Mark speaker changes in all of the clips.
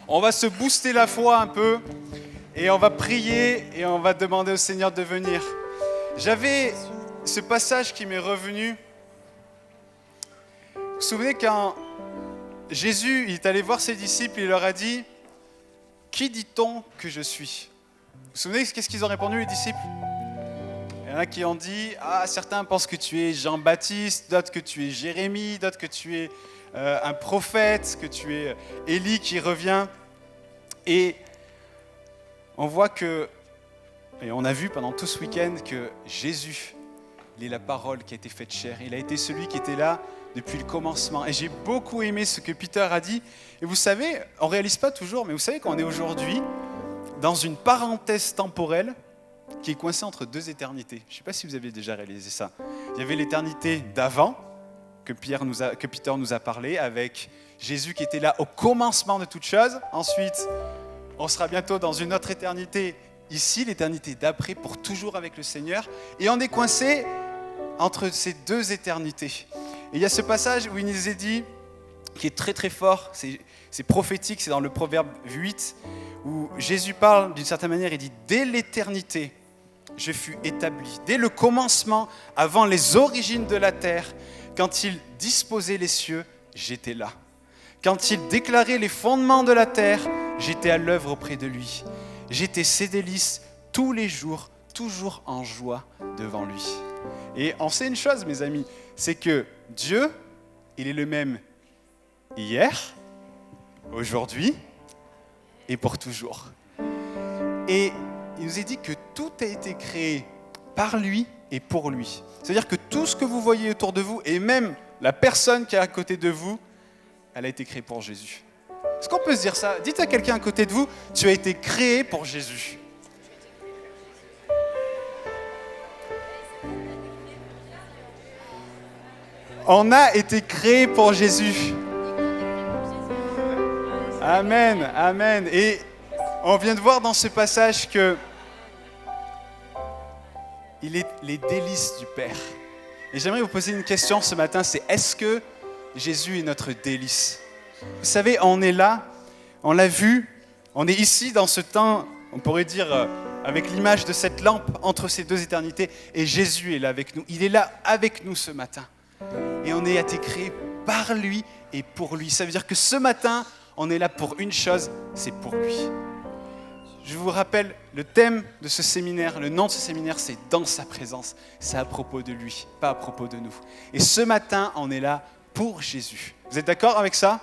Speaker 1: On va se booster la foi un peu et on va prier et on va demander au Seigneur de venir. J'avais ce passage qui m'est revenu. Vous vous souvenez quand Jésus il est allé voir ses disciples, il leur a dit « Qui dit-on que je suis ?» Vous vous souvenez qu'est-ce qu'ils ont répondu les disciples ? Il y en a qui ont dit « Ah, certains pensent que tu es Jean-Baptiste, d'autres que tu es Jérémie, d'autres que tu es un prophète, que tu es Élie qui revient. » Et on voit que, et on a vu pendant tout ce week-end que Jésus, il est la parole qui a été faite chair. Il a été celui qui était là depuis le commencement. Et j'ai beaucoup aimé ce que Peter a dit. Et vous savez, on ne réalise pas toujours, mais vous savez qu'on est aujourd'hui dans une parenthèse temporelle qui est coincée entre deux éternités. Je ne sais pas si vous avez déjà réalisé ça. Il y avait l'éternité d'avant, que Peter nous a parlé, avec Jésus qui était là au commencement de toutes choses. Ensuite, on sera bientôt dans une autre éternité ici, l'éternité d'après, pour toujours avec le Seigneur. Et on est coincé entre ces deux éternités. Et il y a ce passage où il nous est dit, qui est très très fort, c'est prophétique, c'est dans le Proverbe 8, où Jésus parle d'une certaine manière, il dit « Dès l'éternité, je fus établi. Dès le commencement, avant les origines de la terre, quand il disposait les cieux, j'étais là. Quand il déclarait les fondements de la terre, j'étais à l'œuvre auprès de lui. J'étais ses délices tous les jours, toujours en joie devant lui. » Et on sait une chose, mes amis, c'est que Dieu, il est le même hier, aujourd'hui et pour toujours. Et il nous est dit que tout a été créé par lui et pour lui. C'est-à-dire que tout ce que vous voyez autour de vous, et même la personne qui est à côté de vous, elle a été créée pour Jésus. Est-ce qu'on peut se dire ça ? Dites à quelqu'un à côté de vous, tu as été créé pour Jésus. On a été créé pour Jésus. Amen, amen. Et on vient de voir dans ce passage que il est les délices du Père. Et j'aimerais vous poser une question ce matin, c'est est-ce que Jésus est notre délice ? Vous savez, on est là, on l'a vu, on est ici dans ce temps, on pourrait dire avec l'image de cette lampe entre ces deux éternités, et Jésus est là avec nous. Il est là avec nous ce matin. Et on a été créé par lui et pour lui. Ça veut dire que ce matin, on est là pour une chose, c'est pour lui. Je vous rappelle, le thème de ce séminaire, le nom de ce séminaire, c'est « Dans sa présence ». C'est à propos de lui, pas à propos de nous. Et ce matin, on est là pour Jésus. Vous êtes d'accord avec ça ?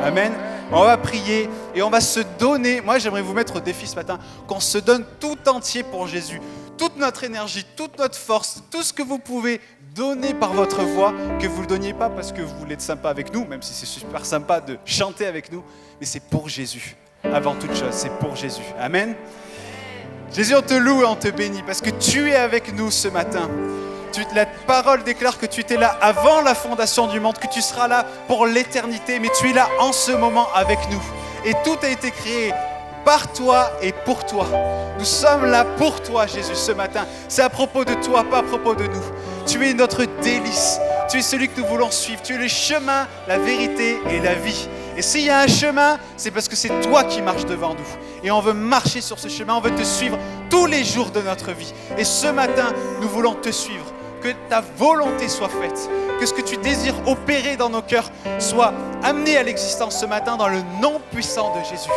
Speaker 1: Amen. On va prier et on va se donner. Moi, j'aimerais vous mettre au défi ce matin qu'on se donne tout entier pour Jésus. Toute notre énergie, toute notre force, tout ce que vous pouvez donner par votre voix, que vous ne le donniez pas parce que vous voulez être sympa avec nous, même si c'est super sympa de chanter avec nous, mais c'est pour Jésus. Avant toute chose, c'est pour Jésus. Amen. Jésus, on te loue et on te bénit parce que tu es avec nous ce matin. La parole déclare que tu étais là avant la fondation du monde, que tu seras là pour l'éternité, mais tu es là en ce moment avec nous. Et tout a été créé par toi et pour toi. Nous sommes là pour toi, Jésus, ce matin. C'est à propos de toi, pas à propos de nous. Tu es notre délice. Tu es celui que nous voulons suivre. Tu es le chemin, la vérité et la vie. Et s'il y a un chemin, c'est parce que c'est toi qui marches devant nous. Et on veut marcher sur ce chemin, on veut te suivre tous les jours de notre vie. Et ce matin, nous voulons te suivre. Que ta volonté soit faite, que ce que tu désires opérer dans nos cœurs soit amené à l'existence ce matin dans le nom puissant de Jésus.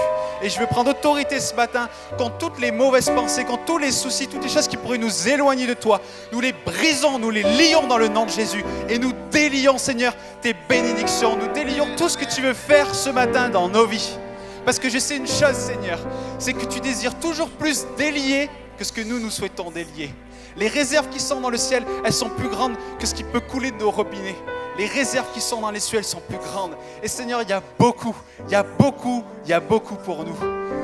Speaker 1: Et je veux prendre autorité ce matin contre toutes les mauvaises pensées, contre tous les soucis, toutes les choses qui pourraient nous éloigner de toi. Nous les brisons, nous les lions dans le nom de Jésus et nous délions, Seigneur, tes bénédictions. Nous délions tout ce que tu veux faire ce matin dans nos vies. Parce que je sais une chose, Seigneur, c'est que tu désires toujours plus délier que ce que nous souhaitons délier. Les réserves qui sont dans le ciel, elles sont plus grandes que ce qui peut couler de nos robinets. Les réserves qui sont dans les cieux, elles sont plus grandes. Et Seigneur, il y a beaucoup pour nous.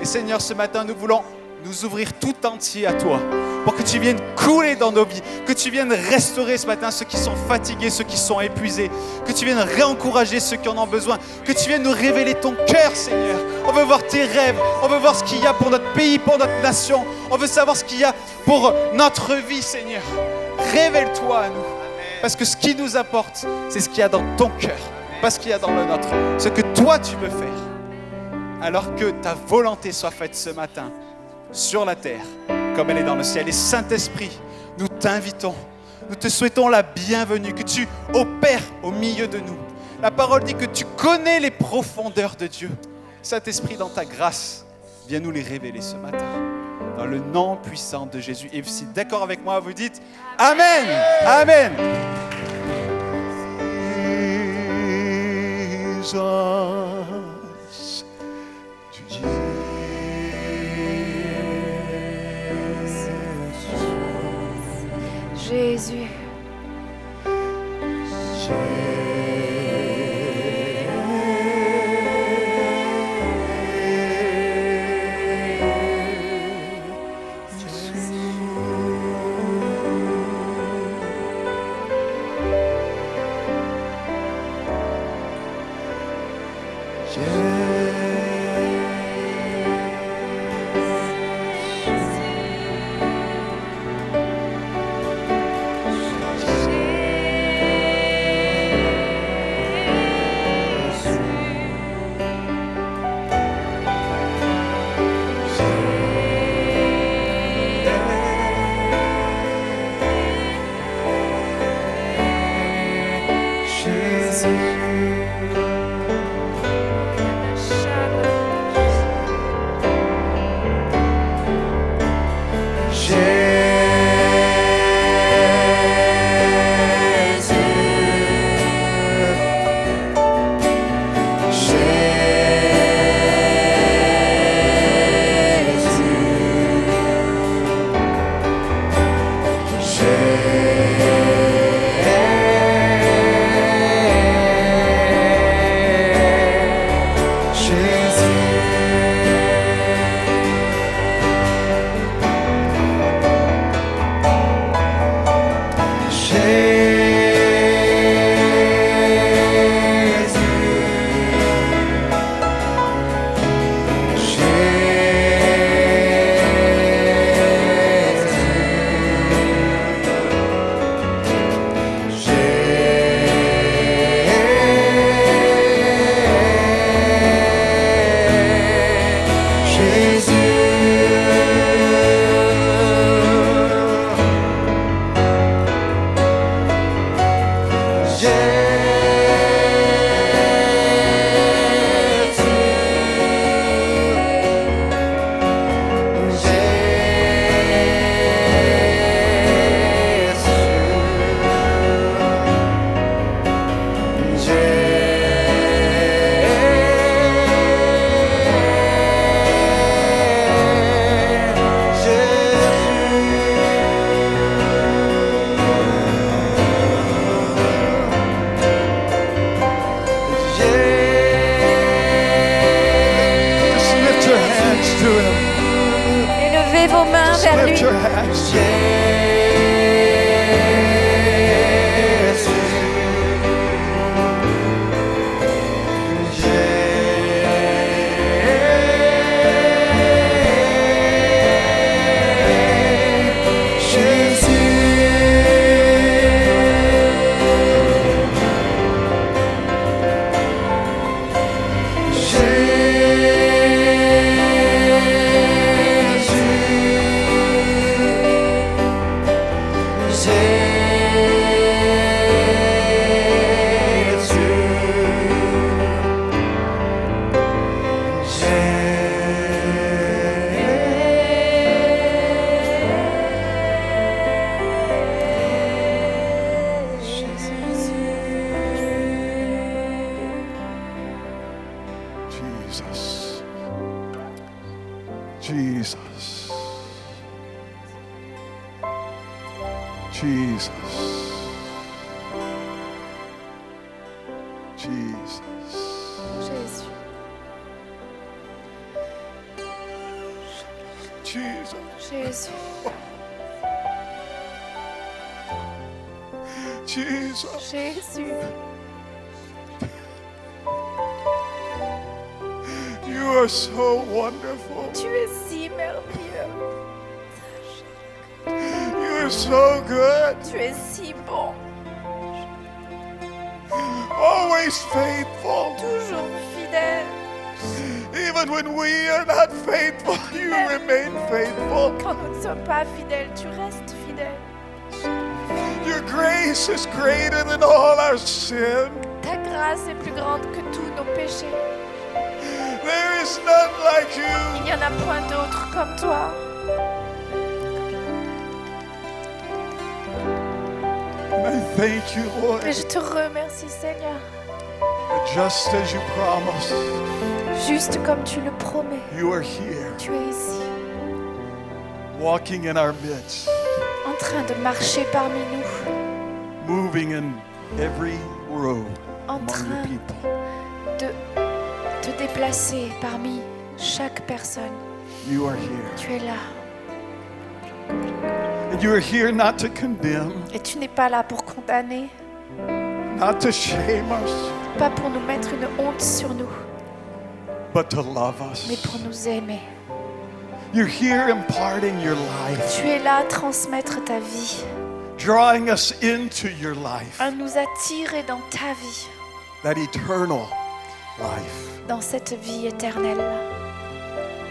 Speaker 1: Et Seigneur, ce matin, nous voulons nous ouvrir tout entier à toi pour que tu viennes couler dans nos vies, que tu viennes restaurer ce matin ceux qui sont fatigués, ceux qui sont épuisés, que tu viennes réencourager ceux qui en ont besoin, que tu viennes nous révéler ton cœur, Seigneur. On veut voir tes rêves, on veut voir ce qu'il y a pour notre pays, pour notre nation, on veut savoir ce qu'il y a pour notre vie, Seigneur. Révèle-toi à nous, parce que ce qui nous apporte, c'est ce qu'il y a dans ton cœur, pas ce qu'il y a dans le nôtre, ce que toi tu veux faire. alors que ta volonté soit faite ce matin sur la terre comme elle est dans le ciel. Et Saint-Esprit, nous t'invitons, nous te souhaitons la bienvenue, que tu opères au milieu de nous. La parole dit que tu connais les profondeurs de Dieu. Saint-Esprit, dans ta grâce, viens nous les révéler ce matin. Dans le nom puissant de Jésus. Et si d'accord avec moi, vous dites Amen. Amen.
Speaker 2: Jésus. Élevez vos mains vers lui.
Speaker 3: Jesus. Jesus. Jesus.
Speaker 2: Jésus.
Speaker 3: Jesus.
Speaker 2: Jésus.
Speaker 3: Jesus.
Speaker 2: Jésus.
Speaker 3: You are so wonderful.
Speaker 2: Tu es si merveilleux.
Speaker 3: You are so good.
Speaker 2: Tu es si bon.
Speaker 3: Always faithful.
Speaker 2: Toujours fidèle.
Speaker 3: Even Even when we are not faithful, you remain faithful.
Speaker 2: Quand nous ne sommes pas fidèles, tu restes fidèle.
Speaker 3: Your grace is greater than all our sin.
Speaker 2: Ta grâce est plus grande que tous nos péchés.
Speaker 3: There is none like
Speaker 2: Il
Speaker 3: you.
Speaker 2: n'y en a point d'autre comme toi.
Speaker 3: And I thank you, Lord,
Speaker 2: Et je te remercie, Seigneur.
Speaker 3: that just as you promised,
Speaker 2: Juste comme tu le promets,
Speaker 3: you are here,
Speaker 2: tu es ici,
Speaker 3: walking in our midst,
Speaker 2: en train de marcher parmi nous,
Speaker 3: moving in every row
Speaker 2: en
Speaker 3: among your
Speaker 2: train
Speaker 3: people.
Speaker 2: de te déplacer parmi chaque personne.
Speaker 3: You are here.
Speaker 2: Tu es là.
Speaker 3: And you are here not to condemn,
Speaker 2: Et tu n'es pas là pour condamner,
Speaker 3: not to shame us,
Speaker 2: pas pour nous mettre une honte sur nous,
Speaker 3: but to love
Speaker 2: mais
Speaker 3: us.
Speaker 2: pour nous aimer.
Speaker 3: You're here imparting your life,
Speaker 2: Tu es là à transmettre ta vie,
Speaker 3: drawing us into your life,
Speaker 2: à nous attirer dans ta vie,
Speaker 3: that eternal life,
Speaker 2: dans cette vie éternelle,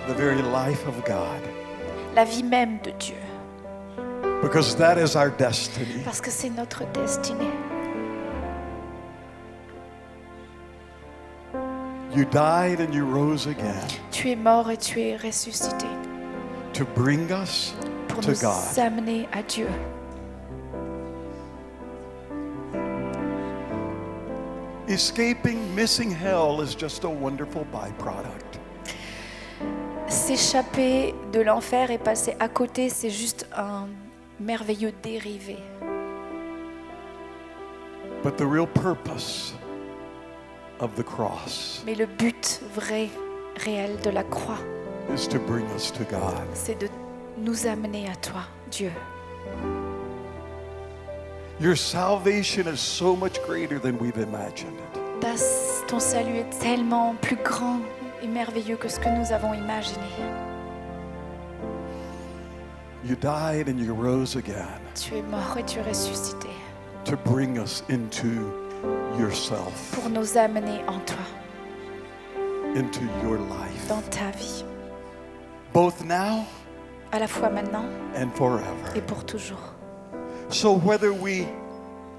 Speaker 3: the very life of God,
Speaker 2: la vie même de Dieu,
Speaker 3: because that is our destiny.
Speaker 2: parce que c'est notre destinée.
Speaker 3: You died and you rose again
Speaker 2: Tu es mort et tu es ressuscité
Speaker 3: to bring us
Speaker 2: pour
Speaker 3: to
Speaker 2: nous
Speaker 3: God.
Speaker 2: amener à Dieu.
Speaker 3: Escaping, missing hell is just a wonderful byproduct.
Speaker 2: S'échapper de l'enfer et passer à côté, c'est juste un merveilleux dérivé.
Speaker 3: But the real purpose of the cross
Speaker 2: Mais le but vrai, réel de la croix,
Speaker 3: is to bring us to God.
Speaker 2: c'est de nous amener à toi, Dieu.
Speaker 3: Your salvation is so much greater than we've imagined it.
Speaker 2: Ton salut est tellement plus grand et merveilleux que ce que nous avons imaginé.
Speaker 3: You died and you rose again
Speaker 2: Tu es mort et tu es ressuscité
Speaker 3: to bring us into yourself,
Speaker 2: pour nous amener en toi,
Speaker 3: into your life,
Speaker 2: dans ta vie,
Speaker 3: both now
Speaker 2: à la fois maintenant
Speaker 3: and
Speaker 2: et
Speaker 3: forever.
Speaker 2: pour toujours.
Speaker 3: So whether we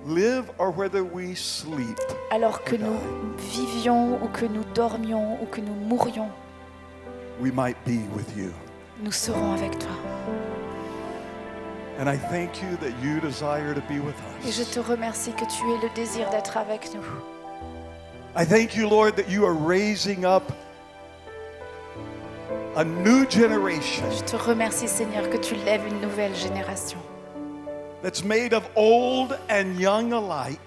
Speaker 3: live or whether we sleep,
Speaker 2: Alors que nous vivions ou que nous dormions ou que nous mourions,
Speaker 3: we might be with you.
Speaker 2: nous serons avec toi.
Speaker 3: And I thank you that you desire to be with
Speaker 2: Et je
Speaker 3: us.
Speaker 2: te remercie que tu aies le désir d'être avec nous.
Speaker 3: I thank you, Lord, that you are raising up a new generation
Speaker 2: Je te remercie, Seigneur, que tu lèves une nouvelle génération
Speaker 3: that's made of old and young alike,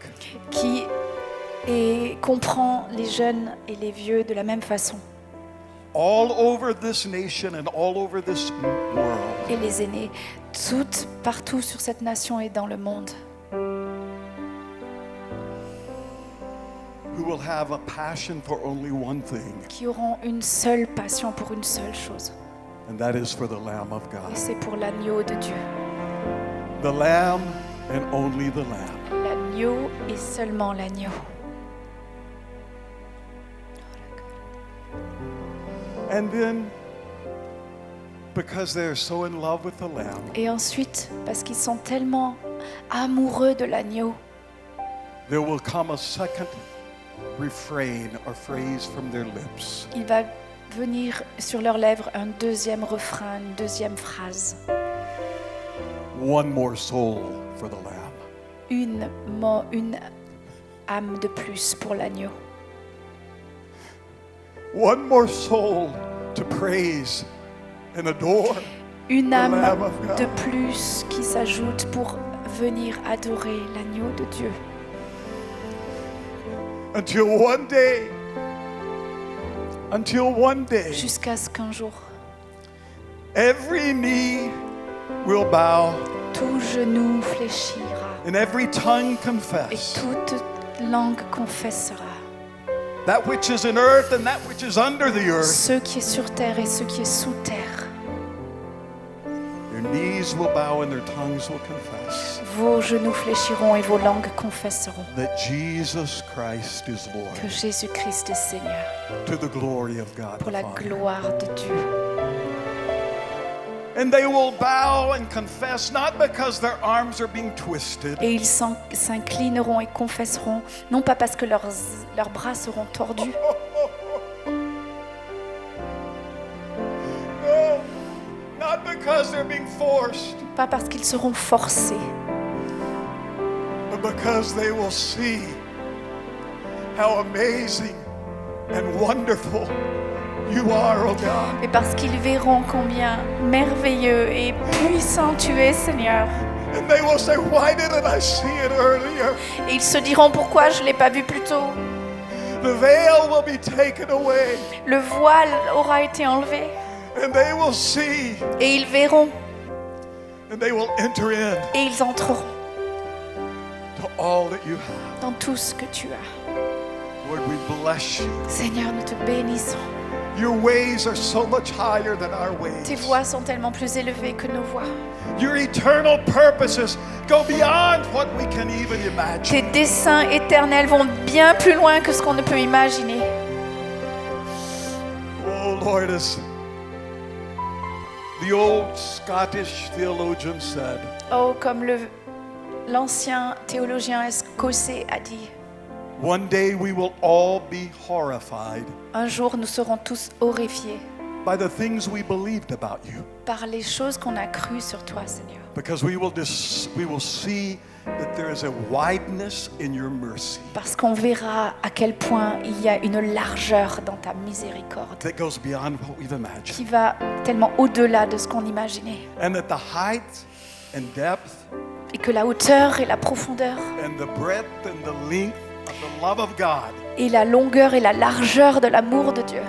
Speaker 2: qui comprend les jeunes et les vieux de la même façon,
Speaker 3: all over this nation and all over this world,
Speaker 2: et les aînés, toutes partout sur cette nation et dans le monde,
Speaker 3: who will have a passion for only one thing,
Speaker 2: qui auront une seule passion pour une seule chose,
Speaker 3: and that is for the Lamb of
Speaker 2: et
Speaker 3: God.
Speaker 2: c'est pour l'agneau de Dieu.
Speaker 3: The Lamb and only the Lamb.
Speaker 2: L'agneau et seulement l'agneau.
Speaker 3: And then, because they are so in love with the Lamb,
Speaker 2: Et ensuite, parce qu'ils sont tellement amoureux de l'agneau,
Speaker 3: there will come a second refrain or phrase from their lips.
Speaker 2: il va venir sur leurs lèvres un deuxième refrain, une deuxième phrase.
Speaker 3: One more soul for the Lamb.
Speaker 2: Une âme de plus pour l'agneau.
Speaker 3: One more soul to praise and adore.
Speaker 2: Une
Speaker 3: The
Speaker 2: âme
Speaker 3: Lamb of God.
Speaker 2: de plus qui s'ajoute pour venir adorer l'agneau de Dieu.
Speaker 3: Until one day,
Speaker 2: Jusqu'à ce qu'un jour,
Speaker 3: every knee will bow
Speaker 2: tout genou fléchira
Speaker 3: and every tongue
Speaker 2: et
Speaker 3: confess
Speaker 2: toute langue confessera.
Speaker 3: that which is in earth and that which is under the earth.
Speaker 2: Ce qui est sur terre et ce qui est sous terre
Speaker 3: Their knees will bow and their tongues will confess
Speaker 2: vos genoux fléchiront et vos langues confesseront
Speaker 3: that Jesus Christ is Lord,
Speaker 2: que Jésus-Christ est Seigneur,
Speaker 3: to the glory of God
Speaker 2: pour
Speaker 3: the
Speaker 2: la
Speaker 3: Father.
Speaker 2: gloire de Dieu.
Speaker 3: And they will bow and confess, not because their arms are being twisted,
Speaker 2: Et ils s'inclineront et confesseront, non pas parce que leurs bras seront tordus,
Speaker 3: no, not because they're being forced,
Speaker 2: pas parce qu'ils seront forcés,
Speaker 3: but because they will see how amazing and wonderful you are, oh God.
Speaker 2: mais parce qu'ils verront combien merveilleux et puissant tu es, Seigneur.
Speaker 3: And they will say, why didn't I see it earlier?
Speaker 2: Et ils se diront, pourquoi je ne l'ai pas vu plus tôt?
Speaker 3: The veil will be taken away,
Speaker 2: Le voile aura été enlevé.
Speaker 3: and they will see,
Speaker 2: Et ils verront,
Speaker 3: and they will enter in
Speaker 2: et ils entreront
Speaker 3: to all that you have.
Speaker 2: dans tout ce que tu as.
Speaker 3: Lord, we bless you.
Speaker 2: Seigneur, nous te bénissons.
Speaker 3: Your ways are so much higher than our
Speaker 2: Tes
Speaker 3: ways.
Speaker 2: voies sont tellement plus élevées que nos voies.
Speaker 3: Your eternal purposes go beyond what we can even
Speaker 2: Tes
Speaker 3: imagine.
Speaker 2: desseins éternels vont bien plus loin que ce qu'on ne peut imaginer.
Speaker 3: Oh Lord, as the old Scottish theologian said,
Speaker 2: Oh, comme l'ancien théologien écossais a dit,
Speaker 3: one day we will all be horrified
Speaker 2: un jour nous serons tous horrifiés
Speaker 3: by the things we believed about you,
Speaker 2: par les choses qu'on a crues sur toi, Seigneur.
Speaker 3: because we will see that there is a wideness in your mercy
Speaker 2: Parce qu'on verra à quel point il y a une largeur dans ta miséricorde
Speaker 3: that goes beyond what we've imagined,
Speaker 2: qui va tellement au-delà de ce qu'on imaginait.
Speaker 3: and that the height and depth
Speaker 2: Et que la hauteur et la profondeur
Speaker 3: and the breadth and the length of the love of God
Speaker 2: et la longueur et la largeur de l'amour de Dieu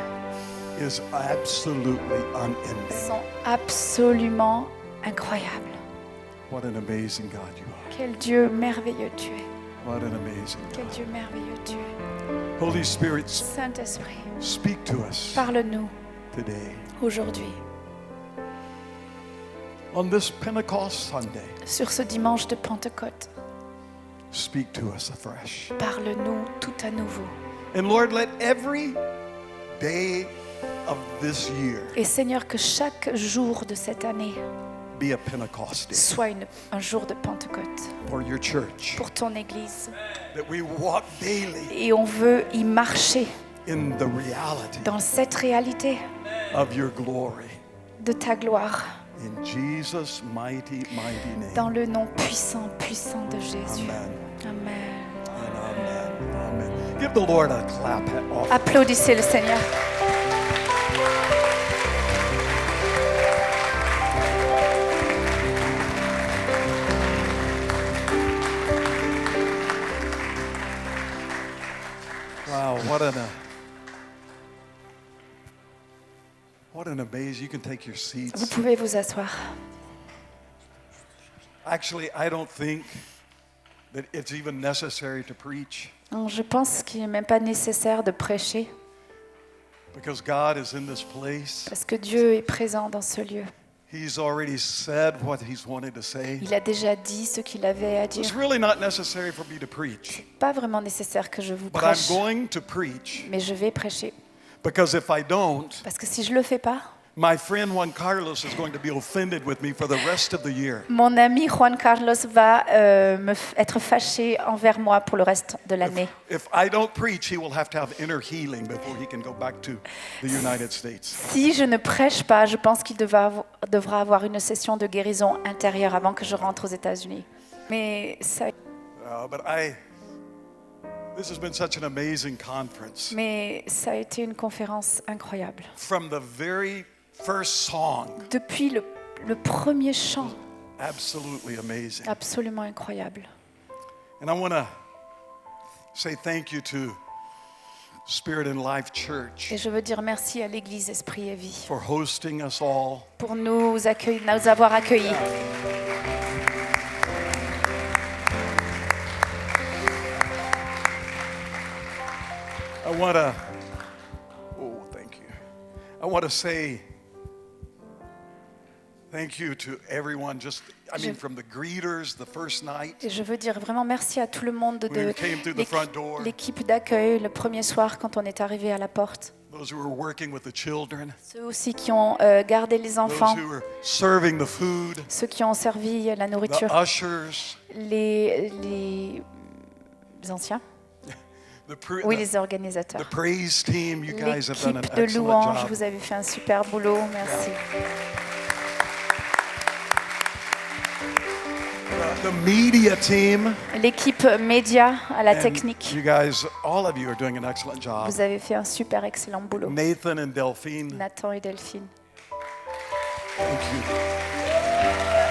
Speaker 3: is absolutely unending.
Speaker 2: sont absolument incroyables.
Speaker 3: What an amazing God you are.
Speaker 2: Quel Dieu merveilleux tu es.
Speaker 3: What an amazing
Speaker 2: Quel
Speaker 3: God.
Speaker 2: Dieu merveilleux tu es.
Speaker 3: Holy Spirit,
Speaker 2: Saint-Esprit,
Speaker 3: speak to us
Speaker 2: parle-nous
Speaker 3: today.
Speaker 2: aujourd'hui,
Speaker 3: On this Pentecost Sunday,
Speaker 2: sur ce dimanche de Pentecôte.
Speaker 3: speak to us afresh.
Speaker 2: Parle-nous tout à nouveau.
Speaker 3: And Lord, let every day of this year
Speaker 2: Et Seigneur, que chaque jour de cette année
Speaker 3: be a Pentecost day
Speaker 2: soit un jour de Pentecôte
Speaker 3: for your church.
Speaker 2: pour ton Église.
Speaker 3: That we walk daily
Speaker 2: Et on veut y marcher
Speaker 3: in the reality
Speaker 2: dans cette réalité
Speaker 3: of your glory.
Speaker 2: de ta gloire,
Speaker 3: In Jesus' mighty, mighty name.
Speaker 2: dans le nom puissant, puissant de Jésus.
Speaker 3: Amen.
Speaker 2: Amen.
Speaker 3: And amen. Amen. Give the Lord a clap off.
Speaker 2: Applaudissez le Seigneur.
Speaker 3: Wow, what an amazing. You can take your
Speaker 2: Vous
Speaker 3: seats.
Speaker 2: pouvez vous asseoir.
Speaker 3: Actually, I don't think that it's even necessary to preach
Speaker 2: Non, je pense qu'il n'est même pas nécessaire de prêcher
Speaker 3: because God is in this place.
Speaker 2: parce que Dieu est présent dans ce lieu.
Speaker 3: He's already said what he's wanted to say.
Speaker 2: Il a déjà dit ce qu'il avait à
Speaker 3: It's
Speaker 2: dire.
Speaker 3: really not necessary for me to preach,
Speaker 2: Pas vraiment nécessaire que je vous
Speaker 3: but I'm
Speaker 2: prêche,
Speaker 3: going to preach
Speaker 2: mais je vais prêcher.
Speaker 3: because if I don't,
Speaker 2: Parce que si je le fais pas,
Speaker 3: my friend Juan Carlos is going to be offended with me for the rest of the year.
Speaker 2: mon ami Juan Carlos va être fâché envers moi pour le reste de l'année.
Speaker 3: If I don't preach, he will have to have inner healing before he can go back to the United States.
Speaker 2: Si je ne prêche pas, je pense qu'il devra avoir une session de guérison intérieure avant que je rentre aux États-Unis. Mais ça
Speaker 3: This has been such an amazing conference.
Speaker 2: a été une conférence incroyable.
Speaker 3: From the very first song,
Speaker 2: Depuis le premier chant,
Speaker 3: absolutely amazing.
Speaker 2: absolument incroyable.
Speaker 3: And I want to say thank you to Spirit and Life Church
Speaker 2: Et je veux dire merci à l'Église Esprit et Vie
Speaker 3: for hosting us all.
Speaker 2: pour nous avoir accueillis.
Speaker 3: I want to say Thank you to everyone, from the greeters the first night.
Speaker 2: Et je veux dire vraiment merci à tout le monde
Speaker 3: When we came through the front door.
Speaker 2: l'équipe d'accueil le premier soir quand on est arrivé à la porte.
Speaker 3: Those who were working with the children.
Speaker 2: Ceux aussi qui ont gardé les enfants.
Speaker 3: Those who were serving the food.
Speaker 2: Ceux qui ont servi la
Speaker 3: The
Speaker 2: nourriture.
Speaker 3: ushers.
Speaker 2: Les anciens. Oui, les organisateurs.
Speaker 3: The praise team, you guys have done an
Speaker 2: L'équipe de
Speaker 3: excellent
Speaker 2: louanges,
Speaker 3: job.
Speaker 2: vous avez fait un super boulot. Merci.
Speaker 3: The media team.
Speaker 2: L'équipe média à la
Speaker 3: And
Speaker 2: technique.
Speaker 3: you guys, all of you are doing an excellent job.
Speaker 2: Vous avez fait un super excellent boulot.
Speaker 3: Nathan and Delphine,
Speaker 2: Nathan et Delphine.
Speaker 3: thank you.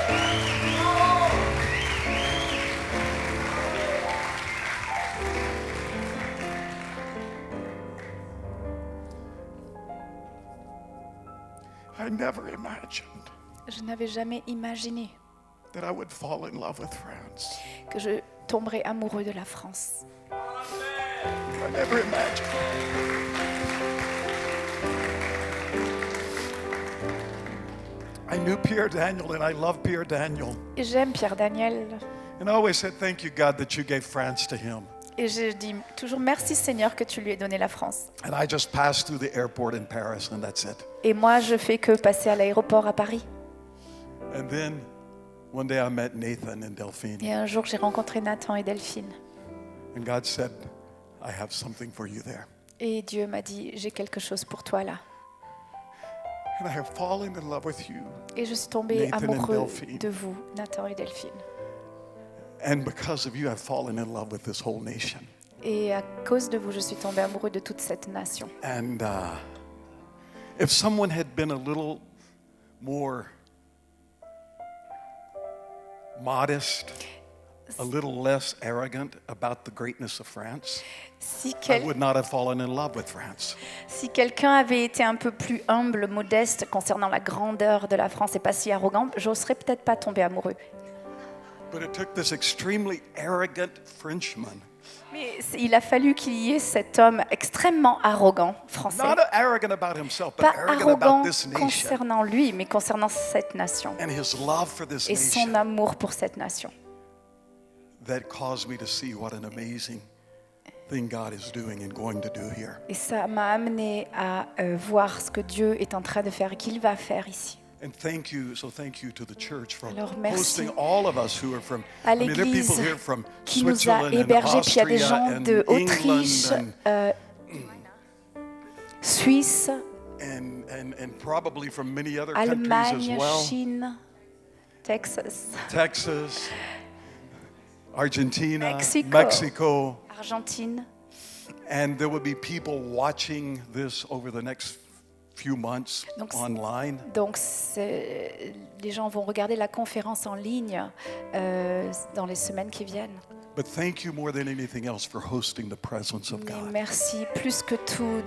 Speaker 3: I never imagined
Speaker 2: Je n'avais jamais imaginé
Speaker 3: that I would fall in love with France.
Speaker 2: que je tomberais amoureux de la France.
Speaker 3: I never imagined. I knew Pierre Daniel and I love Pierre Daniel.
Speaker 2: Et j'aime Pierre Daniel.
Speaker 3: And I always said, thank you, God, that you gave France to him.
Speaker 2: Et je dis toujours merci Seigneur que tu lui aies donné la France.
Speaker 3: And I just passed through the airport in Paris and that's it.
Speaker 2: Et moi, je fais que passer à l'aéroport à Paris.
Speaker 3: And then one day I met Nathan and Delphine.
Speaker 2: Et un jour, j'ai rencontré Nathan et Delphine.
Speaker 3: And God said, I have something for you there.
Speaker 2: Et Dieu m'a dit, j'ai quelque chose pour toi là.
Speaker 3: And I have fallen in love with you.
Speaker 2: Et je suis tombée
Speaker 3: Nathan and
Speaker 2: amoureux
Speaker 3: Delphine.
Speaker 2: de vous, Nathan et Delphine.
Speaker 3: And because of you, I've fallen in love with this whole nation.
Speaker 2: Et à cause de vous, je suis tombée amoureux de toute cette nation.
Speaker 3: And if someone had been a little more modest, a little less arrogant about the greatness of France,
Speaker 2: Si,
Speaker 3: I would not have fallen in love with France.
Speaker 2: si quelqu'un avait été un peu plus humble, modeste concernant la grandeur de la France et pas si arrogant, j'oserais peut-être pas tomber amoureux.
Speaker 3: But it took this extremely arrogant Frenchman,
Speaker 2: Mais il a fallu qu'il y ait cet homme extrêmement arrogant français.
Speaker 3: not arrogant about himself, but
Speaker 2: Pas
Speaker 3: arrogant about
Speaker 2: arrogant
Speaker 3: this nation
Speaker 2: concernant lui, mais concernant cette nation.
Speaker 3: and his love for this
Speaker 2: Et son
Speaker 3: nation
Speaker 2: amour pour cette nation.
Speaker 3: that caused me to see what an amazing thing God is doing and going to do here.
Speaker 2: Et ça m'a amené à voir ce que Dieu est en train de faire et qu'il va faire ici.
Speaker 3: And thank you to the church for
Speaker 2: Alors, merci
Speaker 3: hosting all of us who are from.
Speaker 2: à
Speaker 3: I mean, there are people
Speaker 2: l'Église
Speaker 3: here from
Speaker 2: qui nous a
Speaker 3: Switzerland and
Speaker 2: hébergés. Puis il y a des
Speaker 3: Austria
Speaker 2: gens
Speaker 3: and
Speaker 2: d'Autriche,
Speaker 3: England
Speaker 2: Suisse,
Speaker 3: and probably from many other countries as
Speaker 2: Allemagne,
Speaker 3: well.
Speaker 2: Chine, Texas,
Speaker 3: Texas, Argentina,
Speaker 2: Mexico.
Speaker 3: Mexico,
Speaker 2: Argentine.
Speaker 3: and there will be people watching this over the next few months
Speaker 2: Donc,
Speaker 3: online.
Speaker 2: Donc, les gens vont regarder la conférence en ligne dans les semaines qui viennent.
Speaker 3: But thank you more than anything else for hosting the presence of
Speaker 2: Mais
Speaker 3: God.
Speaker 2: merci plus que tout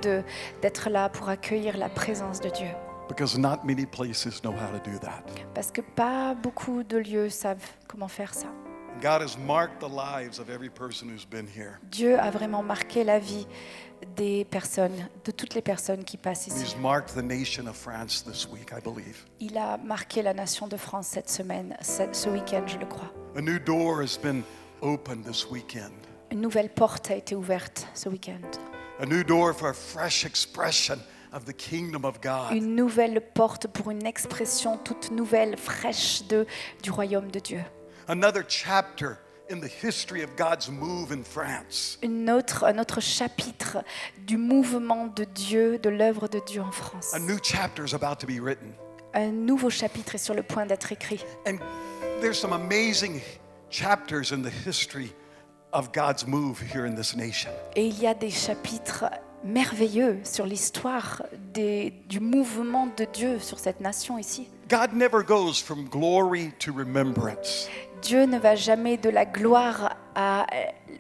Speaker 2: d'être là pour accueillir la présence de Dieu.
Speaker 3: Because not many places know how to do that.
Speaker 2: Parce que pas beaucoup de lieux savent comment faire ça.
Speaker 3: God has marked the lives of every person who's been here.
Speaker 2: Dieu a vraiment marqué la vie des personnes, de toutes les personnes qui passent
Speaker 3: And
Speaker 2: ici.
Speaker 3: He's marked the nation of France this week, I believe.
Speaker 2: Il a marqué la nation de France cette semaine, ce week-end, je le crois.
Speaker 3: A new door has been opened this weekend.
Speaker 2: Une nouvelle porte a été ouverte ce week-end.
Speaker 3: A new door for a fresh expression of the kingdom of God.
Speaker 2: Une nouvelle porte pour une expression toute nouvelle, fraîche du royaume de Dieu.
Speaker 3: Another chapter in the history of God's move in France.
Speaker 2: Un autre chapitre du mouvement de Dieu, de l'œuvre de Dieu en France.
Speaker 3: A new chapter is about to be written.
Speaker 2: Un nouveau chapitre est sur le point d'être écrit.
Speaker 3: And there's some amazing chapters in the history of God's move here in this nation.
Speaker 2: Et il y a des chapitres merveilleux sur l'histoire du mouvement de Dieu sur cette nation ici.
Speaker 3: God never goes from glory to remembrance.
Speaker 2: Dieu ne va jamais de la gloire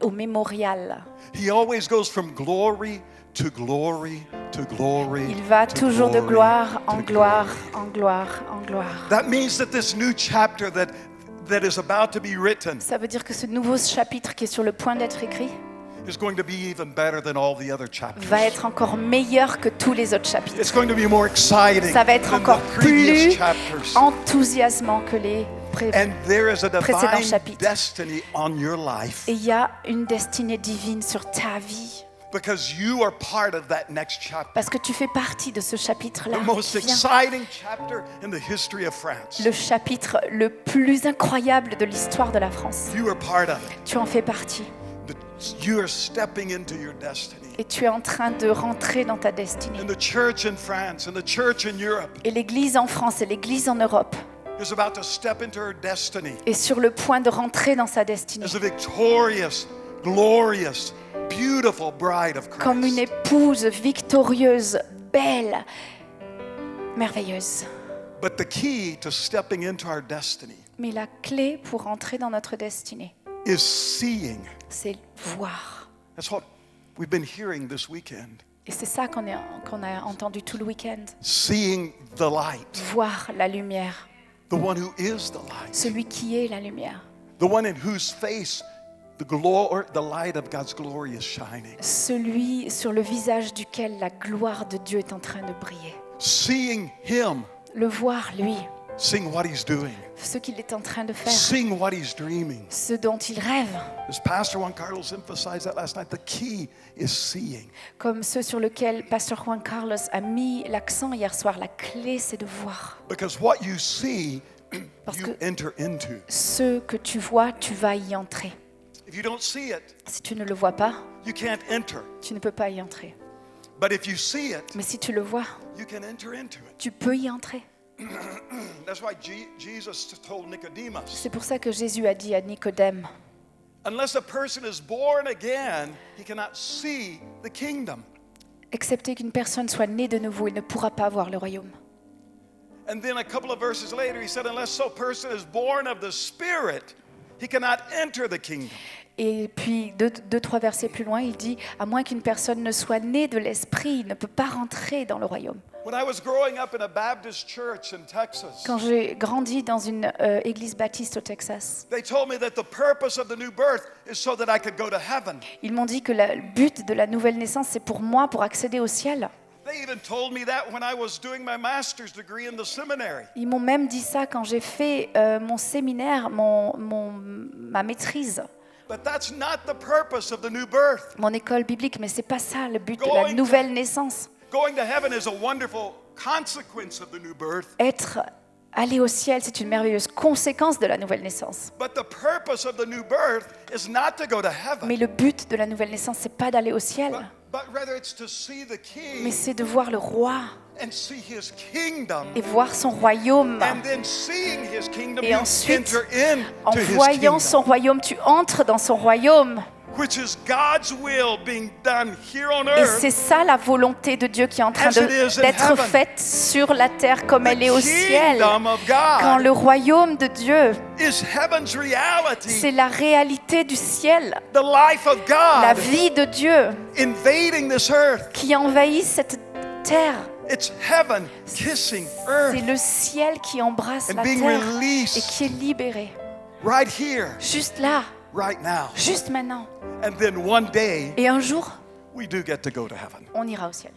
Speaker 2: au mémorial.
Speaker 3: He always goes from glory to glory to glory.
Speaker 2: Il va
Speaker 3: to
Speaker 2: toujours de
Speaker 3: glory
Speaker 2: gloire en
Speaker 3: to
Speaker 2: gloire,
Speaker 3: glory.
Speaker 2: en gloire, en gloire.
Speaker 3: That means that this new chapter that is about to be written
Speaker 2: Ça veut dire que ce nouveau chapitre qui est sur le point d'être écrit,
Speaker 3: is going to be even better than all the other chapters.
Speaker 2: va être encore meilleur que tous les autres chapitres.
Speaker 3: It's going to be more exciting
Speaker 2: Ça va être
Speaker 3: than
Speaker 2: encore
Speaker 3: the previous
Speaker 2: plus
Speaker 3: chapters.
Speaker 2: enthousiasmant que les
Speaker 3: And there is a
Speaker 2: précédents
Speaker 3: divine
Speaker 2: chapitres.
Speaker 3: destiny on your life
Speaker 2: Et il y a une destinée divine sur ta vie.
Speaker 3: because you are part of that next chapter.
Speaker 2: Parce que tu fais partie de ce chapitre-là.
Speaker 3: The most
Speaker 2: Viens.
Speaker 3: exciting chapter in the history of France.
Speaker 2: Le chapitre le plus incroyable de l'histoire de la France.
Speaker 3: You are part of it.
Speaker 2: Tu en fais partie.
Speaker 3: You are stepping into your destiny.
Speaker 2: Et tu es en train de rentrer dans ta destinée.
Speaker 3: And the church in France and the church in Europe
Speaker 2: Et l'Église en France et l'Église en Europe
Speaker 3: is about to step into her destiny
Speaker 2: est sur le point de rentrer dans sa destinée.
Speaker 3: as a victorious, glorious, beautiful bride of
Speaker 2: Comme une
Speaker 3: Christ.
Speaker 2: épouse victorieuse, belle, merveilleuse.
Speaker 3: But the key to stepping into our destiny
Speaker 2: Mais la clé pour rentrer dans notre destinée,
Speaker 3: is seeing.
Speaker 2: c'est voir.
Speaker 3: That's what we've been hearing this weekend.
Speaker 2: Et c'est ça qu'on a entendu tout le week-end.
Speaker 3: Seeing the light,
Speaker 2: Voir la lumière.
Speaker 3: the one who is the light,
Speaker 2: Celui qui est la lumière.
Speaker 3: the one in whose face the light of God's glory is shining.
Speaker 2: Celui sur le visage duquel la gloire de Dieu est en train de briller.
Speaker 3: Seeing Him,
Speaker 2: Le voir, lui,
Speaker 3: seeing what He's doing,
Speaker 2: ce qu'il est en train de faire,
Speaker 3: seeing what He's dreaming.
Speaker 2: ce dont il rêve,
Speaker 3: As Pastor Juan Carlos emphasized that last night, the key is seeing.
Speaker 2: comme ceux sur lesquels Pasteur Juan Carlos a mis l'accent hier soir. La clé, c'est de voir.
Speaker 3: Because what you see,
Speaker 2: Parce
Speaker 3: you
Speaker 2: que-
Speaker 3: enter into.
Speaker 2: Ce que tu vois, tu vas y entrer.
Speaker 3: If you don't see it,
Speaker 2: Si tu ne le vois pas,
Speaker 3: you can't enter.
Speaker 2: tu ne peux pas y entrer.
Speaker 3: But if you see it,
Speaker 2: Mais si tu le vois,
Speaker 3: you can enter into it.
Speaker 2: tu peux y entrer.
Speaker 3: That's why Jesus told Nicodemus,
Speaker 2: C'est pour ça que Jésus a dit à Nicodème,
Speaker 3: unless a person is born again, he cannot see the kingdom.
Speaker 2: excepté qu'une personne soit née de nouveau, il ne pourra pas voir le royaume.
Speaker 3: And then a couple of verses later, he said, unless a person is born of the Spirit, he cannot enter the kingdom.
Speaker 2: Et puis, deux, trois versets plus loin, il dit, à moins qu'une personne ne soit née de l'esprit, il ne peut pas rentrer dans le royaume.
Speaker 3: When I was growing up in a Baptist church in Texas,
Speaker 2: Quand j'ai grandi dans une église baptiste au Texas,
Speaker 3: they told me that the purpose of the new birth is so that I could go to heaven.
Speaker 2: ils m'ont dit que le but de la nouvelle naissance, c'est pour moi, pour accéder au ciel.
Speaker 3: They even told me that when I was doing my master's degree in the seminary.
Speaker 2: Ils m'ont même dit ça quand j'ai fait mon séminaire, ma maîtrise,
Speaker 3: But that's not the purpose of the new birth.
Speaker 2: mon école biblique, mais c'est pas ça le but de la nouvelle naissance.
Speaker 3: Going to heaven is a wonderful consequence of the new birth.
Speaker 2: Aller au ciel, c'est une merveilleuse conséquence de la nouvelle naissance.
Speaker 3: But the purpose of the new birth is not to go to heaven.
Speaker 2: Mais le but de la nouvelle naissance, c'est pas d'aller au ciel,
Speaker 3: But rather it's to see the king
Speaker 2: mais c'est de voir le roi
Speaker 3: and see his kingdom.
Speaker 2: et voir son royaume.
Speaker 3: And then seeing his kingdom,
Speaker 2: Et
Speaker 3: you
Speaker 2: ensuite,
Speaker 3: enter
Speaker 2: en
Speaker 3: into his
Speaker 2: voyant
Speaker 3: kingdom,
Speaker 2: son royaume, tu entres dans son royaume.
Speaker 3: which is God's will being done here on
Speaker 2: Et
Speaker 3: earth.
Speaker 2: c'est ça la volonté de Dieu qui est en train
Speaker 3: As it is in
Speaker 2: d'être
Speaker 3: heaven.
Speaker 2: faite sur la terre comme elle est au
Speaker 3: The
Speaker 2: ciel.
Speaker 3: kingdom of
Speaker 2: Quand
Speaker 3: God
Speaker 2: le royaume de Dieu,
Speaker 3: is heaven's reality.
Speaker 2: c'est la réalité du ciel,
Speaker 3: The life of
Speaker 2: la
Speaker 3: God
Speaker 2: vie de Dieu
Speaker 3: invading this earth.
Speaker 2: qui envahit cette terre.
Speaker 3: It's heaven kissing
Speaker 2: C'est
Speaker 3: earth
Speaker 2: le ciel qui embrasse
Speaker 3: and
Speaker 2: la
Speaker 3: being
Speaker 2: terre et
Speaker 3: released
Speaker 2: qui est libéré.
Speaker 3: right here,
Speaker 2: Juste là,
Speaker 3: right now.
Speaker 2: juste maintenant.
Speaker 3: And then one day,
Speaker 2: Et un jour,
Speaker 3: we do get to go to heaven.
Speaker 2: on ira au ciel.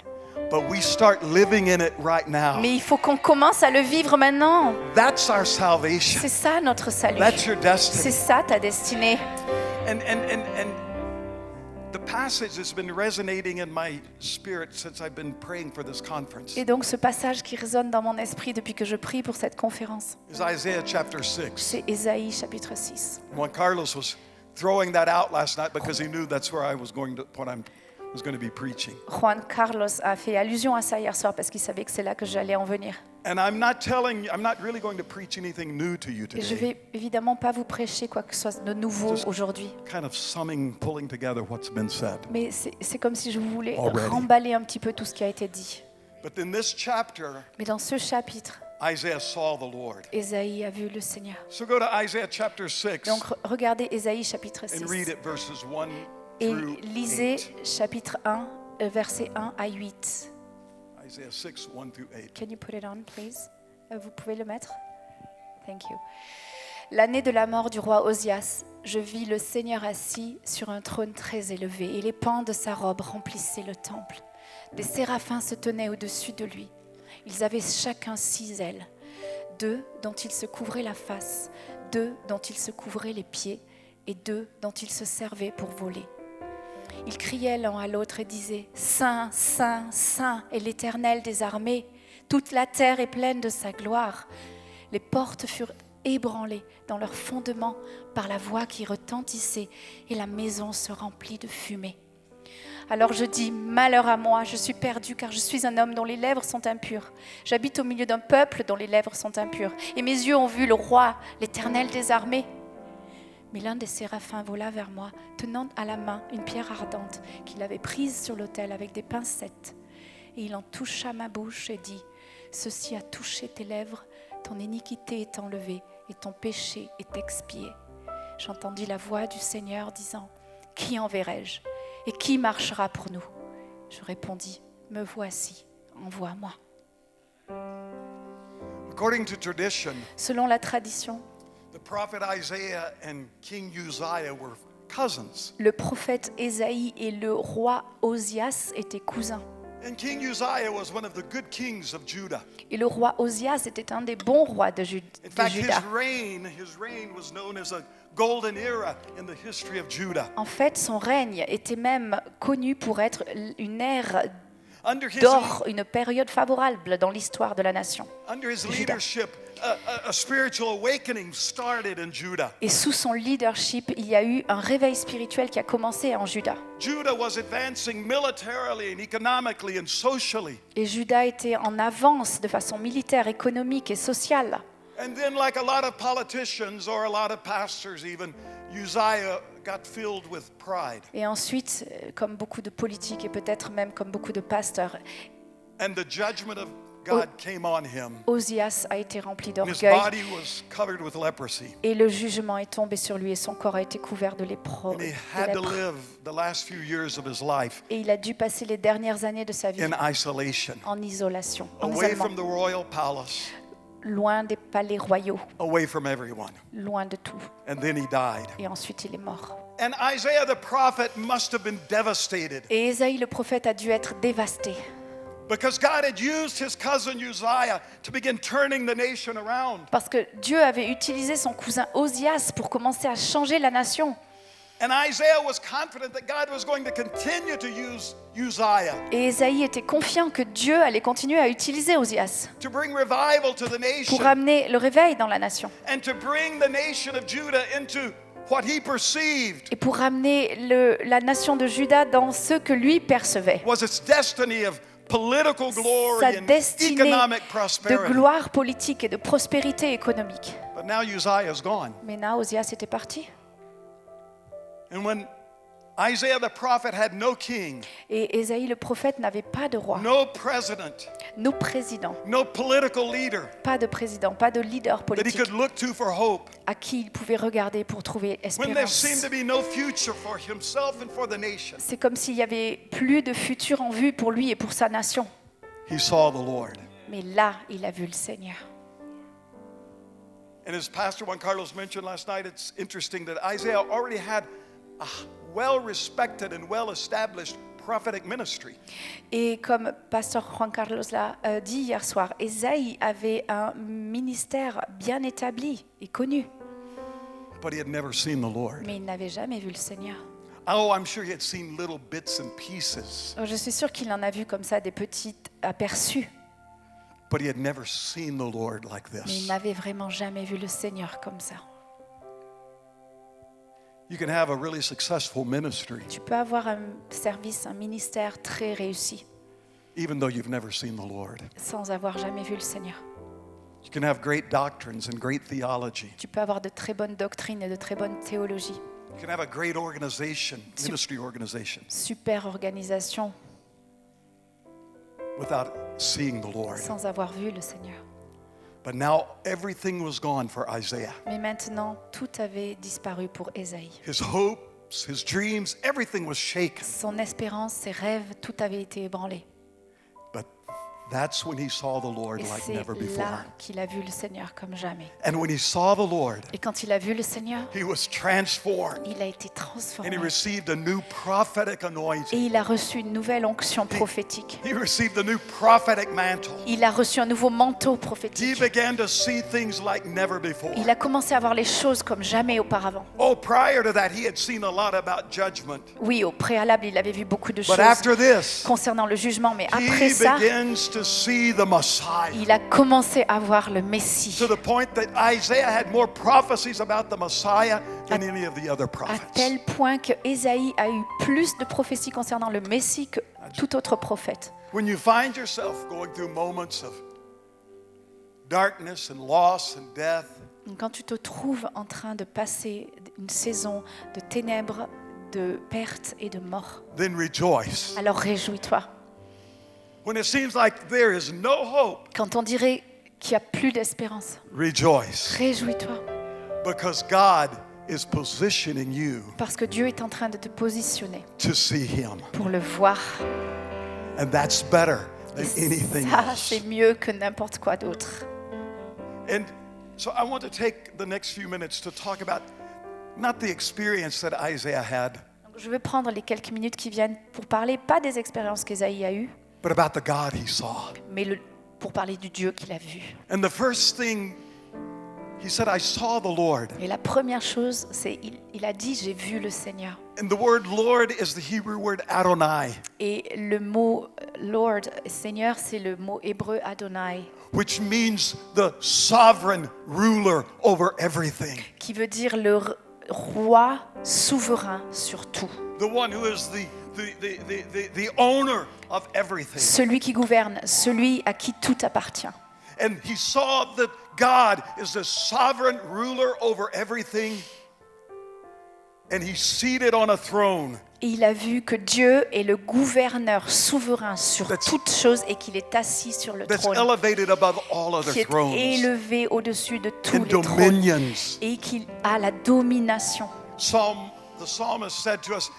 Speaker 3: But we start living in it right now.
Speaker 2: Mais il faut qu'on commence à le vivre maintenant.
Speaker 3: That's our salvation.
Speaker 2: C'est ça notre salut.
Speaker 3: That's your
Speaker 2: C'est
Speaker 3: destiny.
Speaker 2: ça ta destinée.
Speaker 3: And the passage has been resonating in my spirit since I've been praying for this conference.
Speaker 2: Et donc ce passage qui résonne dans mon esprit depuis que je prie pour cette conférence,
Speaker 3: Is Isaiah chapter 6.
Speaker 2: c'est Ésaïe chapitre 6.
Speaker 3: When Carlos was throwing that out last night because he knew that's where I was going to was going to be preaching.
Speaker 2: Juan Carlos a fait allusion à ça hier soir parce qu'il savait que c'est là que j'allais en venir.
Speaker 3: And I'm not really going to preach anything new to you
Speaker 2: Et je
Speaker 3: today.
Speaker 2: vais évidemment pas vous prêcher quoi que ce soit de nouveau aujourd'hui.
Speaker 3: Kind of pulling together what's been said.
Speaker 2: Mais c'est comme si je voulais
Speaker 3: Already.
Speaker 2: remballer un petit peu tout ce qui a été dit.
Speaker 3: But in this chapter,
Speaker 2: Mais dans ce chapitre,
Speaker 3: Isaiah saw the Lord.
Speaker 2: Ésaïe a vu le Seigneur.
Speaker 3: So go to Isaiah chapter 6
Speaker 2: Donc regardez Ésaïe chapitre 6
Speaker 3: and read it verses 1
Speaker 2: et
Speaker 3: through
Speaker 2: lisez
Speaker 3: 8.
Speaker 2: chapitre 1, versets 1 à 8.
Speaker 3: Isaiah 6, 1 through 8.
Speaker 2: Can you put it on, please? Vous pouvez le mettre? Thank you. L'année de la mort du roi Osias, je vis le Seigneur assis sur un trône très élevé, et les pans de sa robe remplissaient le temple. Des séraphins se tenaient au-dessus de lui. Ils avaient chacun 6 ailes, 2 dont ils se couvraient la face, 2 dont ils se couvraient les pieds, et 2 dont ils se servaient pour voler. Ils criaient l'un à l'autre et disaient « Saint, Saint, Saint est l'Éternel des armées. Toute la terre est pleine de sa gloire. » Les portes furent ébranlées dans leurs fondements par la voix qui retentissait et la maison se remplit de fumée. Alors je dis, malheur à moi, je suis perdu car je suis un homme dont les lèvres sont impures. J'habite au milieu d'un peuple dont les lèvres sont impures. Et mes yeux ont vu le roi, l'Éternel des armées. Mais l'un des séraphins vola vers moi, tenant à la main une pierre ardente qu'il avait prise sur l'autel avec des pincettes. Et il en toucha ma bouche et dit, « Ceci a touché tes lèvres, ton iniquité est enlevée et ton péché est expié. » J'entendis la voix du Seigneur disant, « Qui enverrai-je ? Et qui marchera pour nous ?» Je répondis, « Me voici, envoie-moi. »
Speaker 3: According to tradition,
Speaker 2: Selon la tradition,
Speaker 3: the prophet Isaiah and King Uzziah were cousins.
Speaker 2: le prophète Ésaïe et le roi Osias étaient cousins.
Speaker 3: And King Uzziah was one of the good kings of Judah.
Speaker 2: Et le roi Osias était un des bons rois de
Speaker 3: In fact,
Speaker 2: Juda.
Speaker 3: his reign was known as a golden era in the history of Judah.
Speaker 2: En fait, son règne était même connu pour être une ère
Speaker 3: Under his,
Speaker 2: d'or, une période favorable dans l'histoire de la nation.
Speaker 3: under his
Speaker 2: Judah.
Speaker 3: leadership, a spiritual awakening started in Judah.
Speaker 2: Et sous son leadership, il y a eu un réveil spirituel qui a commencé en Juda.
Speaker 3: Judah was advancing militarily and economically and socially.
Speaker 2: Et Juda était en avance de façon militaire, économique et sociale.
Speaker 3: And then, like a lot of politicians or a lot of pastors even, Uzziah got filled with pride.
Speaker 2: Et ensuite, comme beaucoup de politiques et peut-être même comme beaucoup de pasteurs,
Speaker 3: And the judgment of God came on him.
Speaker 2: Osias a été rempli
Speaker 3: And his
Speaker 2: d'orgueil
Speaker 3: body was covered with leprosy.
Speaker 2: et le jugement est tombé sur lui et son corps a été couvert de lèpre.
Speaker 3: And he had to live the last few years of his life
Speaker 2: Et il a dû passer les dernières années de sa vie
Speaker 3: in isolation,
Speaker 2: en isolation, en
Speaker 3: away
Speaker 2: isolement,
Speaker 3: from the royal palace,
Speaker 2: loin des palais royaux,
Speaker 3: away from everyone.
Speaker 2: loin de tout.
Speaker 3: And then he died.
Speaker 2: Et ensuite, il est mort.
Speaker 3: And Isaiah the prophet must have been devastated
Speaker 2: Et Ésaïe le prophète a dû être dévasté
Speaker 3: because God had used his cousin Uzziah to begin turning the nation around.
Speaker 2: parce que Dieu avait utilisé son cousin Osias pour commencer à changer la nation.
Speaker 3: And Isaiah was confident that God was going to continue to use Uzziah
Speaker 2: Et Ésaïe était confiant que Dieu allait continuer à utiliser Osias
Speaker 3: to bring revival to the nation
Speaker 2: pour amener le réveil dans la nation
Speaker 3: and to bring the nation of Judah into what he perceived
Speaker 2: et pour ramener la nation de Juda dans ce que lui percevait.
Speaker 3: was its destiny of political glory
Speaker 2: Sa
Speaker 3: and
Speaker 2: destinée
Speaker 3: economic
Speaker 2: de
Speaker 3: prosperity.
Speaker 2: gloire politique et de prospérité économique.
Speaker 3: But now Uzziah is gone.
Speaker 2: Mais là, Osias était parti.
Speaker 3: And when Isaiah the prophet had no king,
Speaker 2: Et Ésaïe le prophète n'avait pas de roi,
Speaker 3: no president,
Speaker 2: no président,
Speaker 3: no political leader
Speaker 2: pas de président, pas de leader
Speaker 3: that he
Speaker 2: politique
Speaker 3: could look to for hope,
Speaker 2: à qui il pouvait regarder pour trouver
Speaker 3: when there seemed
Speaker 2: espérance.
Speaker 3: to be no future for himself and for the nation,
Speaker 2: C'est comme s'il n'y avait plus de futur en vue pour lui et pour sa nation.
Speaker 3: he saw the Lord.
Speaker 2: Mais là, il a vu le Seigneur.
Speaker 3: And as Pastor Juan Carlos mentioned last night, it's interesting that Isaiah already had a well-respected and well-established prophetic ministry.
Speaker 2: Et comme pasteur Juan Carlos l'a dit hier soir, Ésaïe avait un ministère bien établi et connu,
Speaker 3: But he had never seen the Lord.
Speaker 2: mais il n'avait jamais vu le Seigneur.
Speaker 3: Oh, I'm sure he had seen little bits and pieces,
Speaker 2: Je suis sûre qu'il en a vu comme ça des petits aperçus,
Speaker 3: but he had never seen the Lord like
Speaker 2: mais il
Speaker 3: this.
Speaker 2: n'avait vraiment jamais vu le Seigneur comme ça.
Speaker 3: You can have a really successful ministry
Speaker 2: Tu peux avoir un service, un ministère très réussi
Speaker 3: even though you've never seen the Lord.
Speaker 2: sans avoir jamais vu le Seigneur.
Speaker 3: You can have great doctrines and great theology.
Speaker 2: Tu peux avoir de très bonnes doctrines et de très bonnes théologies,
Speaker 3: You can have a great organization, ministry organization,
Speaker 2: super organisation,
Speaker 3: without seeing the Lord.
Speaker 2: sans avoir vu le Seigneur.
Speaker 3: But now everything was gone for Isaiah.
Speaker 2: Mais maintenant, tout avait disparu pour Ésaïe.
Speaker 3: His hopes, his dreams, everything was shaken.
Speaker 2: Son espérance, ses rêves, tout avait été ébranlé.
Speaker 3: But That's when he saw the Lord
Speaker 2: Et
Speaker 3: like
Speaker 2: c'est
Speaker 3: never before.
Speaker 2: là qu'il a vu le Seigneur comme jamais.
Speaker 3: And when he saw the Lord,
Speaker 2: Et quand il a vu le Seigneur,
Speaker 3: he was transformed
Speaker 2: il a été
Speaker 3: and
Speaker 2: transformé.
Speaker 3: he received a new prophetic
Speaker 2: Et
Speaker 3: anointing.
Speaker 2: il a reçu une nouvelle onction prophétique.
Speaker 3: He received a new prophetic mantle.
Speaker 2: Il a reçu un nouveau manteau
Speaker 3: He
Speaker 2: prophétique.
Speaker 3: began to see things like never before.
Speaker 2: Il a commencé à voir les choses comme jamais auparavant.
Speaker 3: Oh, prior to that, he had seen a lot about judgment.
Speaker 2: Oui, au préalable, il avait vu beaucoup de
Speaker 3: But
Speaker 2: choses
Speaker 3: after this,
Speaker 2: concernant le jugement, mais après
Speaker 3: he
Speaker 2: ça,
Speaker 3: begins to see the Messiah.
Speaker 2: il a commencé à voir le Messie.
Speaker 3: To the point that Isaiah had more prophecies about the Messiah than any of the other
Speaker 2: À
Speaker 3: prophets.
Speaker 2: tel point que Ésaïe a eu plus de prophéties concernant le Messie que tout autre prophète.
Speaker 3: When you find yourself going through moments of darkness and loss and death,
Speaker 2: Quand tu te trouves en train de passer une saison de ténèbres, de perte et de mort,
Speaker 3: then rejoice.
Speaker 2: alors réjouis-toi.
Speaker 3: When it seems like there is no hope,
Speaker 2: Quand on dirait qu'il n'y a plus d'espérance,
Speaker 3: rejoice.
Speaker 2: réjouis-toi.
Speaker 3: Because God is positioning you
Speaker 2: Parce que Dieu est en train de te positionner
Speaker 3: to see Him.
Speaker 2: pour le voir.
Speaker 3: And that's better than
Speaker 2: Et
Speaker 3: anything
Speaker 2: ça,
Speaker 3: else.
Speaker 2: c'est mieux que n'importe quoi d'autre.
Speaker 3: And so I want to take the next few minutes to talk about not the experience that Isaiah had,
Speaker 2: Donc, je vais prendre les quelques minutes qui viennent pour parler, pas des expériences qu'Ésaïe a eues,
Speaker 3: but about the God he saw.
Speaker 2: mais pour parler du Dieu qu'il a vu.
Speaker 3: And the first thing he said, I saw the Lord.
Speaker 2: Et la première chose, c'est il a dit, j'ai vu le Seigneur.
Speaker 3: And the word Lord is the Hebrew word Adonai,
Speaker 2: Et le mot Lord, Seigneur, c'est le mot hébreu Adonai,
Speaker 3: which means the sovereign ruler over everything.
Speaker 2: qui veut dire le roi souverain sur tout.
Speaker 3: The one who is the owner of everything.
Speaker 2: Celui qui gouverne, celui à qui tout appartient.
Speaker 3: And he saw that God is the sovereign ruler over everything. And he's seated on a throne.
Speaker 2: Et il a vu que Dieu est le gouverneur souverain sur
Speaker 3: That's-
Speaker 2: toutes choses et qu'il est assis sur le
Speaker 3: That's
Speaker 2: trône,
Speaker 3: elevated above all other
Speaker 2: qui est
Speaker 3: thrones
Speaker 2: élevé au-dessus de tous
Speaker 3: and
Speaker 2: les trônes
Speaker 3: dominions.
Speaker 2: et qu'il a la domination.
Speaker 3: The psalmist said to us,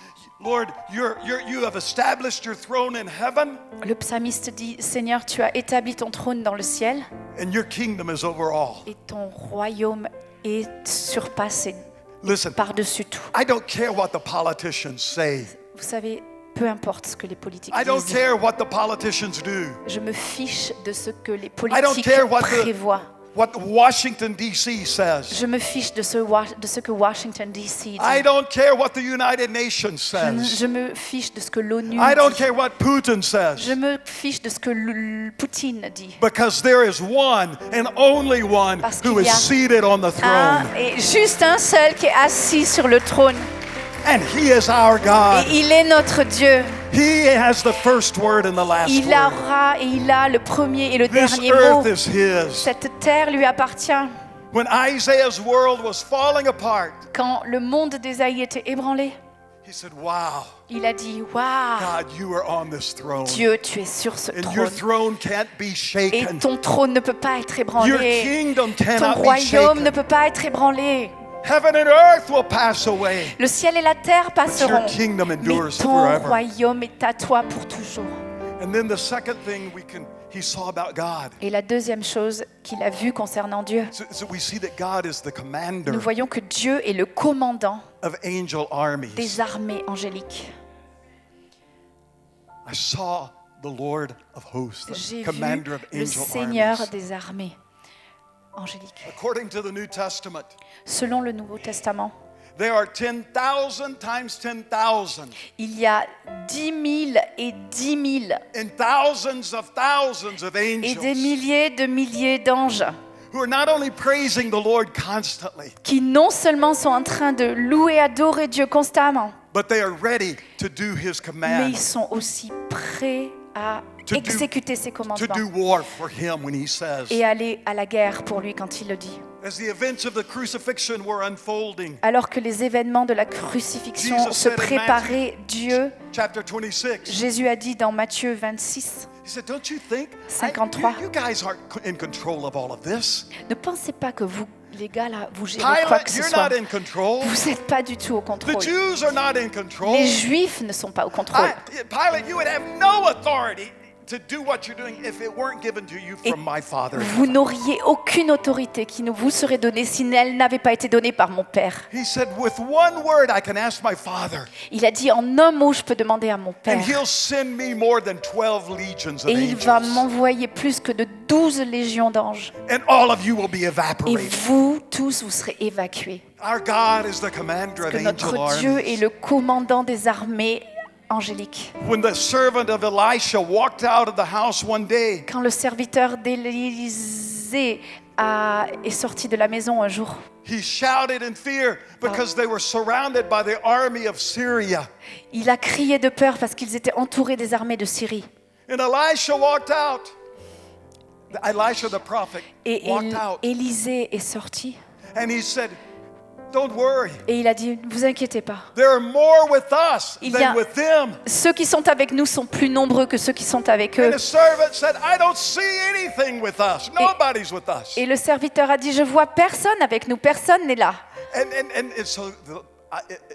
Speaker 3: Lord, you have established your throne in heaven,
Speaker 2: Le psalmiste dit, Seigneur, tu as établi ton trône dans le ciel
Speaker 3: and your kingdom is over all.
Speaker 2: et ton royaume est surpassé
Speaker 3: Listen,
Speaker 2: par-dessus tout.
Speaker 3: I don't care what the politicians say.
Speaker 2: Vous savez, peu importe ce que les politiques
Speaker 3: I don't
Speaker 2: disent,
Speaker 3: care what the politicians do.
Speaker 2: je me fiche de ce que les
Speaker 3: I don't
Speaker 2: politiques
Speaker 3: care
Speaker 2: prévoient.
Speaker 3: what Washington, D.C. says.
Speaker 2: Je me fiche de ce que Washington DC dit.
Speaker 3: I don't care what the United Nations says.
Speaker 2: Je me fiche de ce que l'ONU
Speaker 3: I don't
Speaker 2: dit.
Speaker 3: care what Putin says.
Speaker 2: Je me fiche de ce que Poutine dit.
Speaker 3: Because there is one and only one
Speaker 2: Parce
Speaker 3: who
Speaker 2: qu'il
Speaker 3: is
Speaker 2: y a
Speaker 3: seated on the throne.
Speaker 2: Et juste un seul qui est assis sur le trône.
Speaker 3: And he is our God.
Speaker 2: Et il est notre Dieu.
Speaker 3: He has the first word and the last
Speaker 2: Il
Speaker 3: word.
Speaker 2: aura et il a le premier et le
Speaker 3: This
Speaker 2: dernier mot.
Speaker 3: earth is his.
Speaker 2: Cette terre lui appartient.
Speaker 3: When Isaiah's world was falling apart,
Speaker 2: Quand le monde d'Ésaïe était ébranlé,
Speaker 3: he said, wow,
Speaker 2: il a dit, waouh,
Speaker 3: God, you are on this throne.
Speaker 2: Dieu, tu es sur ce
Speaker 3: And your
Speaker 2: trône.
Speaker 3: throne can't be
Speaker 2: Et
Speaker 3: shaken.
Speaker 2: ton trône ne peut pas être
Speaker 3: Your
Speaker 2: ébranlé.
Speaker 3: kingdom
Speaker 2: Ton
Speaker 3: cannot be
Speaker 2: royaume ne
Speaker 3: shaken.
Speaker 2: peut pas être ébranlé.
Speaker 3: Heaven and earth will pass away.
Speaker 2: Le ciel et la terre passeront,
Speaker 3: But your kingdom
Speaker 2: mais
Speaker 3: endures
Speaker 2: ton
Speaker 3: forever.
Speaker 2: royaume est à toi pour toujours.
Speaker 3: And then the second thing he saw about God,
Speaker 2: Et la deuxième chose qu'il a vue concernant Dieu,
Speaker 3: so we see that God is the commander
Speaker 2: nous voyons que Dieu est le commandant
Speaker 3: of angel armies.
Speaker 2: des armées angéliques.
Speaker 3: I saw the Lord of hosts, the
Speaker 2: J'ai vu
Speaker 3: commander of
Speaker 2: le
Speaker 3: angel
Speaker 2: Seigneur
Speaker 3: armies.
Speaker 2: des armées angéliques.
Speaker 3: According to the New Testament,
Speaker 2: Selon le Nouveau Testament,
Speaker 3: there are 10,000 times 10,000
Speaker 2: il y a 10 000 et 10 000
Speaker 3: and thousands of
Speaker 2: et des
Speaker 3: angels
Speaker 2: milliers d'anges
Speaker 3: who are not only praising the Lord constantly,
Speaker 2: qui non seulement sont en train de louer, adorer Dieu constamment,
Speaker 3: but they are ready to do His
Speaker 2: mais
Speaker 3: command,
Speaker 2: ils sont aussi prêts à
Speaker 3: To do-
Speaker 2: exécuter ses
Speaker 3: to
Speaker 2: commandements
Speaker 3: do war for Him when He says.
Speaker 2: et aller à la guerre pour lui quand il le dit.
Speaker 3: As the events of the crucifixion were unfolding,
Speaker 2: Alors que les événements de la crucifixion
Speaker 3: Jesus
Speaker 2: se
Speaker 3: said in
Speaker 2: préparaient, Dieu,
Speaker 3: chapter 26,
Speaker 2: Jésus a dit dans Matthieu 26,
Speaker 3: He said, don't you think,
Speaker 2: 53.
Speaker 3: you guys aren't in control of all of this.
Speaker 2: ne pensez pas que vous, les gars là, vous gérez quoi que
Speaker 3: Pilate,
Speaker 2: ce
Speaker 3: you're
Speaker 2: soit.
Speaker 3: not in control.
Speaker 2: Vous n'êtes pas du tout au
Speaker 3: The
Speaker 2: contrôle.
Speaker 3: Jews are not in control.
Speaker 2: Les Juifs ne sont pas au contrôle.
Speaker 3: Pilate, you would have no authority to do what you're doing if it weren't given to you
Speaker 2: Et
Speaker 3: from my Father.
Speaker 2: vous n'auriez aucune autorité qui ne vous serait donnée si elle n'avait pas été donnée par mon Père.
Speaker 3: He said, with one word I can ask my Father,
Speaker 2: Il a dit, en un mot, je peux demander à mon Père.
Speaker 3: and he'll send me more than 12 legions of
Speaker 2: Et il va
Speaker 3: angels.
Speaker 2: m'envoyer plus que de 12 légions d'anges.
Speaker 3: And all of you will be
Speaker 2: Et
Speaker 3: evaporated.
Speaker 2: vous, tous, vous serez évacués.
Speaker 3: Our God is the commander of
Speaker 2: Que notre
Speaker 3: angel
Speaker 2: Dieu
Speaker 3: armies.
Speaker 2: est le commandant des armées angéliques.
Speaker 3: When the servant of Elisha walked out of the house one day,
Speaker 2: Quand le serviteur d'Élisée est sorti de la maison un jour,
Speaker 3: he shouted in fear because they were surrounded by the army of Syria.
Speaker 2: il a crié de peur parce qu'ils étaient entourés des armées de Syrie.
Speaker 3: And Elisha walked out. Elisha the prophet
Speaker 2: Et
Speaker 3: walked out.
Speaker 2: Élisée est sorti
Speaker 3: And he said, don't worry.
Speaker 2: et il a dit, ne vous inquiétez pas.
Speaker 3: There are more with us
Speaker 2: Il y a-
Speaker 3: than with them.
Speaker 2: Ceux qui sont avec nous sont plus nombreux que ceux qui sont avec eux.
Speaker 3: And the servant said, I don't see anything with us. Nobody's with us.
Speaker 2: Et le serviteur a dit, je vois personne avec nous, personne n'est là.
Speaker 3: And so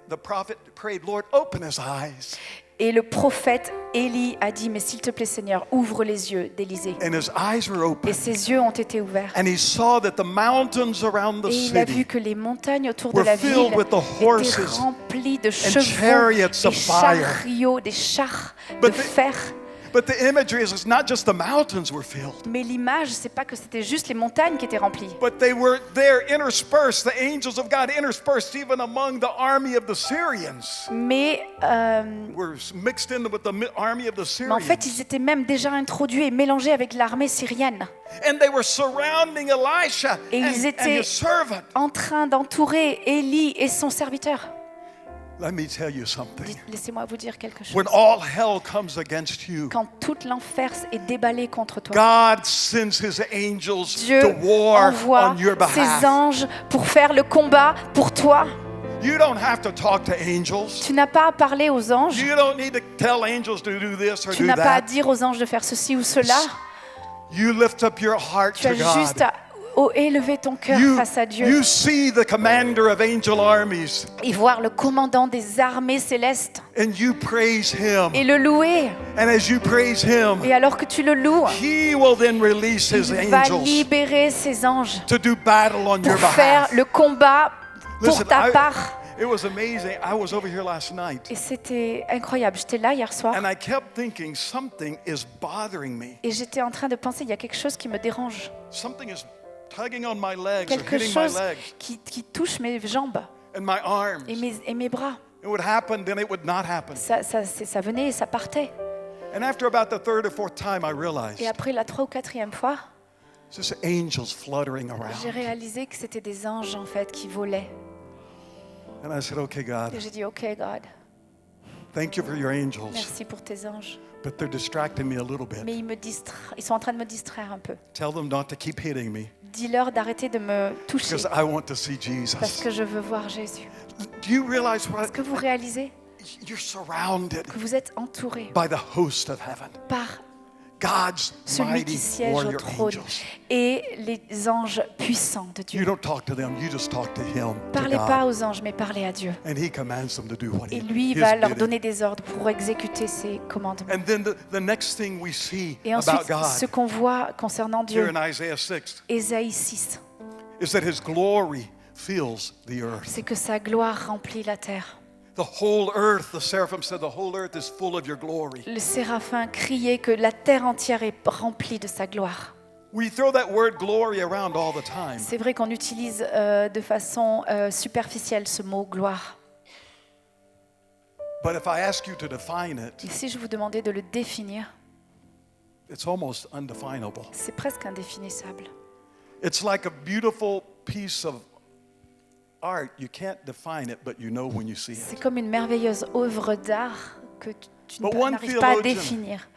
Speaker 3: the prophet prayed, Lord, open his eyes.
Speaker 2: Et le prophète Élie a dit, mais s'il te plaît Seigneur, ouvre les yeux d'Élisée.
Speaker 3: And his eyes were
Speaker 2: Et
Speaker 3: open.
Speaker 2: ses yeux ont été ouverts.
Speaker 3: And he saw that the mountains around the
Speaker 2: Et il a vu
Speaker 3: city
Speaker 2: que les montagnes autour de
Speaker 3: were
Speaker 2: la ville
Speaker 3: filled with the
Speaker 2: étaient
Speaker 3: horses
Speaker 2: remplies de chevaux,
Speaker 3: chariots
Speaker 2: des
Speaker 3: of fire.
Speaker 2: chariots, des chars de
Speaker 3: But the-
Speaker 2: fer.
Speaker 3: But the imagery is it's not just the mountains were filled,
Speaker 2: Mais l'image, c'est pas que c'était juste les montagnes qui étaient remplies.
Speaker 3: but they were there interspersed. The angels of God interspersed even among the army of the Syrians.
Speaker 2: Mais
Speaker 3: Were mixed in with the army of the
Speaker 2: en fait,
Speaker 3: Syrians.
Speaker 2: ils étaient même déjà introduits et mélangés avec l'armée syrienne,
Speaker 3: And they were surrounding Elisha
Speaker 2: Et ils
Speaker 3: and
Speaker 2: étaient-
Speaker 3: his servant.
Speaker 2: en train d'entourer Élie et son serviteur.
Speaker 3: Let me tell you something.
Speaker 2: Laissez-moi vous dire quelque chose.
Speaker 3: When all hell comes against you,
Speaker 2: Quand tout l'enfer est déballé contre toi,
Speaker 3: God sends his angels
Speaker 2: Dieu
Speaker 3: to war
Speaker 2: envoie
Speaker 3: on your
Speaker 2: ses
Speaker 3: behalf.
Speaker 2: anges pour faire le combat pour toi.
Speaker 3: You don't have to talk to angels.
Speaker 2: Tu n'as pas à parler aux anges.
Speaker 3: You don't need to tell angels to do this or
Speaker 2: Tu
Speaker 3: do
Speaker 2: n'as pas à
Speaker 3: that.
Speaker 2: dire aux anges de faire ceci ou cela.
Speaker 3: You lift up your heart
Speaker 2: Tu
Speaker 3: to
Speaker 2: as juste
Speaker 3: God.
Speaker 2: à élever ton cœur face à Dieu
Speaker 3: You see the commander of angel armies
Speaker 2: et voir le commandant des armées célestes
Speaker 3: and you praise him.
Speaker 2: et le louer.
Speaker 3: And as you praise him,
Speaker 2: Et alors que tu le loues,
Speaker 3: he will then release his
Speaker 2: il va
Speaker 3: angels
Speaker 2: libérer ses anges
Speaker 3: to do battle on your
Speaker 2: pour faire
Speaker 3: behalf.
Speaker 2: le combat pour
Speaker 3: Listen,
Speaker 2: ta part.
Speaker 3: it was amazing. I was over here last night
Speaker 2: Et c'était incroyable. J'étais là hier soir
Speaker 3: and I kept thinking something is bothering me.
Speaker 2: et j'étais en train de penser, il y a quelque chose qui me dérange.
Speaker 3: Something is tugging on my legs or
Speaker 2: Quelque
Speaker 3: hitting my
Speaker 2: chose
Speaker 3: legs
Speaker 2: qui touche mes jambes
Speaker 3: and my arms.
Speaker 2: et mes bras.
Speaker 3: It would happen, then it would not happen.
Speaker 2: Ça venait et ça partait.
Speaker 3: And after about the third or fourth time, I realized
Speaker 2: Et après la 3e ou 4e fois,
Speaker 3: it's just angels fluttering
Speaker 2: j'ai
Speaker 3: around.
Speaker 2: réalisé que c'était des anges en fait qui volaient.
Speaker 3: And I said, okay, God,
Speaker 2: Et j'ai dit, OK God,
Speaker 3: thank you for your angels,
Speaker 2: merci pour tes anges.
Speaker 3: but they're distracting me a little
Speaker 2: Mais
Speaker 3: bit.
Speaker 2: ils sont en train de me distraire un peu.
Speaker 3: Tell them not to keep hitting me
Speaker 2: Dis-leur d'arrêter de me toucher
Speaker 3: because I want to see
Speaker 2: parce
Speaker 3: Jesus.
Speaker 2: que je veux voir Jésus.
Speaker 3: Do you realize what?
Speaker 2: Est-ce que vous réalisez
Speaker 3: You're surrounded
Speaker 2: que vous êtes entourés
Speaker 3: by the host of heaven,
Speaker 2: par
Speaker 3: God's
Speaker 2: celui qui
Speaker 3: mighty
Speaker 2: siège au
Speaker 3: warrior
Speaker 2: trône
Speaker 3: angels.
Speaker 2: et les anges puissants de
Speaker 3: You
Speaker 2: Dieu?
Speaker 3: don't talk to them, you just talk to Him, to
Speaker 2: Parlez pas
Speaker 3: God.
Speaker 2: aux anges, mais parlez à Dieu.
Speaker 3: And He commands them to do what
Speaker 2: Et lui, il
Speaker 3: His
Speaker 2: va leur
Speaker 3: bidding.
Speaker 2: donner des ordres pour exécuter ses commandements.
Speaker 3: And then the next thing we see
Speaker 2: Et
Speaker 3: about
Speaker 2: ensuite, ce
Speaker 3: God
Speaker 2: qu'on voit concernant
Speaker 3: here
Speaker 2: Dieu,
Speaker 3: in Isaiah 6
Speaker 2: Ésaïe 6,
Speaker 3: is that His glory fills the earth.
Speaker 2: c'est que sa gloire remplit la terre.
Speaker 3: The whole earth, the seraphim said, the whole earth is full of your glory.
Speaker 2: Le séraphin criait que la terre entière est remplie de sa gloire.
Speaker 3: We throw that word glory around all the time.
Speaker 2: C'est vrai qu'on utilise de façon superficielle ce mot gloire.
Speaker 3: But if I ask you to define it,
Speaker 2: Et si je vous demandais de le définir,
Speaker 3: it's almost undefinable.
Speaker 2: c'est presque indéfinissable.
Speaker 3: It's like a beautiful piece of art. You can't define it, but you know when you see
Speaker 2: C'est
Speaker 3: it.
Speaker 2: comme une merveilleuse œuvre d'art que tu
Speaker 3: But one
Speaker 2: n'arrives pas à
Speaker 3: theologian-
Speaker 2: définir.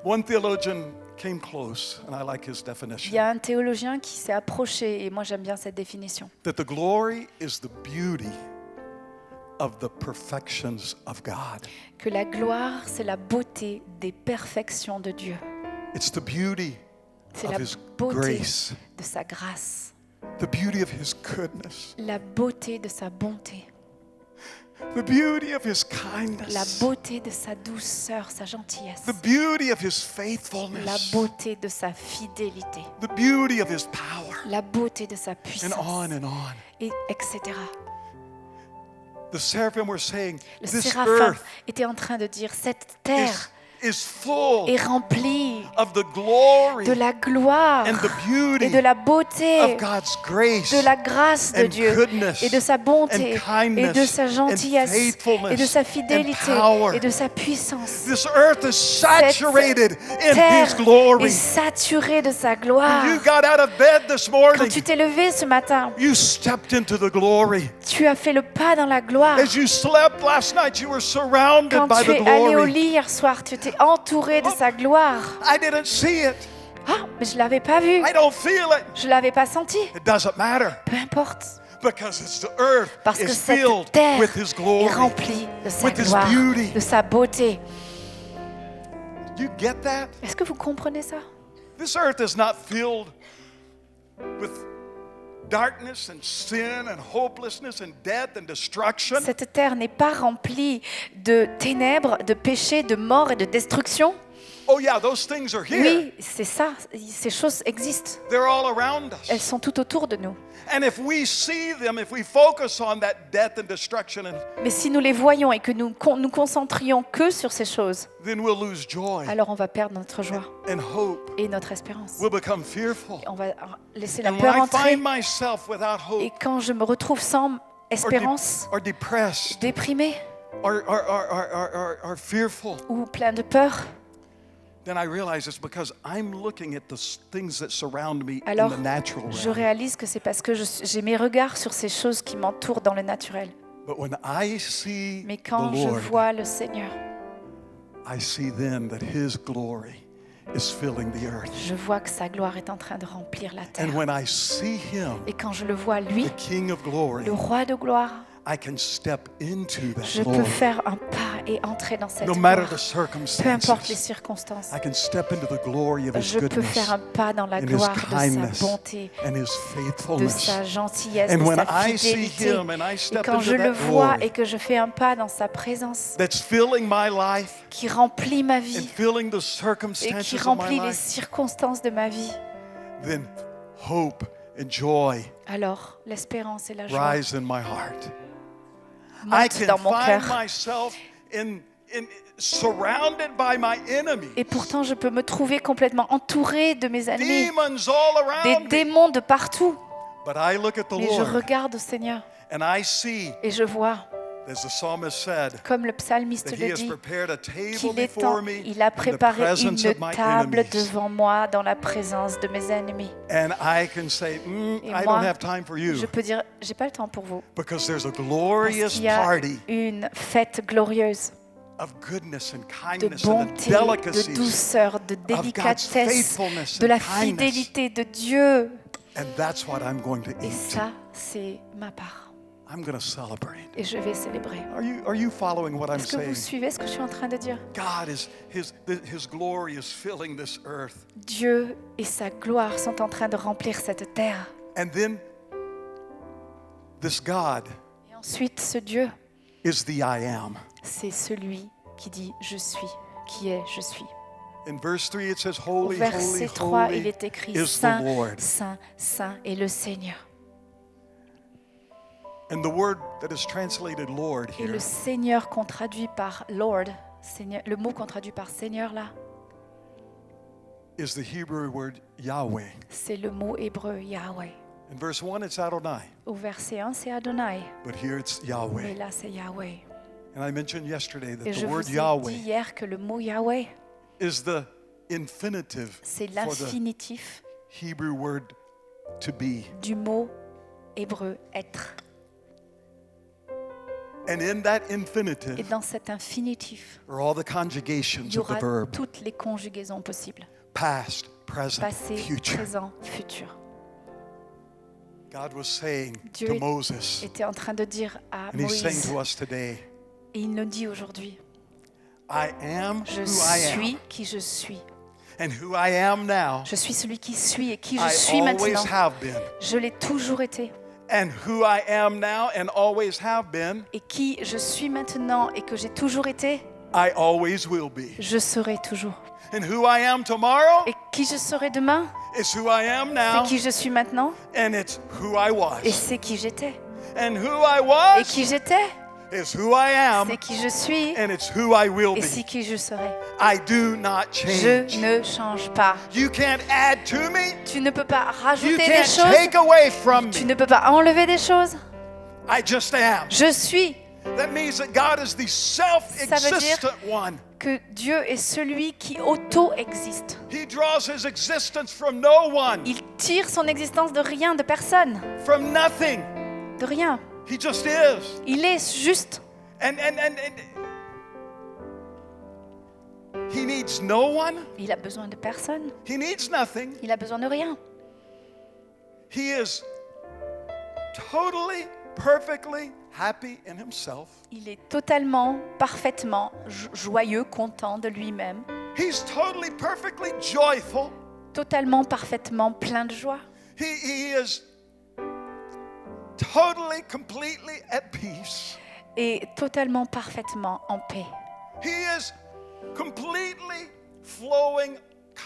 Speaker 3: One theologian came close, and I like his
Speaker 2: Il
Speaker 3: definition,
Speaker 2: y a un théologien qui s'est approché, et moi j'aime bien cette définition,
Speaker 3: that the glory is the beauty of the perfections of God.
Speaker 2: que la gloire, c'est la beauté des perfections de Dieu.
Speaker 3: It's the beauty
Speaker 2: C'est
Speaker 3: of
Speaker 2: la
Speaker 3: His
Speaker 2: beauté
Speaker 3: grace,
Speaker 2: de sa grâce,
Speaker 3: the beauty of His goodness.
Speaker 2: la beauté de sa bonté.
Speaker 3: The beauty of his
Speaker 2: La
Speaker 3: kindness.
Speaker 2: beauté de sa douceur, sa gentillesse.
Speaker 3: The beauty of his
Speaker 2: La
Speaker 3: faithfulness.
Speaker 2: beauté de sa fidélité.
Speaker 3: The beauty of his power.
Speaker 2: La beauté de sa
Speaker 3: And
Speaker 2: puissance.
Speaker 3: on.
Speaker 2: Et etc.
Speaker 3: The seraphim were saying,
Speaker 2: Le
Speaker 3: this
Speaker 2: séraphin
Speaker 3: earth
Speaker 2: était en train de dire, cette terre
Speaker 3: is full
Speaker 2: est remplie
Speaker 3: of the glory
Speaker 2: de la gloire
Speaker 3: and the beauty
Speaker 2: et de la beauté,
Speaker 3: of God's grace
Speaker 2: de la grâce de
Speaker 3: and
Speaker 2: Dieu
Speaker 3: goodness
Speaker 2: et de sa bonté
Speaker 3: and kindness
Speaker 2: et de sa
Speaker 3: and
Speaker 2: gentillesse
Speaker 3: faithfulness
Speaker 2: et de sa
Speaker 3: and
Speaker 2: fidélité
Speaker 3: power.
Speaker 2: et de sa puissance.
Speaker 3: This earth is saturated in
Speaker 2: Terre
Speaker 3: his glory.
Speaker 2: est saturée de sa
Speaker 3: When
Speaker 2: gloire.
Speaker 3: you got out of bed this
Speaker 2: Quand
Speaker 3: morning,
Speaker 2: tu t'es levé ce matin,
Speaker 3: you stepped into the glory.
Speaker 2: tu as fait le pas dans la gloire.
Speaker 3: As you slept last night, you were surrounded
Speaker 2: Quand
Speaker 3: by
Speaker 2: tu
Speaker 3: the
Speaker 2: es allé au
Speaker 3: glory.
Speaker 2: lit hier soir, tu étais entouré de sa gloire.
Speaker 3: I didn't see it.
Speaker 2: Ah, mais je l'avais pas vu.
Speaker 3: I don't feel it.
Speaker 2: Je l'avais pas senti.
Speaker 3: It doesn't matter
Speaker 2: Peu importe.
Speaker 3: because it's the earth
Speaker 2: Parce que
Speaker 3: is
Speaker 2: cette
Speaker 3: filled
Speaker 2: terre
Speaker 3: with his
Speaker 2: est
Speaker 3: glory.
Speaker 2: remplie de sa
Speaker 3: with his
Speaker 2: gloire,
Speaker 3: beauty.
Speaker 2: de sa beauté.
Speaker 3: Do you get that?
Speaker 2: Est-ce que vous comprenez ça?
Speaker 3: This earth is not filled with darkness and sin and hopelessness and death and destruction.
Speaker 2: Cette terre n'est pas remplie de ténèbres, de péchés, de mort et de destruction.
Speaker 3: Oh yeah, those things are here.
Speaker 2: Oui, c'est ça. Ces choses existent.
Speaker 3: They're all around
Speaker 2: Elles
Speaker 3: us.
Speaker 2: sont tout autour de nous.
Speaker 3: And if we see them, if we focus on that death and destruction,
Speaker 2: Mais si nous les voyons et que nous nous concentrions que sur ces choses,
Speaker 3: then we'll lose joy
Speaker 2: alors on va perdre notre joie
Speaker 3: and hope.
Speaker 2: et notre espérance.
Speaker 3: We'll become fearful.
Speaker 2: On va laisser la
Speaker 3: And when
Speaker 2: peur
Speaker 3: I
Speaker 2: entrer.
Speaker 3: find myself without
Speaker 2: Et
Speaker 3: hope
Speaker 2: quand je me retrouve sans espérance,
Speaker 3: or depressed
Speaker 2: déprimé
Speaker 3: or fearful,
Speaker 2: ou plein de peur,
Speaker 3: then I realize it's because I'm looking at the things that surround me in
Speaker 2: alors
Speaker 3: the natural
Speaker 2: je
Speaker 3: realm.
Speaker 2: réalise que c'est parce que j'ai mes regards sur ces choses qui m'entourent dans le naturel.
Speaker 3: But when I see
Speaker 2: Mais
Speaker 3: the
Speaker 2: quand je
Speaker 3: Lord,
Speaker 2: vois le Seigneur,
Speaker 3: I see then that His glory is filling the earth.
Speaker 2: je vois que sa gloire est en train de remplir la terre.
Speaker 3: And when I see Him,
Speaker 2: Et quand je le vois, lui,
Speaker 3: the King of glory,
Speaker 2: le roi de gloire,
Speaker 3: I can step into
Speaker 2: je
Speaker 3: that
Speaker 2: peux
Speaker 3: glory.
Speaker 2: faire un pas et entrer dans cette
Speaker 3: No matter
Speaker 2: gloire.
Speaker 3: the
Speaker 2: Peu importe les
Speaker 3: circumstances,
Speaker 2: circonstances,
Speaker 3: I can step into the glory of His
Speaker 2: je peux
Speaker 3: goodness
Speaker 2: faire un pas dans la
Speaker 3: and His
Speaker 2: gloire de sa
Speaker 3: kindness
Speaker 2: bonté,
Speaker 3: and His
Speaker 2: de
Speaker 3: faithfulness.
Speaker 2: sa gentillesse,
Speaker 3: And
Speaker 2: de
Speaker 3: when
Speaker 2: sa
Speaker 3: I see
Speaker 2: fidélité.
Speaker 3: Him and I
Speaker 2: Et
Speaker 3: step
Speaker 2: quand je
Speaker 3: into
Speaker 2: le
Speaker 3: that
Speaker 2: vois
Speaker 3: glory
Speaker 2: et que je fais un pas dans sa présence,
Speaker 3: that's filling my life
Speaker 2: qui remplit ma
Speaker 3: and
Speaker 2: vie
Speaker 3: filling the
Speaker 2: et
Speaker 3: circumstances
Speaker 2: qui
Speaker 3: of my
Speaker 2: remplit les
Speaker 3: life,
Speaker 2: circonstances de ma vie,
Speaker 3: then hope and joy
Speaker 2: alors l'espérance et la joie
Speaker 3: rise in my heart. I
Speaker 2: montent
Speaker 3: can
Speaker 2: dans mon
Speaker 3: find
Speaker 2: cœur.
Speaker 3: myself surrounded by my enemies.
Speaker 2: Et pourtant, je peux me trouver complètement entouré de mes ennemis,
Speaker 3: Demons all
Speaker 2: des
Speaker 3: around me.
Speaker 2: démons de partout.
Speaker 3: But I look at the
Speaker 2: Mais je
Speaker 3: Lord
Speaker 2: regarde au Seigneur
Speaker 3: and I see,
Speaker 2: et je vois,
Speaker 3: as the psalmist said,
Speaker 2: comme le psalmiste
Speaker 3: that He
Speaker 2: le
Speaker 3: has
Speaker 2: dit,
Speaker 3: prepared a table
Speaker 2: qu'il est
Speaker 3: before
Speaker 2: temps,
Speaker 3: me
Speaker 2: il a
Speaker 3: in the
Speaker 2: préparé
Speaker 3: presence
Speaker 2: une
Speaker 3: of my
Speaker 2: table
Speaker 3: enemies.
Speaker 2: devant moi dans la présence de mes ennemis.
Speaker 3: And I can say,
Speaker 2: Et
Speaker 3: I
Speaker 2: moi,
Speaker 3: don't have time for you
Speaker 2: je peux dire, j'ai pas le temps pour vous.
Speaker 3: because there's a
Speaker 2: Parce
Speaker 3: glorious
Speaker 2: qu'il y a
Speaker 3: party
Speaker 2: une fête glorieuse
Speaker 3: of goodness and
Speaker 2: de
Speaker 3: kindness and the
Speaker 2: bonté, de
Speaker 3: delicacies.
Speaker 2: douceur, de
Speaker 3: God's
Speaker 2: délicatesse,
Speaker 3: faithfulness
Speaker 2: de la
Speaker 3: and kindness.
Speaker 2: fidélité de Dieu.
Speaker 3: And that's what I'm going to
Speaker 2: Et
Speaker 3: eat.
Speaker 2: ça, c'est ma part.
Speaker 3: I'm going to celebrate.
Speaker 2: Et je vais célébrer.
Speaker 3: Are you following what I'm
Speaker 2: Est-ce que
Speaker 3: saying?
Speaker 2: vous suivez ce que je suis en train de dire?
Speaker 3: God is His glory is filling this earth.
Speaker 2: Dieu et sa gloire sont en train de remplir cette terre.
Speaker 3: And then this God
Speaker 2: Et ensuite, ce Dieu,
Speaker 3: is the I am.
Speaker 2: c'est celui qui dit « Je suis », qui est « Je suis ».
Speaker 3: In verse 3 it says,
Speaker 2: Au
Speaker 3: Holy,
Speaker 2: verset
Speaker 3: holy,
Speaker 2: 3, il
Speaker 3: holy
Speaker 2: est écrit
Speaker 3: is the
Speaker 2: Saint,
Speaker 3: Lord.
Speaker 2: Saint, Saint est le Seigneur.
Speaker 3: And the word that is translated Lord
Speaker 2: Et
Speaker 3: here
Speaker 2: le Seigneur qu'on traduit par Lord, Seigneur, le mot qu'on traduit par Seigneur là,
Speaker 3: is the Hebrew word Yahweh.
Speaker 2: c'est le mot hébreu Yahweh.
Speaker 3: In verse 1 it's Adonai,
Speaker 2: Au verset 1, c'est Adonai,
Speaker 3: but here it's
Speaker 2: mais
Speaker 3: Yahweh.
Speaker 2: là c'est Yahweh.
Speaker 3: And I mentioned yesterday that
Speaker 2: Et
Speaker 3: the
Speaker 2: je
Speaker 3: word
Speaker 2: vous ai dit
Speaker 3: Yahweh
Speaker 2: hier que le mot Yahweh,
Speaker 3: is the infinitive
Speaker 2: c'est
Speaker 3: for the
Speaker 2: l'infinitif
Speaker 3: Hebrew word to be.
Speaker 2: du mot hébreu être.
Speaker 3: And in that
Speaker 2: Et
Speaker 3: infinitive
Speaker 2: dans cet infinitif,
Speaker 3: are all the
Speaker 2: il
Speaker 3: conjugations
Speaker 2: y
Speaker 3: of the
Speaker 2: aura
Speaker 3: verb
Speaker 2: toutes les conjugaisons possibles.
Speaker 3: past, present,
Speaker 2: Passé,
Speaker 3: future.
Speaker 2: présent, futur.
Speaker 3: God was saying
Speaker 2: Dieu
Speaker 3: to Moses,
Speaker 2: était en train de dire à
Speaker 3: and He's saying
Speaker 2: Moïse,
Speaker 3: to us today,
Speaker 2: et il nous dit aujourd'hui,
Speaker 3: I am
Speaker 2: je
Speaker 3: who I am.
Speaker 2: suis qui je suis.
Speaker 3: And who I am now,
Speaker 2: Je suis celui qui suis et qui je
Speaker 3: I
Speaker 2: suis
Speaker 3: always
Speaker 2: maintenant.
Speaker 3: have been.
Speaker 2: Je l'ai toujours été.
Speaker 3: and who I am now and always have been,
Speaker 2: Et qui je suis maintenant et que j'ai toujours été,
Speaker 3: I always will be.
Speaker 2: je serai toujours.
Speaker 3: And who I am tomorrow
Speaker 2: Et qui je serai demain,
Speaker 3: is who I am
Speaker 2: c'est
Speaker 3: now,
Speaker 2: qui je suis maintenant
Speaker 3: and it's who I
Speaker 2: et
Speaker 3: was.
Speaker 2: c'est qui j'étais.
Speaker 3: And who I
Speaker 2: Et
Speaker 3: was
Speaker 2: qui j'étais,
Speaker 3: is who I am,
Speaker 2: c'est qui je suis
Speaker 3: and it's who I will
Speaker 2: et
Speaker 3: be.
Speaker 2: c'est qui je serai.
Speaker 3: I do not
Speaker 2: Je
Speaker 3: change.
Speaker 2: ne change pas.
Speaker 3: You can't add to me.
Speaker 2: Tu ne peux pas
Speaker 3: You
Speaker 2: rajouter des
Speaker 3: can't
Speaker 2: choses.
Speaker 3: take away from
Speaker 2: Tu
Speaker 3: me.
Speaker 2: ne peux pas enlever des choses.
Speaker 3: I just am.
Speaker 2: Je suis.
Speaker 3: That means that God is the self-existent one.
Speaker 2: Que Dieu est celui qui auto-existe.
Speaker 3: He draws his existence from no one,
Speaker 2: Il tire son existence de rien, de personne,
Speaker 3: from nothing.
Speaker 2: de rien.
Speaker 3: He just is.
Speaker 2: Il est juste.
Speaker 3: And he needs no one.
Speaker 2: Il a besoin de personne.
Speaker 3: He needs nothing.
Speaker 2: Il a besoin de rien.
Speaker 3: He is totally, perfectly happy in himself.
Speaker 2: Il est totalement, parfaitement joyeux, content de lui-même.
Speaker 3: He's totally, perfectly joyful.
Speaker 2: Totalement, parfaitement plein de joie.
Speaker 3: He is totally, completely at peace.
Speaker 2: Et totalement, parfaitement en paix.
Speaker 3: He is completely flowing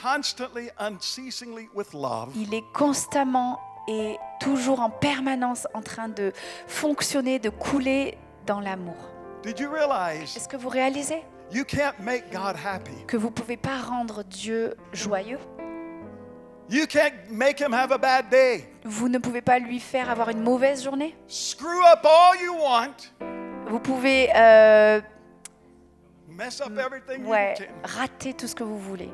Speaker 3: constantly, unceasingly with love.
Speaker 2: Il est constamment et toujours en permanence en train de fonctionner, de couler dans l'amour.
Speaker 3: Did you realize
Speaker 2: Est-ce que vous réalisez
Speaker 3: you can't make God happy?
Speaker 2: que vous ne pouvez pas rendre Dieu joyeux?
Speaker 3: You can't make him have a bad day.
Speaker 2: Vous ne pouvez pas lui faire avoir une mauvaise journée?
Speaker 3: Screw up all you want.
Speaker 2: Vous pouvez
Speaker 3: Mess up everything
Speaker 2: ouais,
Speaker 3: you can.
Speaker 2: rater tout ce que vous voulez.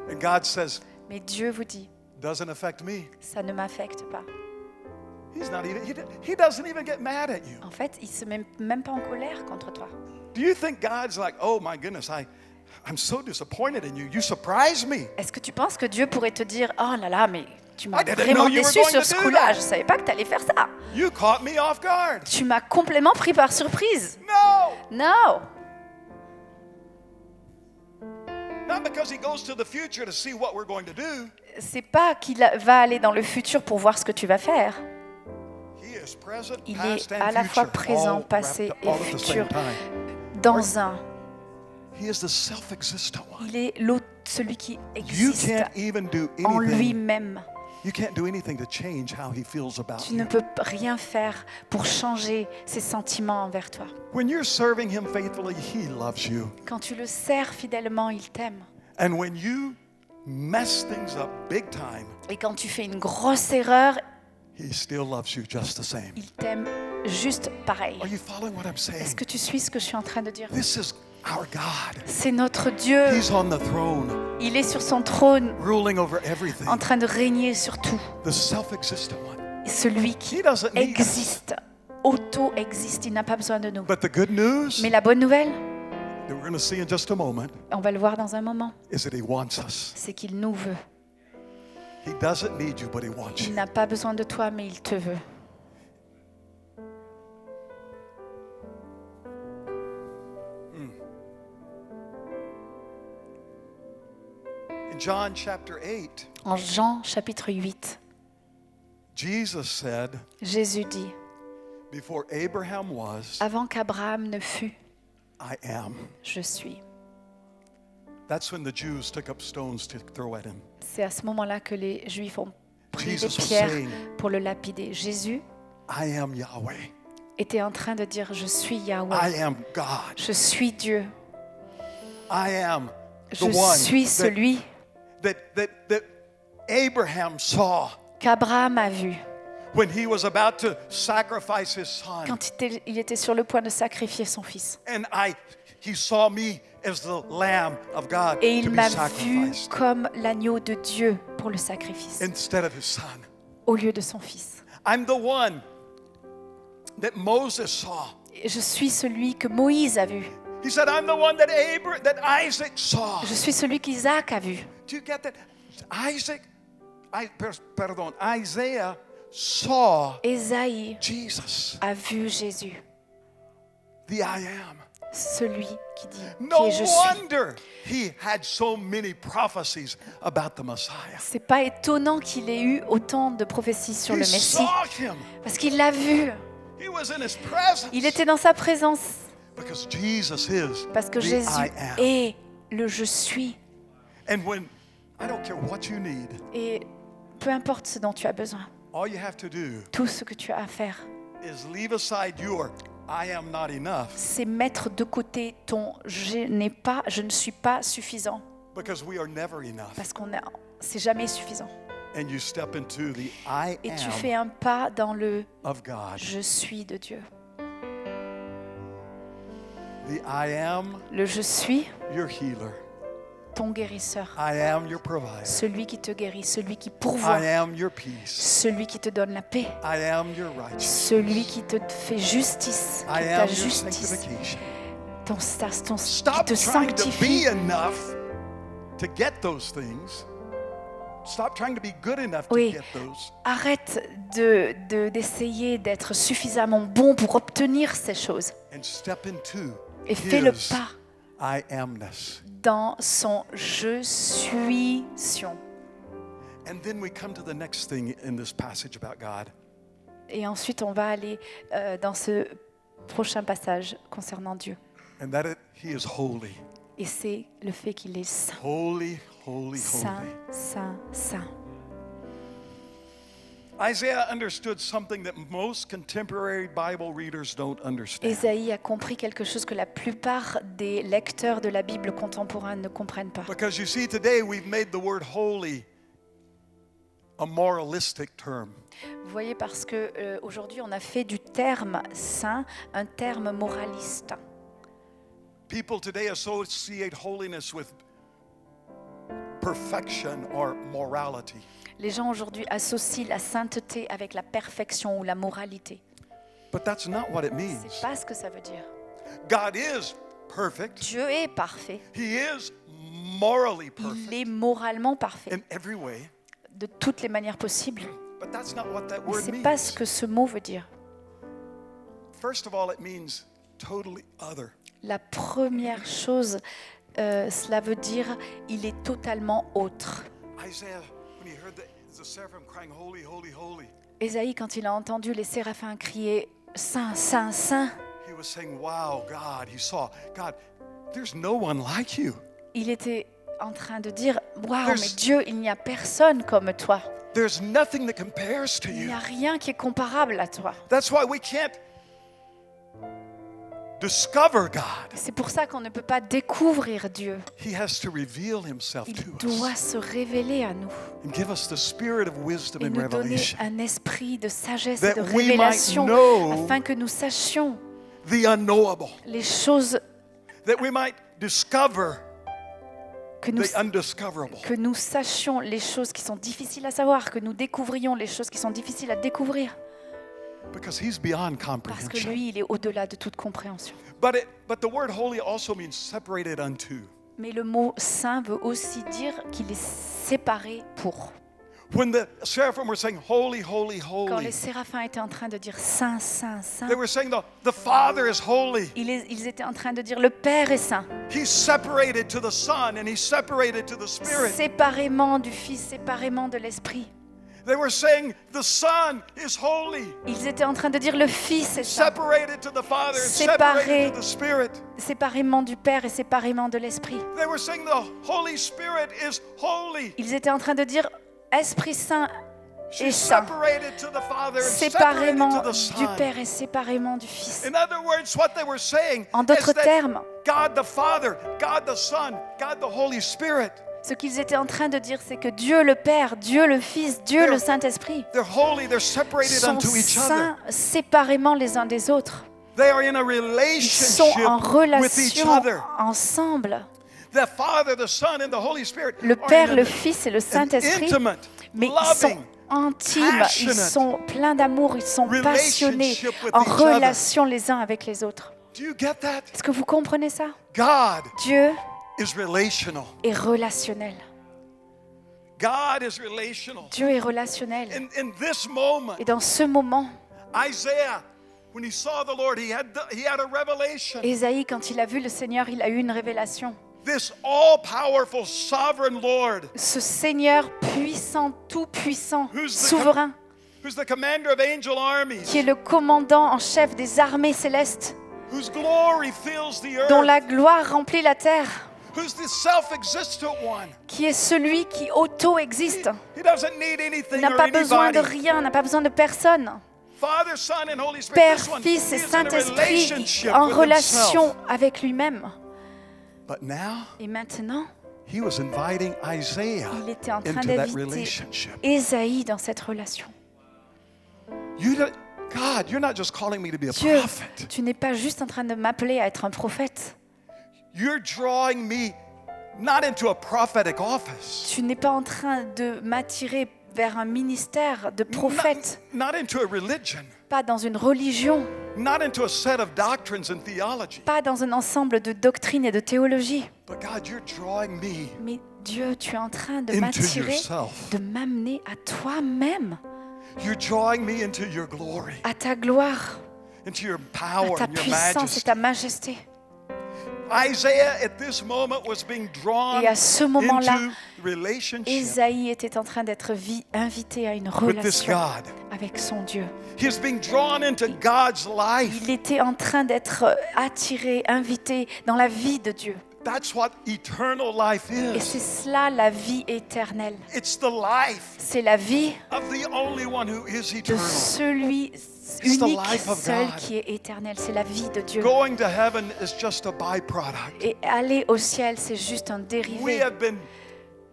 Speaker 3: And God says,
Speaker 2: Mais Dieu vous dit,
Speaker 3: doesn't affect me.
Speaker 2: ça ne m'affecte pas.
Speaker 3: He doesn't even get mad at you.
Speaker 2: En fait, il ne se met même pas en colère contre toi.
Speaker 3: Do you think God's like, oh my goodness, I'm so disappointed in you. You surprised me.
Speaker 2: Est-ce que tu penses que Dieu pourrait te dire, oh là là, mais tu m'as
Speaker 3: I didn't
Speaker 2: vraiment
Speaker 3: know you were
Speaker 2: déçu
Speaker 3: going
Speaker 2: sur
Speaker 3: to
Speaker 2: ce
Speaker 3: do
Speaker 2: coup-là,
Speaker 3: that.
Speaker 2: je ne savais pas que tu allais faire ça.
Speaker 3: You caught me off guard.
Speaker 2: Tu m'as complètement pris par surprise.
Speaker 3: No,
Speaker 2: Non,
Speaker 3: not because he goes to the future to see what we're going to do.
Speaker 2: c'est pas qu'il va aller dans le futur pour voir ce que tu vas faire.
Speaker 3: He is present,
Speaker 2: Il
Speaker 3: past,
Speaker 2: est
Speaker 3: and
Speaker 2: à la fois
Speaker 3: future,
Speaker 2: présent,
Speaker 3: all
Speaker 2: passé
Speaker 3: wrapped
Speaker 2: et
Speaker 3: all at the
Speaker 2: futur
Speaker 3: same time.
Speaker 2: dans un.
Speaker 3: He is the self-existent one.
Speaker 2: Il est l'autre, celui qui
Speaker 3: You
Speaker 2: existe
Speaker 3: can't even do
Speaker 2: en
Speaker 3: anything.
Speaker 2: lui-même.
Speaker 3: You can't do anything to change how he feels about
Speaker 2: Tu ne
Speaker 3: you.
Speaker 2: peux rien faire pour changer ses sentiments envers toi.
Speaker 3: When you're serving him faithfully, he loves you.
Speaker 2: Quand tu le sers fidèlement, il t'aime.
Speaker 3: And when you mess things up big time,
Speaker 2: Et quand tu fais une grosse erreur,
Speaker 3: he still loves you just the same.
Speaker 2: il t'aime juste pareil.
Speaker 3: Are you following what I'm
Speaker 2: Est-ce
Speaker 3: saying?
Speaker 2: que tu suis ce que je suis en train de dire?
Speaker 3: This is our God.
Speaker 2: C'est notre Dieu.
Speaker 3: He's on the throne,
Speaker 2: Il est sur son trône,
Speaker 3: ruling over everything.
Speaker 2: en train de régner sur tout.
Speaker 3: The self-existent one.
Speaker 2: Celui qui
Speaker 3: He doesn't need us.
Speaker 2: existe, auto-existe, il n'a pas besoin de nous.
Speaker 3: But the good news
Speaker 2: Mais la bonne nouvelle,
Speaker 3: that we're going to see in just a moment
Speaker 2: on va le voir dans un moment,
Speaker 3: is that he wants us.
Speaker 2: c'est qu'il nous veut.
Speaker 3: He doesn't need you, but he wants
Speaker 2: Il
Speaker 3: you.
Speaker 2: n'a pas besoin de toi, mais il te veut.
Speaker 3: In John chapter 8,
Speaker 2: En Jean chapitre 8,
Speaker 3: Jesus said,
Speaker 2: Jésus dit,
Speaker 3: before Abraham was,
Speaker 2: avant qu'Abraham ne fût,
Speaker 3: I am.
Speaker 2: je suis.
Speaker 3: That's when the Jews took up stones to throw at him.
Speaker 2: C'est à ce moment-là que les Juifs ont pris des
Speaker 3: Jesus was
Speaker 2: pierres
Speaker 3: saying,
Speaker 2: pour le lapider. Jésus
Speaker 3: I am Yahweh.
Speaker 2: était en train de dire, je suis Yahweh,
Speaker 3: I am God.
Speaker 2: je suis Dieu,
Speaker 3: I am the
Speaker 2: je
Speaker 3: one
Speaker 2: suis celui
Speaker 3: that Abraham saw
Speaker 2: qu'Abraham a vu
Speaker 3: when he was about to sacrifice his son.
Speaker 2: quand il était sur le point de sacrifier son fils.
Speaker 3: And he saw me as the Lamb of God
Speaker 2: Et
Speaker 3: to
Speaker 2: il
Speaker 3: be
Speaker 2: m'a vu
Speaker 3: sacrificed
Speaker 2: comme l'agneau de Dieu pour le sacrifice,
Speaker 3: instead of his son.
Speaker 2: au lieu de son fils.
Speaker 3: I'm the one that Moses saw.
Speaker 2: Et je suis celui que Moïse a vu.
Speaker 3: He said, I'm the one that Isaac saw.
Speaker 2: Je suis celui qu'Isaac a vu.
Speaker 3: Do you get that? Isaiah saw
Speaker 2: Ésaïe
Speaker 3: Jesus,
Speaker 2: a vu Jésus,
Speaker 3: the I am.
Speaker 2: celui qui dit,
Speaker 3: No
Speaker 2: qui est je suis.
Speaker 3: wonder he had so many prophecies about the Messiah.
Speaker 2: C'est pas étonnant qu'il ait eu autant de prophéties sur
Speaker 3: He
Speaker 2: le Messie,
Speaker 3: saw him.
Speaker 2: parce qu'il l'a vu.
Speaker 3: He was in his presence.
Speaker 2: Il était dans sa présence,
Speaker 3: Because Jesus is
Speaker 2: parce que
Speaker 3: the
Speaker 2: Jésus
Speaker 3: I am.
Speaker 2: est le je suis.
Speaker 3: And when, I don't care what you need,
Speaker 2: Et peu importe ce dont tu as besoin,
Speaker 3: all you have to do
Speaker 2: tout ce que tu as à faire,
Speaker 3: is leave aside your I am not enough,
Speaker 2: c'est mettre de côté ton je ne suis pas suffisant,
Speaker 3: because we are never enough.
Speaker 2: parce c'est jamais suffisant.
Speaker 3: And you step into the I
Speaker 2: Et tu
Speaker 3: am
Speaker 2: fais un pas dans le
Speaker 3: of God.
Speaker 2: je suis de Dieu.
Speaker 3: The I am
Speaker 2: Le je suis,
Speaker 3: your healer.
Speaker 2: ton guérisseur,
Speaker 3: I am your provider.
Speaker 2: celui qui te guérit, celui qui
Speaker 3: I
Speaker 2: pourvoit,
Speaker 3: am your peace.
Speaker 2: celui qui te donne la paix,
Speaker 3: I am your righteousness.
Speaker 2: celui qui te fait justice, qui
Speaker 3: I
Speaker 2: ta
Speaker 3: am your
Speaker 2: justice,
Speaker 3: sanctification.
Speaker 2: qui
Speaker 3: Stop
Speaker 2: te
Speaker 3: trying to be
Speaker 2: sanctifie.
Speaker 3: enough to get those things. Stop trying to be good enough to
Speaker 2: Oui.
Speaker 3: get those.
Speaker 2: Arrête d'essayer d'être suffisamment bon pour obtenir ces choses
Speaker 3: And step into
Speaker 2: et fais le
Speaker 3: his
Speaker 2: pas
Speaker 3: I amness.
Speaker 2: dans son je suis-sion.
Speaker 3: And then we come to the next thing in this passage about God.
Speaker 2: Et ensuite, on va aller dans ce prochain passage concernant Dieu.
Speaker 3: And that he is holy.
Speaker 2: Et c'est le fait qu'il est saint,
Speaker 3: Holy, holy,
Speaker 2: saint,
Speaker 3: holy.
Speaker 2: saint, saint.
Speaker 3: Isaiah understood something that most contemporary Bible readers don't understand.
Speaker 2: Ésaïe a compris quelque chose que la plupart des lecteurs de la Bible contemporaine ne comprennent pas.
Speaker 3: Because you see, today we've made the word holy a moralistic term.
Speaker 2: Vous voyez, parce que aujourd'hui, on a fait du terme saint un terme moraliste.
Speaker 3: People today associate holiness with perfection or morality.
Speaker 2: Les gens aujourd'hui associent la sainteté avec la perfection ou la moralité.
Speaker 3: But that's not what it
Speaker 2: C'est
Speaker 3: means.
Speaker 2: pas ce que ça veut dire.
Speaker 3: God is perfect.
Speaker 2: Dieu est parfait.
Speaker 3: He is morally
Speaker 2: Il
Speaker 3: perfect
Speaker 2: est moralement parfait
Speaker 3: in every way.
Speaker 2: de toutes les manières possibles.
Speaker 3: But that's not what that
Speaker 2: Mais
Speaker 3: word
Speaker 2: c'est pas ce
Speaker 3: means.
Speaker 2: que ce mot veut dire.
Speaker 3: First of all, it means totally other.
Speaker 2: La première chose, cela veut dire il est totalement autre.
Speaker 3: Isaiah, when he heard the seraphim crying, holy, holy, holy,
Speaker 2: Ésaïe, quand il a entendu les séraphins crier Saint, Saint, Saint,
Speaker 3: he was saying, wow, God, he saw, God, there's no one like you.
Speaker 2: il était en train de dire waouh,
Speaker 3: There's-
Speaker 2: mais Dieu, il n'y a personne comme toi.
Speaker 3: There's nothing that compares to
Speaker 2: Il n'y
Speaker 3: you.
Speaker 2: a rien qui est comparable à toi.
Speaker 3: That's why we can't discover God.
Speaker 2: C'est pour ça qu'on ne peut pas découvrir Dieu.
Speaker 3: He has to reveal himself
Speaker 2: Il
Speaker 3: to
Speaker 2: doit
Speaker 3: us
Speaker 2: se révéler à nous
Speaker 3: and give us the spirit of wisdom
Speaker 2: et
Speaker 3: and
Speaker 2: nous donner
Speaker 3: revelation,
Speaker 2: un esprit de sagesse et
Speaker 3: that
Speaker 2: de
Speaker 3: we might
Speaker 2: révélation
Speaker 3: know
Speaker 2: afin que nous sachions
Speaker 3: the unknowable,
Speaker 2: les choses
Speaker 3: that we might discover
Speaker 2: que nous
Speaker 3: the undiscoverable.
Speaker 2: que nous sachions les choses qui sont difficiles à savoir, que nous découvrions les choses qui sont difficiles à découvrir,
Speaker 3: Because he's beyond
Speaker 2: parce que
Speaker 3: comprehension.
Speaker 2: lui, il est au-delà de toute compréhension.
Speaker 3: But the word holy also means separated unto.
Speaker 2: Mais le mot saint veut aussi dire qu'il est séparé pour.
Speaker 3: When the seraphim were saying holy, holy,
Speaker 2: Quand
Speaker 3: holy,
Speaker 2: les séraphins étaient en train de dire saint, saint, saint,
Speaker 3: they were saying the Father is holy.
Speaker 2: ils étaient en train de dire le Père est saint,
Speaker 3: He's separated to the Son and he's separated to the Spirit.
Speaker 2: séparément du Fils, séparément de l'Esprit.
Speaker 3: They were saying the Son is holy,
Speaker 2: Ils étaient en train de dire le Fils est saint,
Speaker 3: separated to the Father and
Speaker 2: Séparé.
Speaker 3: separated to the Spirit.
Speaker 2: séparément du Père et séparément de l'Esprit.
Speaker 3: They were saying the Holy Spirit is holy.
Speaker 2: Ils étaient en train de dire Esprit Saint est
Speaker 3: She's
Speaker 2: saint,
Speaker 3: separated to the Father and separated
Speaker 2: séparément
Speaker 3: to the
Speaker 2: du
Speaker 3: Son.
Speaker 2: Père et séparément du Fils.
Speaker 3: In other words, what they were saying
Speaker 2: En
Speaker 3: is
Speaker 2: d'autres
Speaker 3: that
Speaker 2: termes,
Speaker 3: God the Father, God the Son, God the Holy Spirit,
Speaker 2: ce qu'ils étaient en train de dire, c'est que Dieu le Père, Dieu le Fils, Dieu le Saint-Esprit
Speaker 3: they're holy, they're separated
Speaker 2: sont
Speaker 3: unto each other.
Speaker 2: saints séparément les uns des autres.
Speaker 3: They are in a
Speaker 2: Ils sont en
Speaker 3: relationship with each
Speaker 2: relation
Speaker 3: other.
Speaker 2: ensemble.
Speaker 3: The Father, the Son, and the Holy Spirit
Speaker 2: Le
Speaker 3: are
Speaker 2: Père,
Speaker 3: in
Speaker 2: le
Speaker 3: an
Speaker 2: Fils et le Saint-Esprit,
Speaker 3: intimate,
Speaker 2: mais ils sont
Speaker 3: loving,
Speaker 2: intimes, ils
Speaker 3: passionate
Speaker 2: sont pleins d'amour, ils sont passionnés,
Speaker 3: relationship with
Speaker 2: en
Speaker 3: each other.
Speaker 2: relation les uns avec les autres.
Speaker 3: Do you get that?
Speaker 2: Est-ce que vous comprenez ça?
Speaker 3: God
Speaker 2: Dieu
Speaker 3: is relational.
Speaker 2: est relationnel.
Speaker 3: God is relational.
Speaker 2: Dieu est relationnel.
Speaker 3: In this moment,
Speaker 2: Et dans ce moment,
Speaker 3: Isaiah When he saw the Lord, he had a revelation.
Speaker 2: Ésaïe, quand il a vu le Seigneur, il a eu une révélation.
Speaker 3: This all-powerful, sovereign Lord,
Speaker 2: Ce Seigneur puissant, tout-puissant,
Speaker 3: Who's the
Speaker 2: souverain,
Speaker 3: who's the commander of angel armies,
Speaker 2: qui est le commandant en chef des armées célestes,
Speaker 3: whose glory fills the
Speaker 2: dont
Speaker 3: earth,
Speaker 2: la gloire remplit la terre,
Speaker 3: who's the self-existent one.
Speaker 2: qui est celui qui auto-existe.
Speaker 3: He doesn't need
Speaker 2: Il
Speaker 3: anything
Speaker 2: n'a
Speaker 3: or
Speaker 2: pas besoin de
Speaker 3: anybody.
Speaker 2: rien, n'a pas besoin de personne.
Speaker 3: Father, Son, and Holy Spirit.
Speaker 2: Père,
Speaker 3: This one,
Speaker 2: Fils et
Speaker 3: he is in a
Speaker 2: Saint-Esprit
Speaker 3: relationship
Speaker 2: en
Speaker 3: with
Speaker 2: relation
Speaker 3: himself.
Speaker 2: avec lui-même.
Speaker 3: But now,
Speaker 2: Et maintenant,
Speaker 3: he was inviting Isaiah
Speaker 2: il était en train
Speaker 3: into that
Speaker 2: d'inviter
Speaker 3: relationship.
Speaker 2: Ésaïe dans cette relation.
Speaker 3: God, you're not just calling me to be a
Speaker 2: Dieu,
Speaker 3: prophet.
Speaker 2: tu n'es pas juste en train de m'appeler à être un prophète.
Speaker 3: You're drawing me not into a prophetic office.
Speaker 2: Tu n'es pas en train de m'attirer vers un ministère de prophète,
Speaker 3: Not into a religion.
Speaker 2: pas dans une religion,
Speaker 3: Not into a set of doctrines and theology.
Speaker 2: pas dans un ensemble de doctrines et de théologie.
Speaker 3: But God, you're drawing me
Speaker 2: Mais Dieu, tu es en train de
Speaker 3: into
Speaker 2: m'attirer,
Speaker 3: yourself.
Speaker 2: de m'amener à toi-même,
Speaker 3: You're drawing me into your glory,
Speaker 2: à ta gloire,
Speaker 3: into your
Speaker 2: à
Speaker 3: power
Speaker 2: ta
Speaker 3: and your
Speaker 2: puissance et
Speaker 3: majesty.
Speaker 2: ta majesté.
Speaker 3: Isaiah at this moment was being drawn
Speaker 2: Et à ce moment-là,
Speaker 3: into relationship
Speaker 2: Ésaïe était en train d'être invité à une
Speaker 3: with this
Speaker 2: relation
Speaker 3: God.
Speaker 2: avec son Dieu.
Speaker 3: He was being drawn into God's life.
Speaker 2: Il était en train d'être attiré, invité dans la vie de Dieu.
Speaker 3: That's what eternal life
Speaker 2: Et c'est
Speaker 3: is.
Speaker 2: cela la vie éternelle.
Speaker 3: It's the life
Speaker 2: C'est la vie
Speaker 3: of the only one who is
Speaker 2: de
Speaker 3: eternal.
Speaker 2: celui
Speaker 3: the
Speaker 2: unique,
Speaker 3: life of
Speaker 2: seul
Speaker 3: God.
Speaker 2: qui est éternel. C'est la vie de Dieu.
Speaker 3: Going to heaven is just a byproduct.
Speaker 2: Et aller au ciel, c'est juste un
Speaker 3: We
Speaker 2: dérivé.
Speaker 3: have been,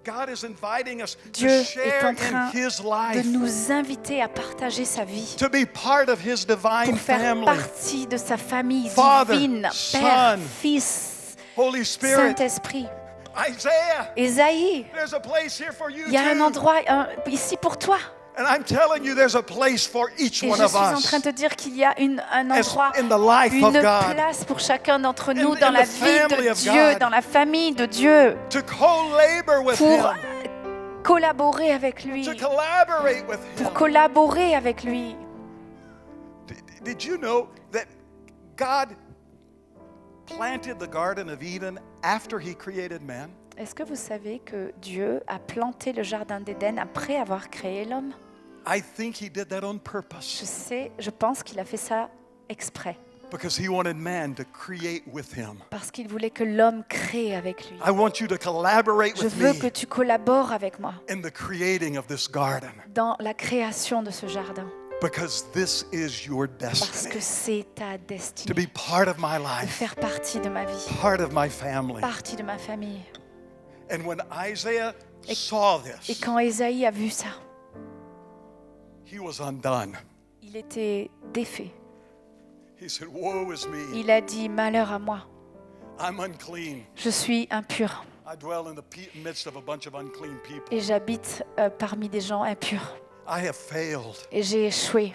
Speaker 3: God is inviting us
Speaker 2: Dieu
Speaker 3: to
Speaker 2: est
Speaker 3: share
Speaker 2: en train
Speaker 3: in His
Speaker 2: de
Speaker 3: life,
Speaker 2: nous inviter à partager sa vie,
Speaker 3: to be part of His divine
Speaker 2: pour faire
Speaker 3: family.
Speaker 2: partie de sa famille
Speaker 3: Father,
Speaker 2: divine,
Speaker 3: Son,
Speaker 2: Père, Fils,
Speaker 3: Holy Spirit,
Speaker 2: Saint-Esprit.
Speaker 3: Isaiah,
Speaker 2: Ésaïe,
Speaker 3: there's a place here for you
Speaker 2: il y a un
Speaker 3: too.
Speaker 2: endroit ici pour toi.
Speaker 3: And I'm telling you, there's a place for each
Speaker 2: Et
Speaker 3: one
Speaker 2: je
Speaker 3: of
Speaker 2: suis en
Speaker 3: us
Speaker 2: train de te dire qu'il y a un
Speaker 3: as
Speaker 2: endroit,
Speaker 3: in the life
Speaker 2: une
Speaker 3: of God
Speaker 2: place pour chacun d'entre nous
Speaker 3: In
Speaker 2: dans la
Speaker 3: the
Speaker 2: vie
Speaker 3: family
Speaker 2: de
Speaker 3: of
Speaker 2: Dieu,
Speaker 3: God.
Speaker 2: dans la famille de Dieu,
Speaker 3: to co-labor with
Speaker 2: pour
Speaker 3: Him,
Speaker 2: collaborer avec lui,
Speaker 3: to collaborate with Him.
Speaker 2: pour collaborer avec lui.
Speaker 3: Did you know that God planted the Garden of Eden after He created man?
Speaker 2: Est-ce que vous savez que Dieu a planté le jardin d'Éden après avoir créé l'homme?
Speaker 3: I think He did that on
Speaker 2: Je
Speaker 3: purpose
Speaker 2: sais, je pense qu'il a fait ça exprès,
Speaker 3: because He wanted man to create with Him.
Speaker 2: parce qu'il voulait que l'homme crée avec lui.
Speaker 3: I want you to collaborate
Speaker 2: Je
Speaker 3: with
Speaker 2: veux que
Speaker 3: me
Speaker 2: tu collabores avec moi
Speaker 3: in the creating of this garden
Speaker 2: dans la création de ce jardin,
Speaker 3: because this is your
Speaker 2: parce que
Speaker 3: destiny.
Speaker 2: c'est ta
Speaker 3: To
Speaker 2: destinée,
Speaker 3: be part of my
Speaker 2: de
Speaker 3: life,
Speaker 2: faire partie de ma vie,
Speaker 3: part of my family.
Speaker 2: partie de ma famille.
Speaker 3: And when Isaiah saw
Speaker 2: Et
Speaker 3: this,
Speaker 2: quand Ésaïe a vu ça,
Speaker 3: he was undone.
Speaker 2: il était défait.
Speaker 3: He said, "Woe is me.
Speaker 2: Il a dit, malheur à moi,
Speaker 3: I'm unclean.
Speaker 2: je suis impur
Speaker 3: I dwell in the midst of a bunch of unclean people.
Speaker 2: et j'habite parmi des gens impurs
Speaker 3: I have failed.
Speaker 2: et j'ai échoué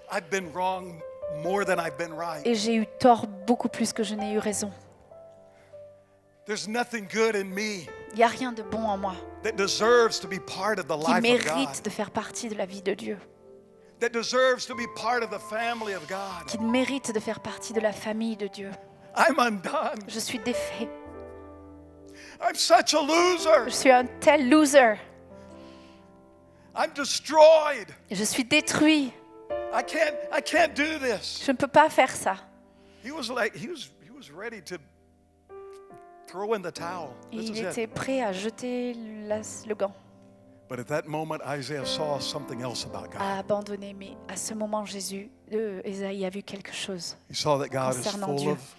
Speaker 3: I've been wrong more than I've been right.
Speaker 2: et j'ai eu tort beaucoup plus que je n'ai eu raison.
Speaker 3: There's nothing good in me
Speaker 2: Il n'y a rien de bon en moi
Speaker 3: that deserves to be part of the
Speaker 2: qui
Speaker 3: life of
Speaker 2: mérite
Speaker 3: God,
Speaker 2: de faire partie de la vie de Dieu,
Speaker 3: that deserves to be part of the family of God.
Speaker 2: qui mérite de faire partie de la famille de Dieu.
Speaker 3: I'm undone.
Speaker 2: Je suis défait.
Speaker 3: I'm such a loser.
Speaker 2: Je suis un tel loser.
Speaker 3: I'm destroyed.
Speaker 2: Je suis détruit.
Speaker 3: I can't do this.
Speaker 2: Je ne peux pas faire ça.
Speaker 3: He was ready to throw in the towel.
Speaker 2: Et
Speaker 3: This
Speaker 2: il
Speaker 3: is it.
Speaker 2: était prêt à jeter le gant,
Speaker 3: But at that moment, Isaiah saw something else about God.
Speaker 2: à abandonner. Mais à ce moment, Ésaïe a vu quelque chose.
Speaker 3: He saw that God is
Speaker 2: Concernant
Speaker 3: full
Speaker 2: Dieu.
Speaker 3: of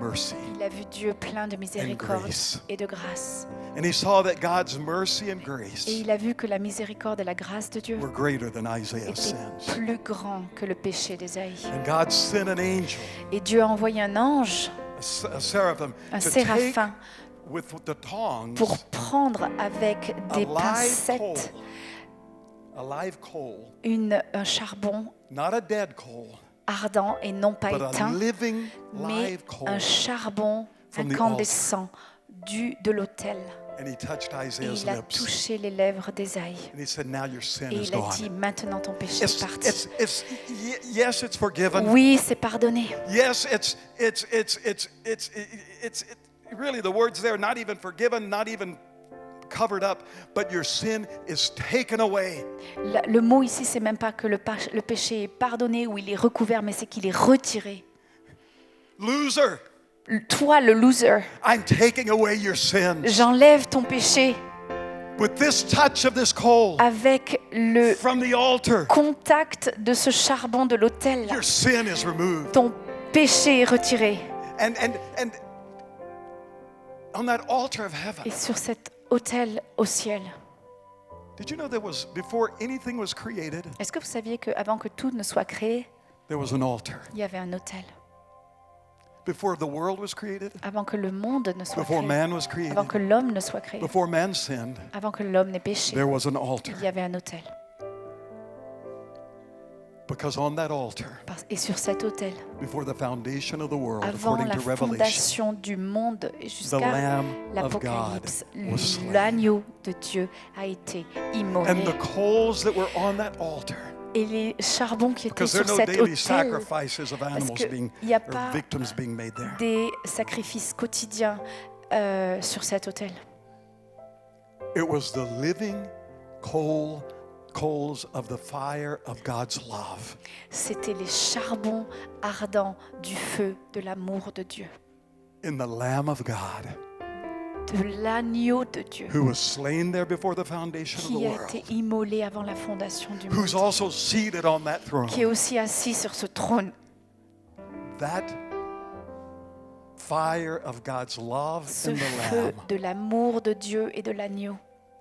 Speaker 3: mercy.
Speaker 2: Il a vu Dieu plein de miséricorde
Speaker 3: grace.
Speaker 2: et de grâce.
Speaker 3: And he saw that God's mercy and
Speaker 2: Et
Speaker 3: grace
Speaker 2: il a vu que la miséricorde et la grâce de Dieu
Speaker 3: were greater than Isaiah's
Speaker 2: étaient
Speaker 3: sins.
Speaker 2: plus grands que le péché d'Ésaïe.
Speaker 3: And God sent an angel,
Speaker 2: Et Dieu a envoyé un ange,
Speaker 3: a seraphim,
Speaker 2: un
Speaker 3: to take
Speaker 2: séraphin,
Speaker 3: with the tongs
Speaker 2: pour prendre avec
Speaker 3: a
Speaker 2: des
Speaker 3: live
Speaker 2: pincettes
Speaker 3: coal,
Speaker 2: un charbon
Speaker 3: not a dead coal,
Speaker 2: ardent et non pas
Speaker 3: but a
Speaker 2: éteint,
Speaker 3: living
Speaker 2: mais
Speaker 3: live coal.
Speaker 2: un charbon
Speaker 3: From the
Speaker 2: incandescent de l'autel.
Speaker 3: And he touched
Speaker 2: Et
Speaker 3: Isaiah's
Speaker 2: il a
Speaker 3: lips.
Speaker 2: touché les lèvres d'Ésaïe.
Speaker 3: And he said, now your sin
Speaker 2: Et
Speaker 3: is
Speaker 2: il a
Speaker 3: gone.
Speaker 2: dit, maintenant ton péché est parti.
Speaker 3: Yes, it's forgiven.
Speaker 2: Oui, c'est pardonné.
Speaker 3: Yes, it's really the words there, not even forgiven, not even covered up, but your sin is taken away.
Speaker 2: Le mot ici, c'est même pas que le péché est pardonné ou il est recouvert, mais c'est qu'il est retiré.
Speaker 3: Loser,
Speaker 2: Toi, le loser,
Speaker 3: I'm taking away your sins.
Speaker 2: j'enlève ton péché
Speaker 3: With this touch of this coal
Speaker 2: avec le
Speaker 3: from the altar,
Speaker 2: contact de ce charbon de l'autel.
Speaker 3: your sin is removed.
Speaker 2: Ton péché est retiré.
Speaker 3: And on that altar of heaven,
Speaker 2: Et sur cet autel au ciel,
Speaker 3: did you know there was, before anything was created,
Speaker 2: est-ce que vous saviez qu'avant que tout ne soit créé,
Speaker 3: there was an altar?
Speaker 2: il y avait un autel?
Speaker 3: Before the world was created,
Speaker 2: Avant que le monde ne soit
Speaker 3: before
Speaker 2: créé,
Speaker 3: man was created,
Speaker 2: avant que l'homme ne soit créé,
Speaker 3: before man sinned,
Speaker 2: avant que l'homme n'ait péché,
Speaker 3: there was an altar.
Speaker 2: il y avait un autel.
Speaker 3: Because on that altar,
Speaker 2: Et sur cet autel,
Speaker 3: before the foundation of the world,
Speaker 2: avant
Speaker 3: according
Speaker 2: la
Speaker 3: to Revelation,
Speaker 2: fondation du monde et
Speaker 3: the
Speaker 2: jusqu'à
Speaker 3: Lamb of
Speaker 2: l'Apocalypse,
Speaker 3: God was slain.
Speaker 2: l'agneau de Dieu a été immolé.
Speaker 3: And the coals that were on that altar,
Speaker 2: Et les charbons qui étaient
Speaker 3: because there
Speaker 2: sur
Speaker 3: are no
Speaker 2: cet
Speaker 3: daily
Speaker 2: autel,
Speaker 3: sacrifices of
Speaker 2: parce
Speaker 3: animals
Speaker 2: qu'il n'y a
Speaker 3: or
Speaker 2: pas
Speaker 3: victims being made there.
Speaker 2: des sacrifices quotidiens sur cet autel.
Speaker 3: It was the living coals of the fire of God's love.
Speaker 2: C'était les charbons ardents du feu de l'amour de Dieu,
Speaker 3: In the Lamb of God,
Speaker 2: de l'agneau de Dieu,
Speaker 3: who was slain there before the foundation of the
Speaker 2: qui a
Speaker 3: world,
Speaker 2: été immolé avant la fondation du
Speaker 3: who's
Speaker 2: monde,
Speaker 3: also seated on that throne.
Speaker 2: qui est aussi assis sur ce trône.
Speaker 3: That fire of God's love
Speaker 2: Ce
Speaker 3: in the
Speaker 2: feu
Speaker 3: Lamb
Speaker 2: de l'amour de Dieu et de l'agneau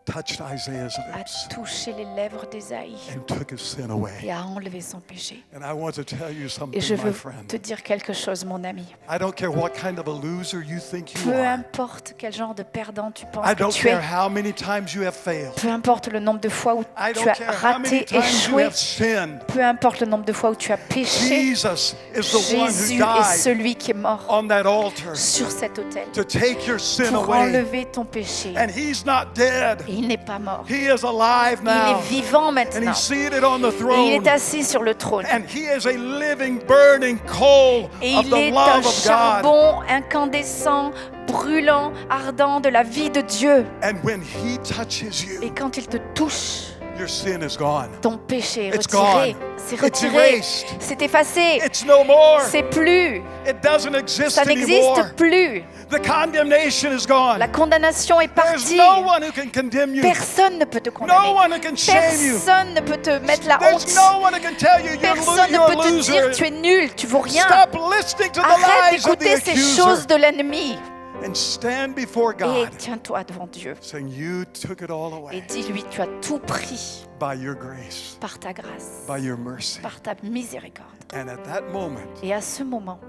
Speaker 3: touched Isaiah's
Speaker 2: a
Speaker 3: lips
Speaker 2: touché les lèvres d'Ésaïe
Speaker 3: and took his sin away.
Speaker 2: et a enlevé son péché.
Speaker 3: And I want to tell you
Speaker 2: Et
Speaker 3: something,
Speaker 2: je
Speaker 3: my
Speaker 2: veux
Speaker 3: friend.
Speaker 2: te dire quelque chose, mon ami.
Speaker 3: I don't care what kind of a loser you think you
Speaker 2: Peu
Speaker 3: are.
Speaker 2: importe quel genre de perdant tu penses
Speaker 3: I
Speaker 2: que
Speaker 3: don't
Speaker 2: tu es,
Speaker 3: care how many times you have failed.
Speaker 2: peu importe le nombre de fois où
Speaker 3: I
Speaker 2: tu
Speaker 3: don't
Speaker 2: as
Speaker 3: care how many
Speaker 2: raté,
Speaker 3: times you
Speaker 2: échoué,
Speaker 3: have sinned.
Speaker 2: peu importe le nombre de fois où tu as péché,
Speaker 3: Jesus is the one who
Speaker 2: Jésus est
Speaker 3: died
Speaker 2: celui qui est mort
Speaker 3: on that altar
Speaker 2: sur cet autel
Speaker 3: to take your sin
Speaker 2: pour
Speaker 3: away.
Speaker 2: enlever ton péché.
Speaker 3: And he's not dead.
Speaker 2: Et il n'est pas mort.
Speaker 3: He is alive
Speaker 2: Il
Speaker 3: now.
Speaker 2: est vivant
Speaker 3: And
Speaker 2: maintenant.
Speaker 3: he's seated on the
Speaker 2: Et il
Speaker 3: throne.
Speaker 2: est assis sur le trône.
Speaker 3: And he is a living, burning coal
Speaker 2: Et
Speaker 3: of
Speaker 2: il
Speaker 3: the
Speaker 2: est un
Speaker 3: love of God.
Speaker 2: charbon incandescent, brûlant, ardent de la vie de Dieu.
Speaker 3: And when he touches
Speaker 2: Et
Speaker 3: you,
Speaker 2: quand il te touche,
Speaker 3: your sin is gone.
Speaker 2: ton péché est
Speaker 3: It's
Speaker 2: retiré.
Speaker 3: gone.
Speaker 2: C'est
Speaker 3: It's
Speaker 2: retiré.
Speaker 3: erased.
Speaker 2: C'est effacé.
Speaker 3: It's no more.
Speaker 2: C'est plus.
Speaker 3: It doesn't exist
Speaker 2: Ça
Speaker 3: anymore.
Speaker 2: n'existe plus.
Speaker 3: The condemnation is gone.
Speaker 2: La condamnation est
Speaker 3: There's
Speaker 2: partie.
Speaker 3: no one who can condemn you.
Speaker 2: Personne ne peut te
Speaker 3: No
Speaker 2: condamner.
Speaker 3: one who can shame you.
Speaker 2: Personne ne peut te mettre la honte.
Speaker 3: There's no one who can tell you
Speaker 2: Personne ne
Speaker 3: you're
Speaker 2: peut
Speaker 3: a
Speaker 2: te
Speaker 3: loser.
Speaker 2: dire tu es nul, tu vaux rien.
Speaker 3: Stop listening to the
Speaker 2: Arrête
Speaker 3: lies of the
Speaker 2: d'écouter ces
Speaker 3: accuser
Speaker 2: choses de l'ennemi
Speaker 3: and stand before
Speaker 2: et
Speaker 3: God
Speaker 2: tiens-toi devant Dieu
Speaker 3: saying you took it all
Speaker 2: et
Speaker 3: away
Speaker 2: dis-lui tu as tout pris
Speaker 3: by your grace,
Speaker 2: par ta grâce,
Speaker 3: by your mercy.
Speaker 2: par ta miséricorde.
Speaker 3: And at that moment,
Speaker 2: Et à ce moment,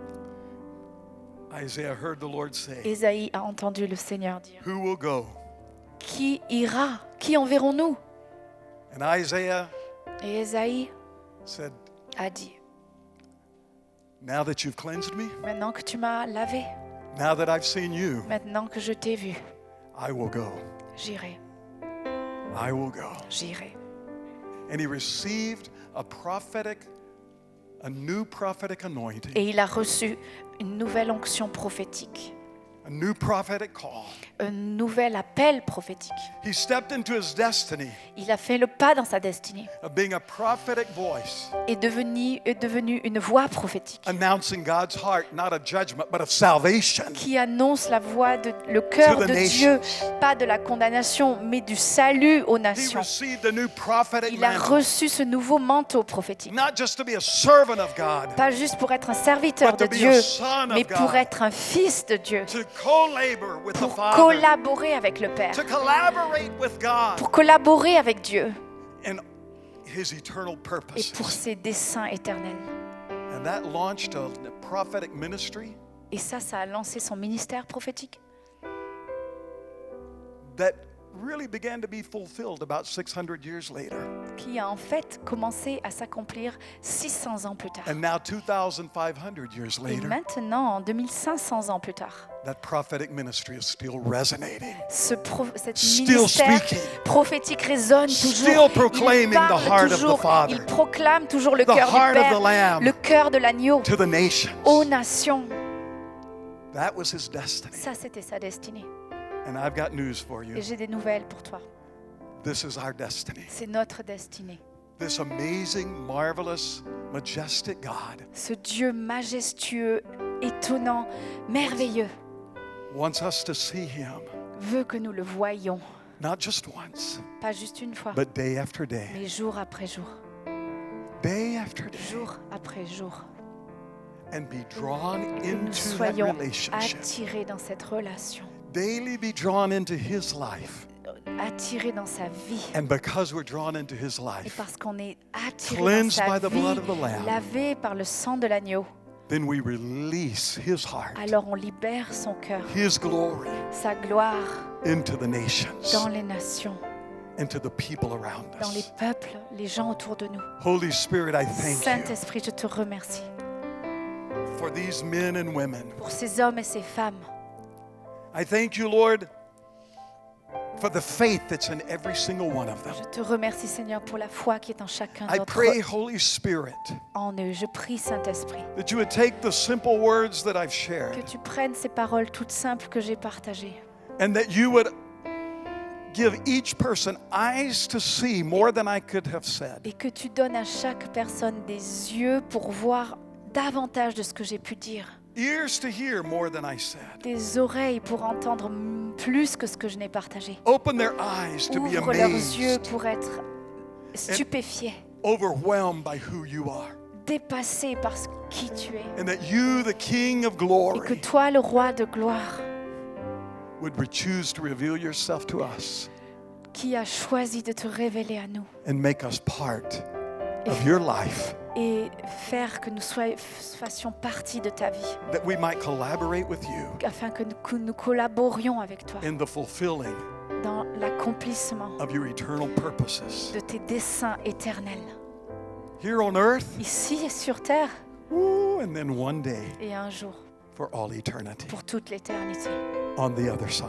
Speaker 3: Isaiah heard the Lord say,
Speaker 2: Ésaïe a entendu le Seigneur dire,
Speaker 3: who will go?
Speaker 2: qui ira? Qui enverrons-nous?
Speaker 3: And Isaiah
Speaker 2: Et Ésaïe
Speaker 3: said,
Speaker 2: a dit,
Speaker 3: now that you've cleansed me,
Speaker 2: maintenant que tu m'as lavé,
Speaker 3: now that I've seen you,
Speaker 2: maintenant que je t'ai vu,
Speaker 3: I will go.
Speaker 2: j'irai,
Speaker 3: I will go.
Speaker 2: j'irai.
Speaker 3: And he received a new prophetic anointing,
Speaker 2: Et il a reçu une nouvelle onction prophétique,
Speaker 3: a new prophetic call.
Speaker 2: un nouvel appel prophétique.
Speaker 3: He stepped into his destiny
Speaker 2: Il a fait le pas dans sa destinée.
Speaker 3: of being a prophetic voice,
Speaker 2: Est devenu une voix prophétique
Speaker 3: announcing God's heart, not of judgment, but of salvation.
Speaker 2: qui annonce la voix le cœur
Speaker 3: To the
Speaker 2: de
Speaker 3: nations.
Speaker 2: Dieu, pas de la condamnation, mais du salut aux
Speaker 3: He
Speaker 2: nations.
Speaker 3: received a new prophetic
Speaker 2: Il a
Speaker 3: mantle,
Speaker 2: reçu ce nouveau manteau prophétique,
Speaker 3: not just to be a servant of God,
Speaker 2: pas juste pour être un serviteur
Speaker 3: but
Speaker 2: de
Speaker 3: to be
Speaker 2: Dieu,
Speaker 3: a son
Speaker 2: mais
Speaker 3: of
Speaker 2: pour
Speaker 3: God,
Speaker 2: être un fils de Dieu,
Speaker 3: to co-labor with the
Speaker 2: pour
Speaker 3: Father,
Speaker 2: collaborer avec le Père,
Speaker 3: to collaborate with God
Speaker 2: pour collaborer avec Dieu
Speaker 3: in His eternal
Speaker 2: et
Speaker 3: purposes.
Speaker 2: pour ses desseins éternels.
Speaker 3: And that launched a prophetic ministry
Speaker 2: Et ça a lancé son ministère prophétique
Speaker 3: that really began to be fulfilled about 600 years later.
Speaker 2: qui a en fait commencé à s'accomplir 600 ans plus tard.
Speaker 3: And now 2,500 years
Speaker 2: Et
Speaker 3: later,
Speaker 2: maintenant, en 2500 ans plus tard,
Speaker 3: that prophetic ministry is still resonating,
Speaker 2: Cet
Speaker 3: still
Speaker 2: ministère
Speaker 3: speaking,
Speaker 2: prophétique résonne
Speaker 3: still
Speaker 2: toujours.
Speaker 3: proclaiming
Speaker 2: Il
Speaker 3: the
Speaker 2: parle
Speaker 3: heart of the
Speaker 2: toujours.
Speaker 3: Father,
Speaker 2: Il proclame toujours le
Speaker 3: the
Speaker 2: cœur
Speaker 3: heart
Speaker 2: du
Speaker 3: of the
Speaker 2: Père,
Speaker 3: Lamb
Speaker 2: le cœur de l'agneau
Speaker 3: to the nations.
Speaker 2: aux nations.
Speaker 3: That was his destiny.
Speaker 2: Ça, c'était sa destinée.
Speaker 3: And I've got news for you.
Speaker 2: Et j'ai des nouvelles pour toi.
Speaker 3: This is our destiny.
Speaker 2: C'est notre destinée.
Speaker 3: This amazing, marvelous, majestic God
Speaker 2: Ce Dieu majestueux, étonnant, merveilleux
Speaker 3: wants us to see him,
Speaker 2: veut que nous le voyions,
Speaker 3: not just once,
Speaker 2: pas juste une fois,
Speaker 3: but day after day.
Speaker 2: mais jour après jour,
Speaker 3: Day after day.
Speaker 2: jour après jour.
Speaker 3: And be drawn
Speaker 2: Que nous
Speaker 3: into that
Speaker 2: soyons
Speaker 3: relationship.
Speaker 2: attirés dans cette relation,
Speaker 3: Daily be drawn into his life.
Speaker 2: attirés dans sa vie.
Speaker 3: And because we're drawn into his
Speaker 2: Et
Speaker 3: life,
Speaker 2: parce qu'on est attirés dans
Speaker 3: cleansed
Speaker 2: sa
Speaker 3: by the
Speaker 2: vie,
Speaker 3: blood of the Lamb,
Speaker 2: lavé par le sang de l'agneau,
Speaker 3: then we release his heart,
Speaker 2: alors on libère son cœur,
Speaker 3: his glory
Speaker 2: sa gloire
Speaker 3: into the nations,
Speaker 2: dans les nations,
Speaker 3: into the people around
Speaker 2: dans les
Speaker 3: us.
Speaker 2: peuples, les gens autour de nous.
Speaker 3: Holy Spirit, I thank you
Speaker 2: Saint-Esprit, je te remercie
Speaker 3: for these men and women.
Speaker 2: pour ces hommes et ces femmes.
Speaker 3: I thank you, Lord, for the faith that's in every single one of them.
Speaker 2: Je te remercie, Seigneur, pour la foi qui est en chacun
Speaker 3: I
Speaker 2: d'entre
Speaker 3: pray,
Speaker 2: eux,
Speaker 3: Holy Spirit,
Speaker 2: en eux. Je prie, Saint-Esprit,
Speaker 3: that you would take the simple words that I've
Speaker 2: que
Speaker 3: shared
Speaker 2: tu prennes ces paroles toutes simples que j'ai partagées
Speaker 3: and that you would give each person eyes to see more than I could have said.
Speaker 2: et que tu donnes à chaque personne des yeux pour voir davantage de ce que j'ai pu dire,
Speaker 3: Ears to hear more than I said.
Speaker 2: des oreilles pour entendre plus que ce que je n'ai partagé.
Speaker 3: Open their eyes to be
Speaker 2: Ouvre leurs yeux
Speaker 3: amazed,
Speaker 2: pour être stupéfiés,
Speaker 3: overwhelmed by who you are.
Speaker 2: dépassés par qui tu es.
Speaker 3: And that you, the King of
Speaker 2: Et que
Speaker 3: glory,
Speaker 2: toi, le roi de gloire,
Speaker 3: would choose to reveal yourself to us
Speaker 2: qui a choisi de te révéler à nous
Speaker 3: and make us part of your life,
Speaker 2: et faire que nous fassions partie de ta vie,
Speaker 3: that we might collaborate with you
Speaker 2: afin que nous collaborions avec toi
Speaker 3: in the fulfilling
Speaker 2: dans l'accomplissement
Speaker 3: of your eternal purposes.
Speaker 2: de tes desseins éternels,
Speaker 3: Here on earth,
Speaker 2: ici et sur terre,
Speaker 3: and then one day
Speaker 2: et un jour,
Speaker 3: for all eternity
Speaker 2: pour toute l'éternité,
Speaker 3: on the other side.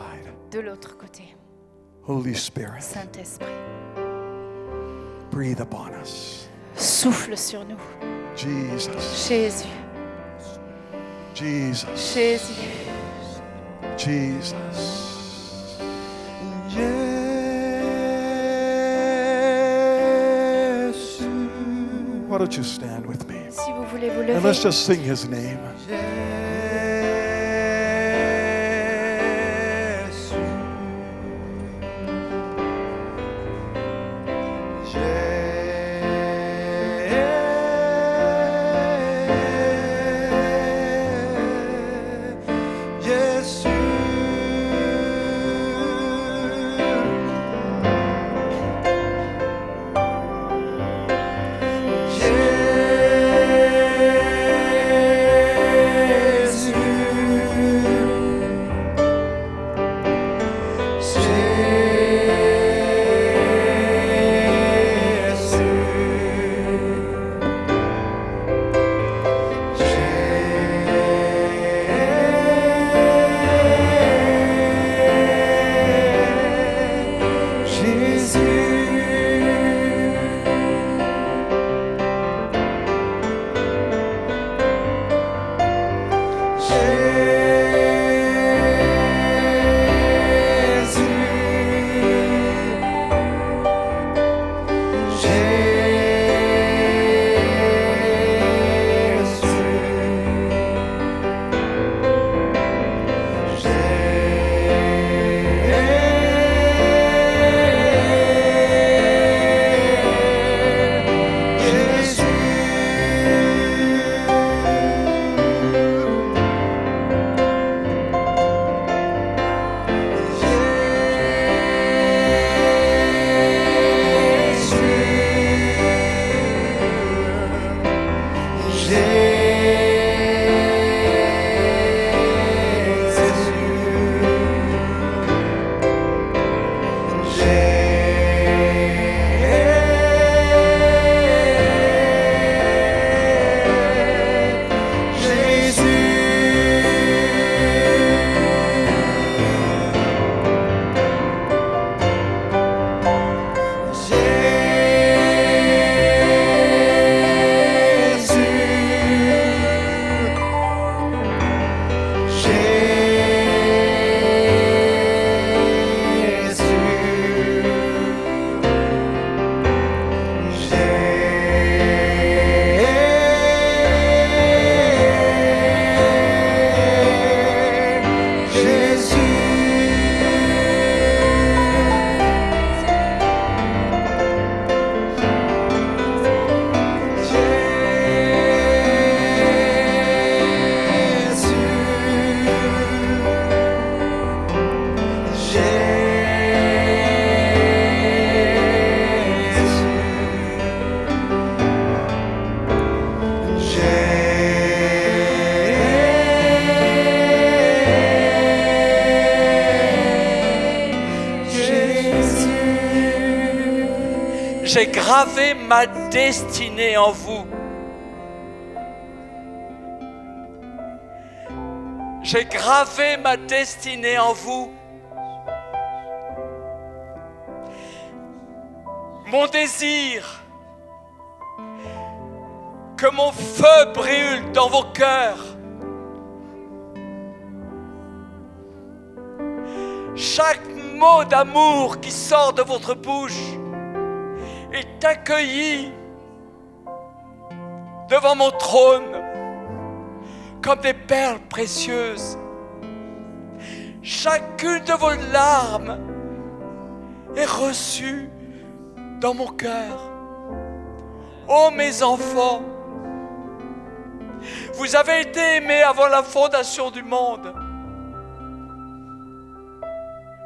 Speaker 2: de l'autre côté.
Speaker 3: Holy Spirit,
Speaker 2: Saint-Esprit,
Speaker 3: breathe upon us.
Speaker 2: souffle sur nous.
Speaker 3: Jesus,
Speaker 2: Jésus,
Speaker 3: Jesus,
Speaker 2: Jésus.
Speaker 3: Jesus. Why don't you stand with me?
Speaker 2: Si vous voulez vous
Speaker 3: And
Speaker 2: lever,
Speaker 3: let's just sing his name.
Speaker 4: J'ai gravé ma destinée en vous. J'ai gravé ma destinée en vous. Mon désir, que mon feu brûle dans vos cœurs. Chaque mot d'amour qui sort de votre bouche est accueilli devant mon trône comme des perles précieuses. Chacune de vos larmes est reçue dans mon cœur. Ô mes enfants, vous avez été aimés avant la fondation du monde.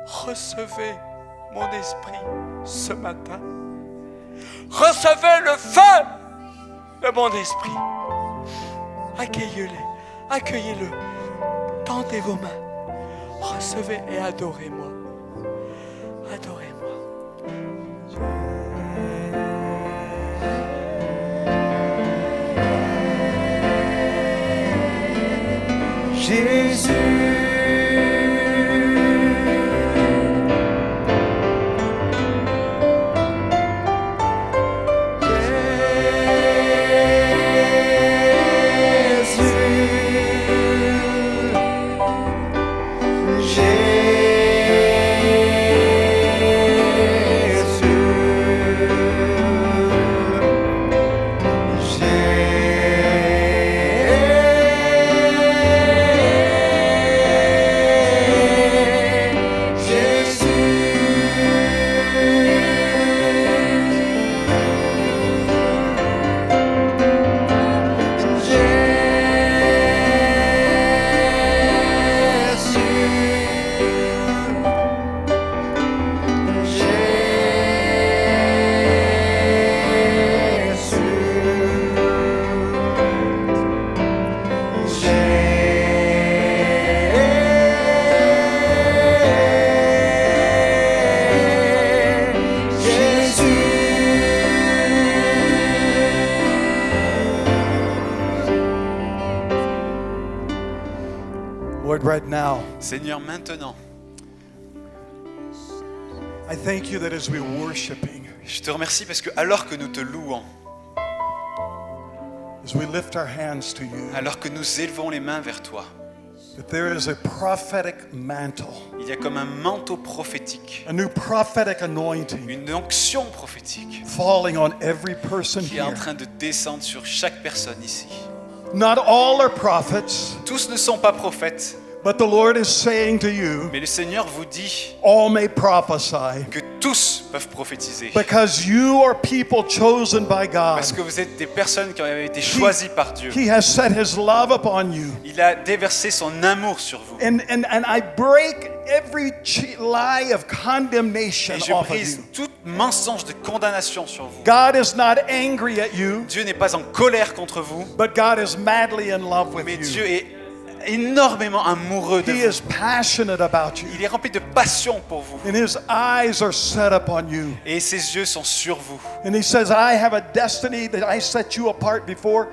Speaker 4: Recevez mon esprit ce matin. Recevez le feu de mon esprit. Accueillez-le, accueillez-le. Tendez vos mains. Recevez et adorez-moi. Adorez-moi.
Speaker 5: Jésus. Lord, right now,
Speaker 1: Seigneur, maintenant,
Speaker 3: I thank you that as we're worshiping,
Speaker 1: je te remercie parce que alors que nous te louons,
Speaker 3: as we lift our hands to you,
Speaker 1: alors que nous élevons les mains vers toi,
Speaker 3: that there is a prophetic mantle,
Speaker 1: il y a comme un manteau prophétique,
Speaker 3: a new prophetic anointing
Speaker 1: une onction prophétique
Speaker 3: falling on every person
Speaker 1: qui est en
Speaker 3: here.
Speaker 1: train de descendre sur chaque personne ici.
Speaker 3: Not all are prophets,
Speaker 1: Tous ne sont pas prophètes,
Speaker 3: but the Lord is saying to you,
Speaker 1: mais le Seigneur vous dit
Speaker 3: all may prophesy,
Speaker 1: que tous peuvent prophétiser.
Speaker 3: because you are people chosen by God.
Speaker 1: Parce que vous êtes des personnes qui ont été choisies par Dieu.
Speaker 3: He has set his love upon you.
Speaker 1: Il a déversé son amour sur vous.
Speaker 3: And I break every lie of condemnation
Speaker 1: Et je
Speaker 3: off of
Speaker 1: brise
Speaker 3: you.
Speaker 1: tout mensonge de condamnation sur vous.
Speaker 3: God is not angry at you,
Speaker 1: Dieu n'est pas en colère contre vous,
Speaker 3: but God is madly in love with
Speaker 1: mais
Speaker 3: you.
Speaker 1: Dieu est énormément amoureux de
Speaker 3: He
Speaker 1: vous.
Speaker 3: is passionate about you.
Speaker 1: Il est rempli de passion pour vous.
Speaker 3: And his eyes are set upon you.
Speaker 1: Et ses yeux sont sur vous.
Speaker 3: And he says, I have a destiny that I set you apart before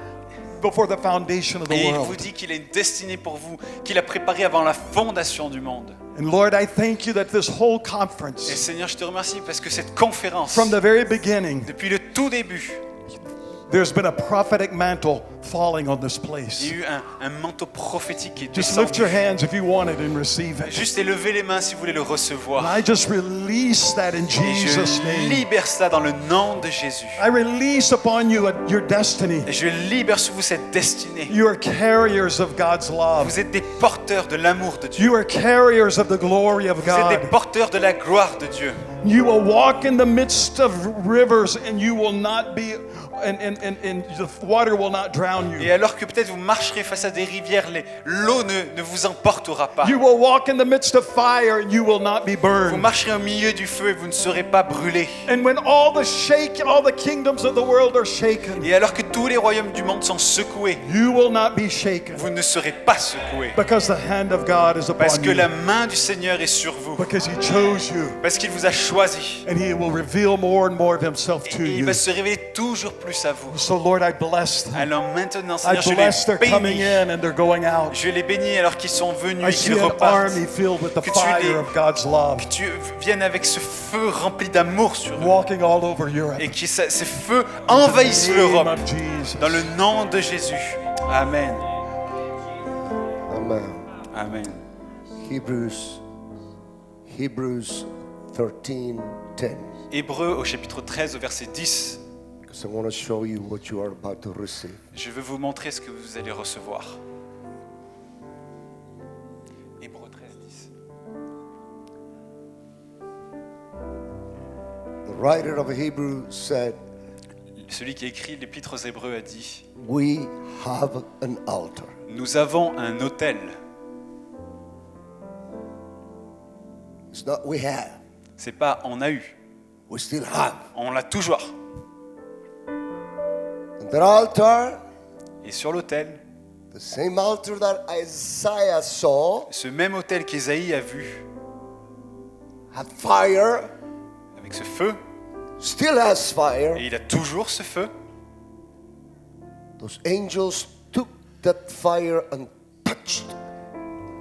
Speaker 3: the foundation of the
Speaker 1: Et il vous
Speaker 3: world.
Speaker 1: dit qu'il a une destinée pour vous, qu'il a préparée avant la fondation du monde.
Speaker 3: And Lord, I thank you that this whole
Speaker 1: Et
Speaker 3: conference,
Speaker 1: Seigneur, je te remercie parce que cette conférence,
Speaker 3: from the very beginning,
Speaker 1: depuis le tout début,
Speaker 3: there's been a prophetic mantle falling on this
Speaker 1: il y
Speaker 3: place.
Speaker 1: a eu un manteau prophétique qui est
Speaker 3: Just lift
Speaker 1: descendu.
Speaker 3: your hands if you want it and receive it.
Speaker 1: Juste élevez les mains si vous voulez le recevoir.
Speaker 3: And I just release that in
Speaker 1: Et
Speaker 3: Jesus'
Speaker 1: je
Speaker 3: name.
Speaker 1: libère cela dans le nom de Jésus.
Speaker 3: I release upon you your destiny.
Speaker 1: Et je libère sur vous cette destinée.
Speaker 3: You are carriers of God's love.
Speaker 1: Vous êtes des porteurs de l'amour de Dieu.
Speaker 3: You are carriers of the glory of
Speaker 1: Vous êtes des
Speaker 3: God.
Speaker 1: porteurs de la gloire de Dieu.
Speaker 3: You will walk in the midst of rivers and you will not be, and the water will not drown
Speaker 1: Et
Speaker 3: you.
Speaker 1: alors que peut-être vous marcherez face à des rivières, l'eau ne vous emportera pas.
Speaker 3: You will walk in the midst of fire and you will not be
Speaker 1: Vous
Speaker 3: burned.
Speaker 1: marcherez au milieu du feu et vous ne serez pas brûlés.
Speaker 3: And when all the kingdoms of the world are shaken,
Speaker 1: Et alors que tous les royaumes du monde sont secoués,
Speaker 3: you will not be shaken
Speaker 1: vous ne serez pas secoués.
Speaker 3: because the hand of God is
Speaker 1: Parce
Speaker 3: upon
Speaker 1: que
Speaker 3: you.
Speaker 1: la main du Seigneur est sur vous.
Speaker 3: Because he chose you.
Speaker 1: Parce qu'il vous a choisi. choisi.
Speaker 3: And He will reveal more and more of Himself to
Speaker 1: Et il
Speaker 3: you.
Speaker 1: va se révéler toujours plus à vous.
Speaker 3: So Lord, I bless them.
Speaker 1: Alors maintenant,
Speaker 3: I
Speaker 1: Seigneur, je
Speaker 3: bless their
Speaker 1: les
Speaker 3: coming
Speaker 1: bénis.
Speaker 3: in and their going out.
Speaker 1: Je les bénis alors qu'ils sont venus
Speaker 3: I
Speaker 1: et
Speaker 3: see
Speaker 1: qu'ils
Speaker 3: an
Speaker 1: repartent.
Speaker 3: army filled with the
Speaker 1: Que tu les-
Speaker 3: fire of God's love,
Speaker 1: Que tu viennes avec ce feu rempli d'amour sur eux.
Speaker 3: walking all over Europe.
Speaker 1: Et que ces feux
Speaker 3: In
Speaker 1: envahissent
Speaker 3: the name
Speaker 1: l'Europe.
Speaker 3: of Jesus.
Speaker 1: Dans le nom de Jésus. Amen.
Speaker 5: Amen.
Speaker 1: Amen.
Speaker 5: Hebrews 13:10.
Speaker 1: Hébreux au chapitre 13 au verset 10.
Speaker 5: Because I want to show you what you are about to receive.
Speaker 1: Je veux vous montrer ce que vous allez recevoir. Hébreux 13, 10.
Speaker 5: The writer of Hebrews said,
Speaker 1: Celui qui a écrit l'épître aux Hébreux a dit,
Speaker 5: "We have an altar."
Speaker 1: nous avons un autel.
Speaker 5: It's not we have.
Speaker 1: C'est pas on a eu,
Speaker 5: We still have.
Speaker 1: on l'a toujours.
Speaker 5: And that altar,
Speaker 1: Et sur l'autel,
Speaker 5: the same altar that Isaiah saw,
Speaker 1: ce même autel qu'Ésaïe a vu,
Speaker 5: had fire,
Speaker 1: avec ce feu,
Speaker 5: still has fire.
Speaker 1: et il a toujours ce feu,
Speaker 5: Those angels took that fire and touched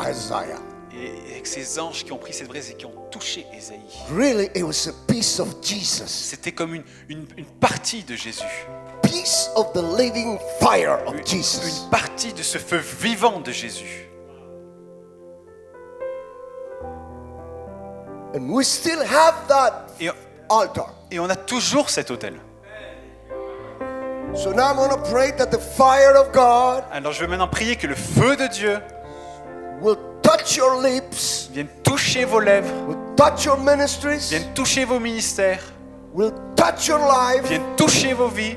Speaker 5: Isaiah.
Speaker 1: et avec ces anges qui ont pris cette braise et qui ont touché Ésaïe.
Speaker 5: Really, it was a piece of Jesus,
Speaker 1: C'était comme une partie de Jésus,
Speaker 5: piece of the living fire of
Speaker 1: une
Speaker 5: Jesus.
Speaker 1: partie de ce feu vivant de Jésus.
Speaker 5: And we still have that
Speaker 1: Et,
Speaker 5: altar.
Speaker 1: et on a toujours cet autel.
Speaker 5: So now I'm going to pray that the fire of God
Speaker 1: Alors je veux maintenant prier que le feu de Dieu
Speaker 5: will touch your lips,
Speaker 1: vienne toucher vos lèvres,
Speaker 5: will touch your ministries,
Speaker 1: vienne toucher vos ministères,
Speaker 5: will touch your life.
Speaker 1: vienne toucher vos vies.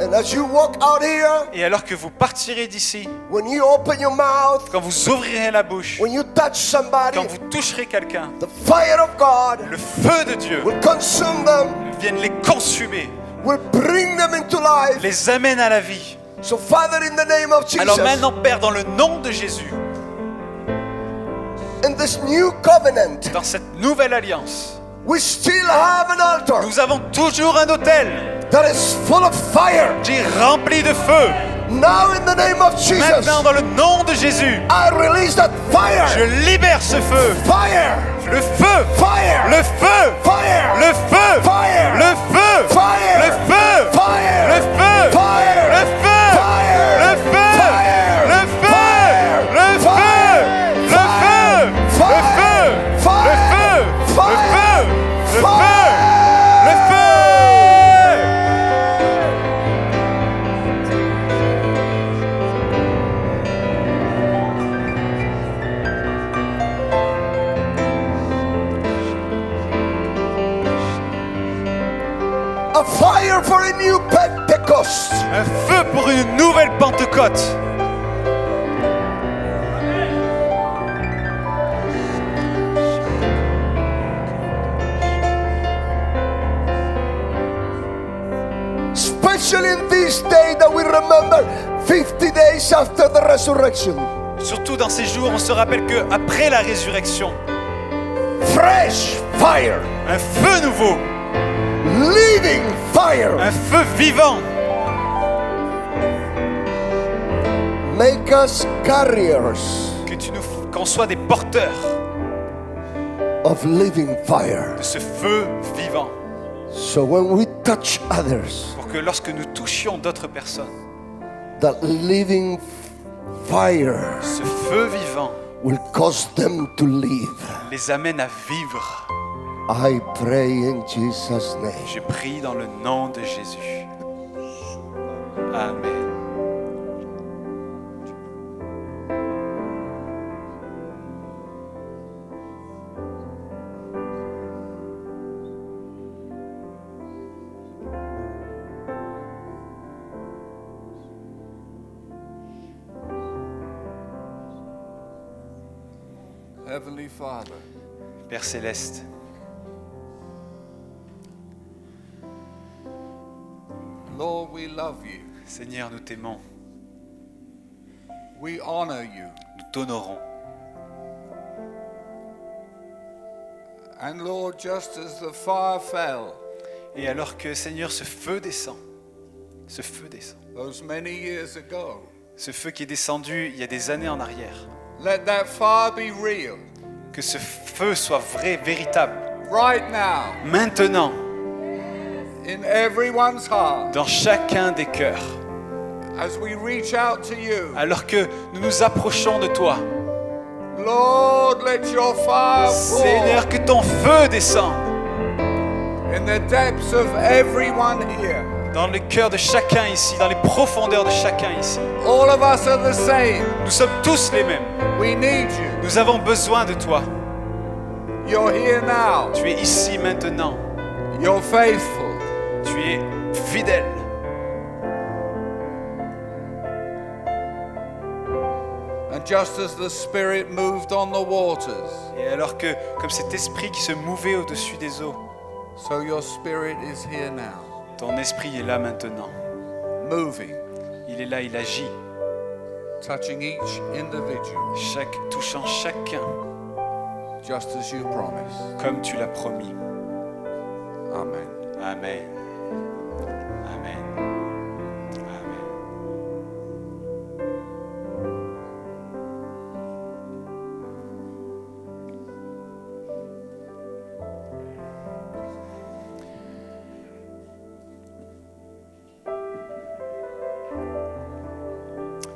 Speaker 5: And as you walk out here,
Speaker 1: Et alors que vous partirez d'ici,
Speaker 5: when you open your mouth,
Speaker 1: quand vous ouvrirez la bouche,
Speaker 5: when you touch somebody,
Speaker 1: quand vous toucherez quelqu'un,
Speaker 5: the fire of God
Speaker 1: le feu de Dieu
Speaker 5: will consume them,
Speaker 1: vienne les consumer,
Speaker 5: will bring them into life.
Speaker 1: les amène à la vie.
Speaker 5: So Father, in the name of
Speaker 1: Alors
Speaker 5: Jesus,
Speaker 1: maintenant, Père, dans le nom de Jésus,
Speaker 5: in this new covenant,
Speaker 1: dans cette nouvelle alliance,
Speaker 5: we still have an altar
Speaker 1: nous avons toujours un autel
Speaker 5: that is full of fire.
Speaker 1: qui est rempli de feu.
Speaker 5: Now in the name of Jesus,
Speaker 1: Maintenant, dans le nom de Jésus,
Speaker 5: I release that fire.
Speaker 1: je libère ce feu.
Speaker 5: Fire.
Speaker 1: Le feu,
Speaker 5: Fire.
Speaker 1: le feu,
Speaker 5: Fire.
Speaker 1: le feu,
Speaker 5: Fire.
Speaker 1: le feu,
Speaker 5: Fire.
Speaker 1: le feu,
Speaker 5: Fire.
Speaker 1: le feu,
Speaker 5: Fire.
Speaker 1: le feu,
Speaker 5: Fire.
Speaker 1: le feu,
Speaker 5: Fire.
Speaker 1: le feu, le feu, le feu, le feu, le feu, le feu, le feu, le feu.
Speaker 5: A fire for a new Pentecost.
Speaker 1: Un feu pour une nouvelle Pentecôte.
Speaker 5: Especially in this day that we remember 50 days after the resurrection.
Speaker 1: Surtout dans ces jours, on se rappelle que après la résurrection,
Speaker 5: Fresh fire.
Speaker 1: un feu nouveau,
Speaker 5: Living fire.
Speaker 1: un feu vivant,
Speaker 5: Make us carriers
Speaker 1: qu'on soit des porteurs
Speaker 5: of living fire.
Speaker 1: de ce feu vivant,
Speaker 5: So when we touch others,
Speaker 1: pour que lorsque nous touchions d'autres personnes,
Speaker 5: that living fire
Speaker 1: ce feu vivant
Speaker 5: will cause them to live.
Speaker 1: les amène à vivre.
Speaker 5: I pray in Jesus' name.
Speaker 1: Je prie dans le nom de Jésus. Amen.
Speaker 6: Heavenly Father,
Speaker 1: Père Céleste,
Speaker 6: Lord, we love you.
Speaker 1: Seigneur, nous t'aimons,
Speaker 6: We honor you.
Speaker 1: nous t'honorons.
Speaker 6: And Lord, just as the fire fell
Speaker 1: Et alors que, Seigneur, ce feu descend,
Speaker 6: those many years ago,
Speaker 1: ce feu qui est descendu il y a des années en arrière,
Speaker 6: let that fire be real
Speaker 1: que ce feu soit vrai, véritable,
Speaker 6: right now
Speaker 1: maintenant,
Speaker 6: in everyone's heart
Speaker 1: dans chacun des cœurs.
Speaker 6: as we reach out to you.
Speaker 1: Alors que nous nous approchons de toi,
Speaker 6: Lord, let your fire fall
Speaker 1: Seigneur, que ton feu descende
Speaker 6: in the depths of everyone here.
Speaker 1: dans le cœur de chacun ici, dans les profondeurs de chacun ici.
Speaker 6: All of us are the same.
Speaker 1: Nous sommes tous les mêmes.
Speaker 6: We need you.
Speaker 1: Nous avons besoin de toi.
Speaker 6: You're here now.
Speaker 1: Tu es ici maintenant.
Speaker 6: You're faithful.
Speaker 1: Tu es fidèle.
Speaker 6: And just as the Spirit moved on the waters,
Speaker 1: Et alors que, comme cet esprit qui se mouvait au-dessus des eaux,
Speaker 6: so your Spirit is here now,
Speaker 1: ton esprit est là maintenant.
Speaker 6: moving,
Speaker 1: Il est là, il agit,
Speaker 6: touching each individual,
Speaker 1: touchant chacun
Speaker 6: just as you promised.
Speaker 1: comme tu l'as promis.
Speaker 6: Amen.
Speaker 1: Amen. Amen. Amen.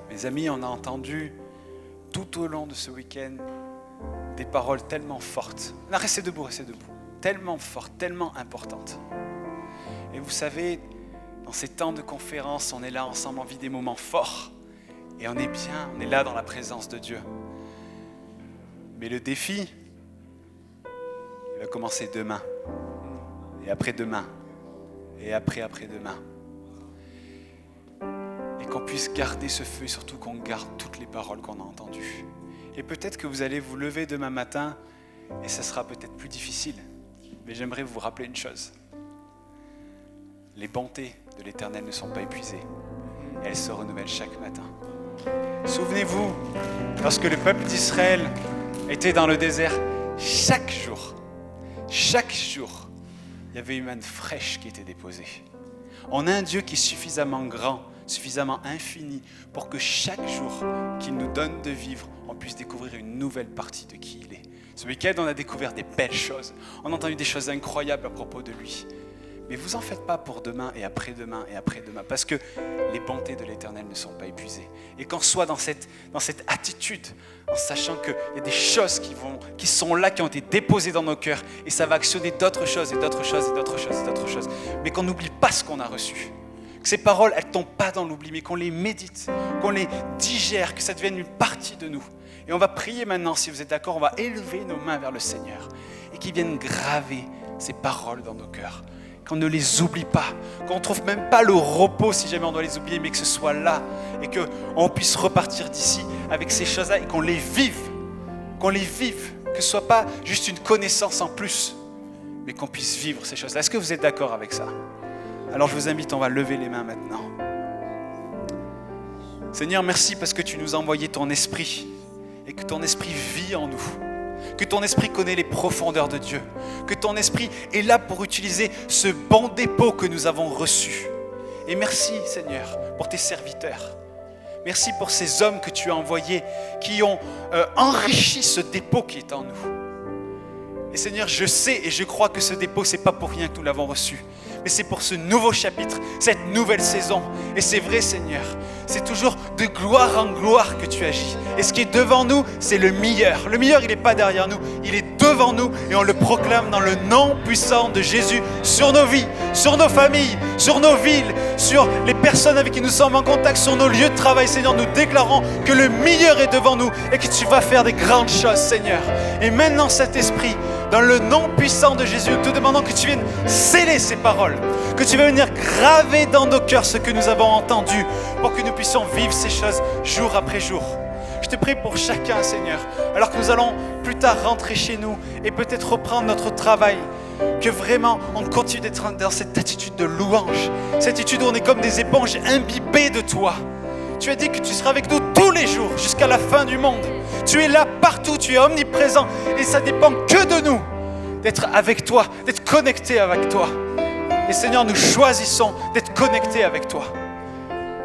Speaker 1: Mes amis, on a entendu tout au long de ce week-end des paroles tellement fortes. Non, restez debout, restez debout. Tellement fortes, tellement importantes. Et vous savez, dans ces temps de conférence, on est là ensemble, on vit des moments forts. Et on est bien, on est là dans la présence de Dieu. Mais le défi, il va commencer demain. Et après-demain. Et après-demain. Et qu'on puisse garder ce feu et surtout qu'on garde toutes les paroles qu'on a entendues. Et peut-être que vous allez vous lever demain matin et ça sera peut-être plus difficile. Mais j'aimerais vous rappeler une chose. Les bontés de l'Éternel ne sont pas épuisées. Elles se renouvellent chaque matin. Souvenez-vous, lorsque le peuple d'Israël était dans le désert, chaque jour, il y avait une manne fraîche qui était déposée. On a un Dieu qui est suffisamment grand, suffisamment infini, pour que chaque jour qu'il nous donne de vivre, on puisse découvrir une nouvelle partie de qui il est. Ce week-end, on a découvert des belles choses. On a entendu des choses incroyables à propos de lui. Mais vous en faites pas pour demain et après-demain et après-demain, parce que les bontés de l'Éternel ne sont pas épuisées. Et qu'on soit dans cette attitude, en sachant qu'il y a des choses qui sont là, qui ont été déposées dans nos cœurs, et ça va actionner d'autres choses, et d'autres choses, et d'autres choses, et d'autres choses. Mais qu'on n'oublie pas ce qu'on a reçu. Que ces paroles, elles ne tombent pas dans l'oubli, mais qu'on les médite, qu'on les digère, que ça devienne une partie de nous. Et on va prier maintenant, si vous êtes d'accord, on va élever nos mains vers le Seigneur, et qu'il vienne graver ces paroles dans nos cœurs. Qu'on ne les oublie pas, qu'on ne trouve même pas le repos si jamais on doit les oublier, mais que ce soit là et qu'on puisse repartir d'ici avec ces choses-là et qu'on les vive, que ce ne soit pas juste une connaissance en plus, mais qu'on puisse vivre ces choses-là. Est-ce que vous êtes d'accord avec ça? Alors je vous invite, on va lever les mains maintenant. Seigneur, merci parce que tu nous as envoyé ton esprit et que ton esprit vit en nous. Que ton esprit connaît les profondeurs de Dieu. Que ton esprit est là pour utiliser ce bon dépôt que nous avons reçu. Et merci Seigneur pour tes serviteurs. Merci pour ces hommes que tu as envoyés qui ont enrichi ce dépôt qui est en nous. Et Seigneur, je sais et je crois que ce dépôt, ce n'est pas pour rien que nous l'avons reçu. Mais c'est pour ce nouveau chapitre, cette nouvelle saison. Et c'est vrai Seigneur, c'est toujours de gloire en gloire que tu agis. Et ce qui est devant nous, c'est le meilleur. Le meilleur, il n'est pas derrière nous, il est devant nous. Et on le proclame dans le nom puissant de Jésus sur nos vies, sur nos familles, sur nos villes, sur les personnes avec qui nous sommes en contact, sur nos lieux de travail. Seigneur, nous déclarons que le meilleur est devant nous et que tu vas faire des grandes choses Seigneur. Et maintenant cet esprit, dans le nom puissant de Jésus, nous te demandons que tu viennes sceller ces paroles, que tu vas venir graver dans nos cœurs ce que nous avons entendu pour que nous puissions vivre ces choses jour après jour. Je te prie pour chacun, Seigneur, alors que nous allons plus tard rentrer chez nous et peut-être reprendre notre travail, que vraiment on continue d'être dans cette attitude de louange, cette attitude où on est comme des éponges imbibées de toi. Tu as dit que tu seras avec nous tous les jours jusqu'à la fin du monde. Tu es là partout, tu es omniprésent et ça ne dépend que de nous d'être avec toi, d'être connectés avec toi. Et Seigneur, nous choisissons d'être connectés avec toi.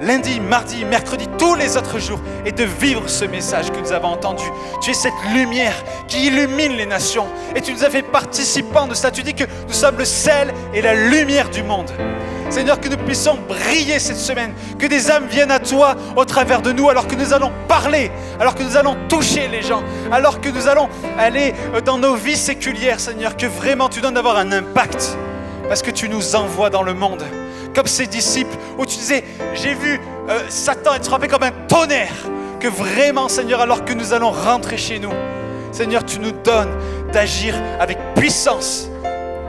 Speaker 1: Lundi, mardi, mercredi, tous les autres jours, et de vivre ce message que nous avons entendu. Tu es cette lumière qui illumine les nations, et tu nous as fait participants de ça. Tu dis que nous sommes le sel et la lumière du monde. Seigneur, que nous puissions briller cette semaine, que des âmes viennent à toi au travers de nous, alors que nous allons parler, alors que nous allons toucher les gens, alors que nous allons aller dans nos vies séculières, Seigneur, que vraiment tu donnes d'avoir un impact, parce que tu nous envoies dans le monde. Comme ces disciples, où tu disais, j'ai vu Satan être frappé comme un tonnerre, que vraiment, Seigneur, alors que nous allons rentrer chez nous, Seigneur, tu nous donnes d'agir avec puissance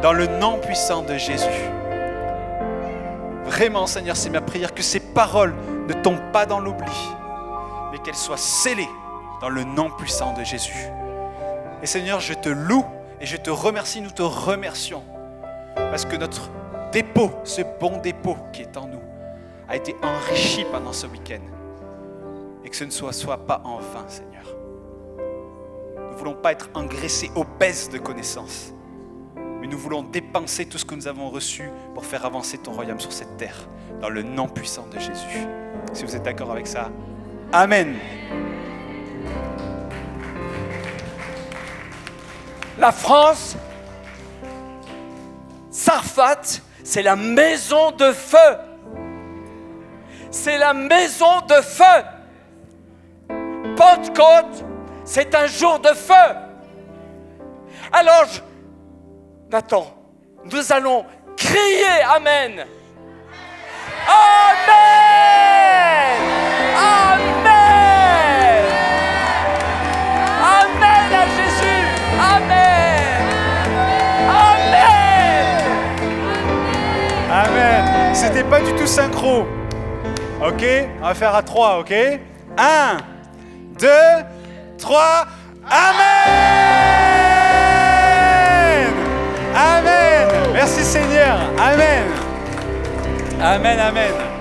Speaker 1: dans le nom puissant de Jésus. Vraiment, Seigneur, c'est ma prière que ces paroles ne tombent pas dans l'oubli, mais qu'elles soient scellées dans le nom puissant de Jésus. Et Seigneur, je te loue et je te remercie, nous te remercions, parce que notre dépôt, ce bon dépôt qui est en nous, a été enrichi pendant ce week-end. Et que ce ne soit pas en vain, Seigneur. Nous ne voulons pas être engraissés, obèses de connaissances, mais nous voulons dépenser tout ce que nous avons reçu pour faire avancer ton royaume sur cette terre, dans le nom puissant de Jésus. Si vous êtes d'accord avec ça, Amen.
Speaker 4: La France, Sarfat, c'est la maison de feu. C'est la maison de feu. Pentecôte, c'est un jour de feu. Alors, Nathan, nous allons crier Amen. Amen. Amen. Amen à Jésus. Amen. Amen.
Speaker 1: Amen. C'était pas du tout synchro. Ok, on va faire à 3, ok? 1, 2, 3, Amen! Amen! Merci Seigneur, Amen! Amen, Amen.